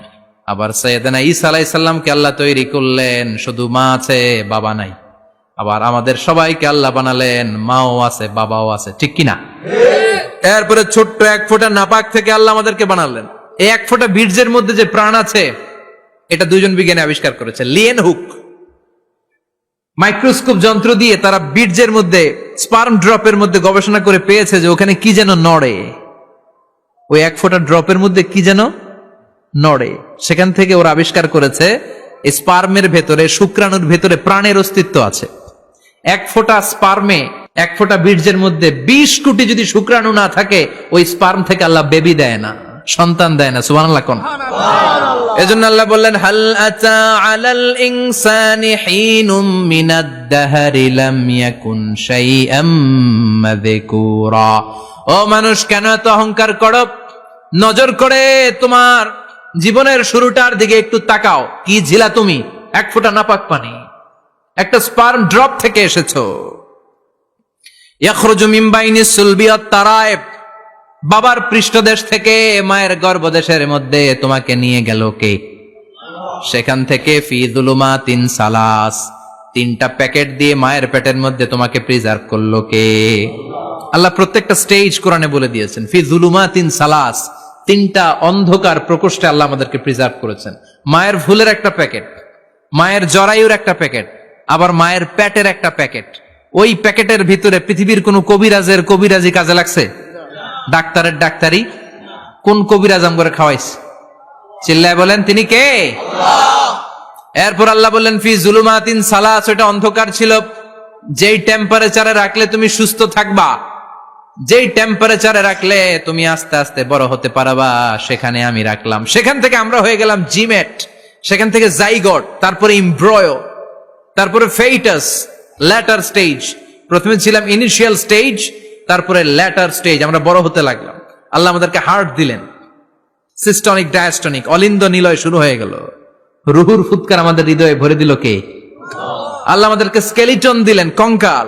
আবার সৈয়দনা ঈসা আলাইহিস সালামকে আল্লাহ তৈরি করলেন, শুধু মা আছে বাবা নাই। আবার আমাদের সবাইকে আল্লাহ বানালেন, মাও আছে বাবাও আছে, ঠিক কিনা? এরপরে ছোট্ট এক ফোঁটা নাপাক থেকে আল্লাহ আমাদেরকে বানালেন। এই এক ফোঁটা বীর্যের মধ্যে যে প্রাণ আছে, এটা দুইজন বিজ্ঞানী আবিষ্কার করেছে। লিয়েন হুক মাইক্রোস্কোপ যন্ত্র দিয়ে তারা বীর্যের মধ্যে, স্পার্ম ড্রপের মধ্যে গবেষণা করে পেয়েছে যে ওখানে কি যেন নড়ে। ওই এক ফোঁটা ড্রপের মধ্যে কি যেন নড়ে। সেখান থেকে ওরা আবিষ্কার করেছে স্পার্মের ভেতরে, শুক্রাণুর ভেতরে প্রাণের অস্তিত্ব আছে। এক ফোঁটা স্পার্মে, এক ফোঁটা বীর্যের মধ্যে 20 কোটি যদি শুক্রাণু না থাকে, ওই স্পার্ম থেকে আল্লাহ বেবি দেয় না, সন্তান দেয় না। সুবহানাল্লাহ কোন? এজন্য আল্লাহ বললেন, হাল আতা আলাল ইনসানি হিনুম মিনাদ দাহরি লাম ইয়াকুন শাইআম মাযকুরা। ও মানুষ, কেন এত অহংকার করো? নজর করে তোমার জীবনের শুরুটার দিকে একটু তাকাও। কি ছিলা তুমি? এক ফোঁটা নাপাক পানি, একটা স্পার্ম ড্রপ থেকে এসেছো। ইয়াখরুজু মিন বাইনিস সুলবি ওয়াত তারায়েব, বাবার পৃষ্ঠদেশ থেকে মায়ের গর্ভদেশের মধ্যে তোমাকে নিয়ে গেল কে? সেখান থেকে ফি যুলুমাতিন সালাস, 3টা প্যাকেট দিয়ে মায়ের পেটের মধ্যে তোমাকে প্রিজার্ভ করলো কে? আল্লাহ প্রত্যেকটা স্টেজ কোরআনে বলে দিয়েছেন। ফি যুলুমাতিন সালাস, 3টা অন্ধকার প্রকোষ্ঠে আল্লাহ আমাদেরকে প্রিজার্ভ করেছেন। মায়ের ভুলের একটা প্যাকেট, মায়ের জরায়ুর একটা প্যাকেট, আবার মায়ের পেটের একটা প্যাকেট। ওই প্যাকেটের ভিতরে পৃথিবীর কোন কবিরাজের কবিরাজি কাজে লাগছে? ডাক্তারের ডাক্তারি? কোন কবিরাজ আমগরে খাওয়াইছে? চিল্লায় বলেন, তিনি কে? এরপর আল্লাহ বললেন ফি যুলুমাতিন সালাস, ওটা অন্ধকার ছিল। যেই টেম্পারেচারে রাখলে তুমি সুস্থ থাকবা, যেই টেম্পারেচারে রাখলে তুমি আস্তে আস্তে বড় হতে পারবা, সেখানে আমি রাখলাম। সেখান থেকে আমরা হয়ে গেলাম জিমেট, সেখান থেকে জাইগট, তারপরে ইমব্রয়ো, তারপরে ফেইটাস, ল্যাটার স্টেজ। প্রথমে ছিলাম ইনিশিয়াল স্টেজ, তারপরে ল্যাটার স্টেজ, আমরা বড় হতে লাগলাম। আল্লাহ আমাদেরকে হার্ট দিলেন, সিস্টনিক ডায়াস্টনিক, অলিন্দ নিলয় শুরু হয়ে গেল। রুহুর ফুৎকার আমাদের হৃদয়ে ভরে দিল কে? আল্লাহ আমাদেরকে স্কেলিটন দিলেন, কঙ্কাল,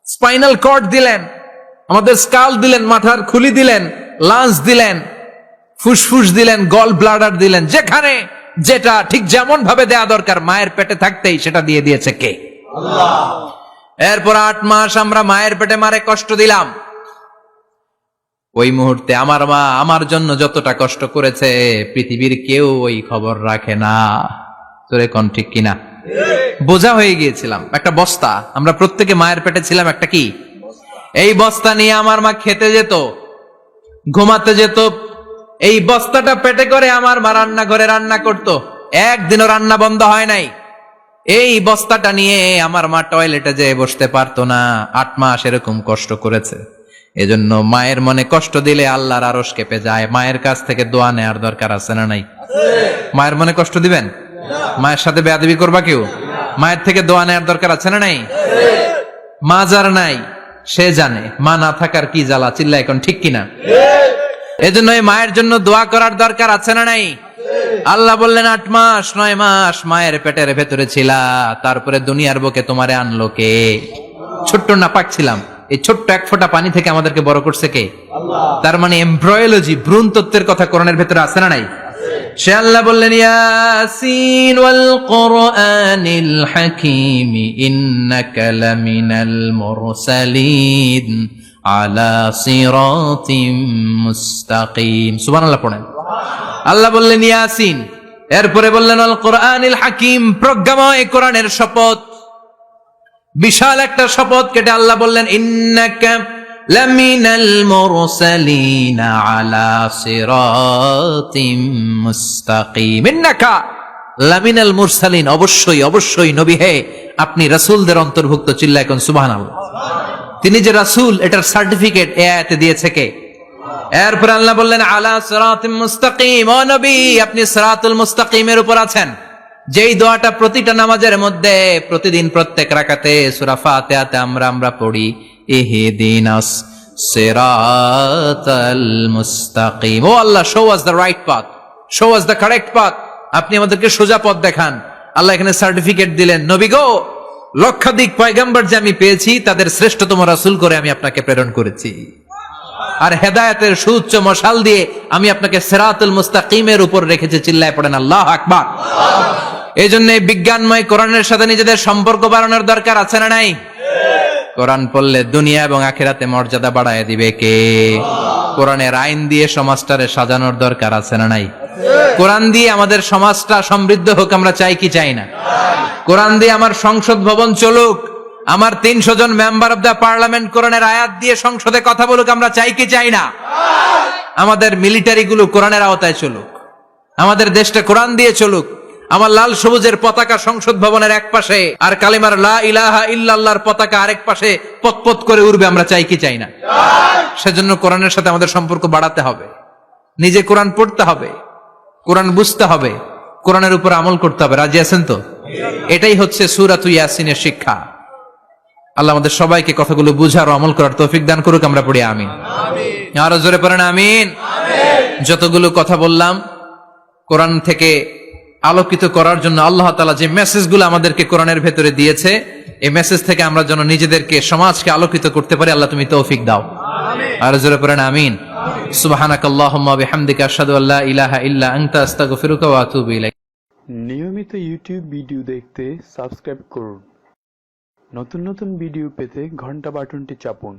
স্পাইনাল কর্ড দিলেন, আমাদের স্কাল দিলেন, মাথার খুলি দিলেন, লাঞ্চ দিলেন, ফুসফুস দিলেন, গল ব্লাডার দিলেন। যেখানে যেটা ঠিক যেমন ভাবে দেয়া দরকার মায়ের পেটে থাকতেই সেটা দিয়ে দিয়েছে কে? আল্লাহ। এরপর 8 মাস আমরা মায়ের পেটে মারে কষ্ট দিলাম। ওই মুহূর্তে আমার মা আমার জন্য যতটা কষ্ট করেছে পৃথিবীর কেউ ওই খবর রাখে না। তোরে কোন ঠিক কিনা? বোঝা হয়ে গিয়েছিলাম, একটা বস্তা। আমরা প্রত্যেকে মায়ের পেটে ছিলাম একটা কি? এই বস্তা নিয়ে আমার মা খেতে যেত, ঘুমাতে যেত। এই বস্তাটা পেটে করে আমার মা রান্নাঘরে রান্না করত, একদিনও রান্না বন্ধ হয় নাই। এই বস্তাটা নিয়ে আমার মা টয়লেটে যেয়ে বসতে পারতো না। 8 মাস এরকম কষ্ট করেছে। এজন্য মায়ের মনে কষ্ট দিলে আল্লাহর আরশ কেঁপে যায়। মায়ের কাছ থেকে দোয়া নেওয়ার দরকার আছে না নাই? মায়ের মনে কষ্ট দিবেন? মায়ের সাথে বেয়াদবি করবা কেউ? মায়ের থেকে দোয়া নেওয়ার দরকার আছে না নাই? মা যার নাই সে জানে মা না থাকার কি জ্বালা। চিল্লা এখন ঠিক কিনা? এজন্য মায়ের জন্য দোয়া করার দরকার আছে না নাই? আল্লাহ বললেন 8 মাস 9 মাস মায়ের পেটের ভেতরে ছিলা, তারপরে দুনিয়ার বুকে তোমারে আনলো কে? ছোট্ট নাপাক ছিলাম, এই ছোট্ট এক ফোঁটা পানি থেকে আমাদেরকে বড় করছে কে? আল্লাহ। তার মানে এমব্রয়োলজি, ভ্রূণ তত্ত্বের কথা কোরআনের ভেতরে আছে না নাই? সে আল্লাহ বললেন ইয়াসিন ওয়াল কুরআনিল হাকীম ইন্নাকা লামিনাল মুরসালিন আলা সিরাতিম মুস্তাকিম। সুবহানাল্লাহ পড়েন। আল্লাহ বললেন ইয়াসিন, এরপরে বললেন আল কুরআনিল হাকীম, প্রজ্ঞাময় কোরআনের শপথ। বিশাল একটা শপথ কেটে আল্লাহ বললেন ইন্নাকা লামিনাল মুরসালিন আলা সিরাতিম মুস্তাকিম। ইন্নাকা লামিনাল মুরসালিন, অবশ্যই অবশ্যই নবী হে আপনি রাসূলদের অন্তর্ভুক্ত। চিল্লা এখন সুবহানাল্লাহ। তিনি যে রাসূল এটার সার্টিফিকেট এই আয়াতে দিয়েছে কে? এরপর আল্লাহ বললেন আলা সিরাতিম মুস্তাকিম, ও নবী আপনি সিরাতুল মুস্তাকিমের উপর আছেন। যেই দোয়াটা প্রতিটা নামাজের মধ্যে প্রতিদিন প্রত্যেক রাকাতে সূরা ফাতিহাতে আমরা পড়ি, ইহদিনাস সিরাতাল মুস্তাকিম, ও Allah show us the right path, show us the correct path, আপনি আমাদেরকে সোজা পথ দেখান। আল্লাহ এখানে সার্টিফিকেট দিলেন, নবী গো লক্ষাধিক পয়গম্বর যে আমি পেয়েছি তাদের শ্রেষ্ঠতম রাসূল করে আমি আপনাকে প্রেরণ করেছি, আর হেদায়েতের সুউচ্চ মশাল দিয়ে আমি আপনাকে সিরাতুল মুস্তাকিমের উপর রেখেছি। চিল্লায় পড়েন আল্লাহু আকবার। এই জন্য বিজ্ঞানময় কোরআনের সাথে নিজেদের সম্পর্ক বাড়ানোর দরকার আছে না নাই? কোরআন পড়লে দুনিয়া এবং আখিরাতে মর্যাদা বাড়ায় দিবে কে? কোরআনের আইন দিয়ে সমাজটারে সাজানোর দরকার আছে না নাই? কোরআন দিয়ে আমাদের সমাজটা সমৃদ্ধ হোক আমরা চাই কি চাই না? কোরআন দিয়ে আমার সংসদ ভবন চলুক, আমার 300 জন মেম্বার অব দ্য পার্লামেন্ট কোরআনের আয়াত দিয়ে সংসদে কথা বলুক আমরা চাই কি চাই না? আমাদের মিলিটারি গুলো কোরআনের আওতায় চলুক, আমাদের দেশটা কোরআন দিয়ে চলুক, আমার লাল সবুজের পতাকা সংসদ ভবনের এক পাশে আর কালিমার লা ইলাহা ইল্লাল্লাহর পতাকা আরেক পাশে পতপত করে উড়বে আমরা চাই কি চাই না? সেজন্য কোরআনের সাথে আমাদের সম্পর্ক বাড়াতে হবে, নিজে কোরআন পড়তে হবে, কোরআন বুঝতে হবে, কোরআনের উপর আমল করতে হবে। রাজি আছেন তো? এটাই হচ্ছে সূরাতুল ইয়াসিনের শিক্ষা। আল্লাহ আমাদের সবাইকে কথাগুলো বুঝার ও আমল করার তৌফিক দান করুক, আমরা পড়ি আমিন। আরো জোরে পড়েন আমিন। যতগুলো কথা বললাম কোরআন থেকে আলোকিত করার জন্য আল্লাহ তাআলা যে মেসেজগুলো আমাদেরকে কোরআনের ভেতরে দিয়েছে, এই মেসেজ থেকে আমরা যেন নিজেদেরকে সমাজকে আলোকিত করতে পারি, আল্লাহ তুমি তৌফিক দাও। আরো জোরে পড়েন আমিন। সুবহানাকাল্লাহুম্মা ওয়া বিহামদিকা আশহাদু আল্লা ইলাহা ইল্লা আনতা আস্তাগফিরুকা ওয়া আতুবু ইলাইক। নিয়মিত ইউটিউব ভিডিও দেখতে সাবস্ক্রাইব করুন। নতুন নতুন ভিডিও পেতে ঘন্টা বাটনটি চাপুন।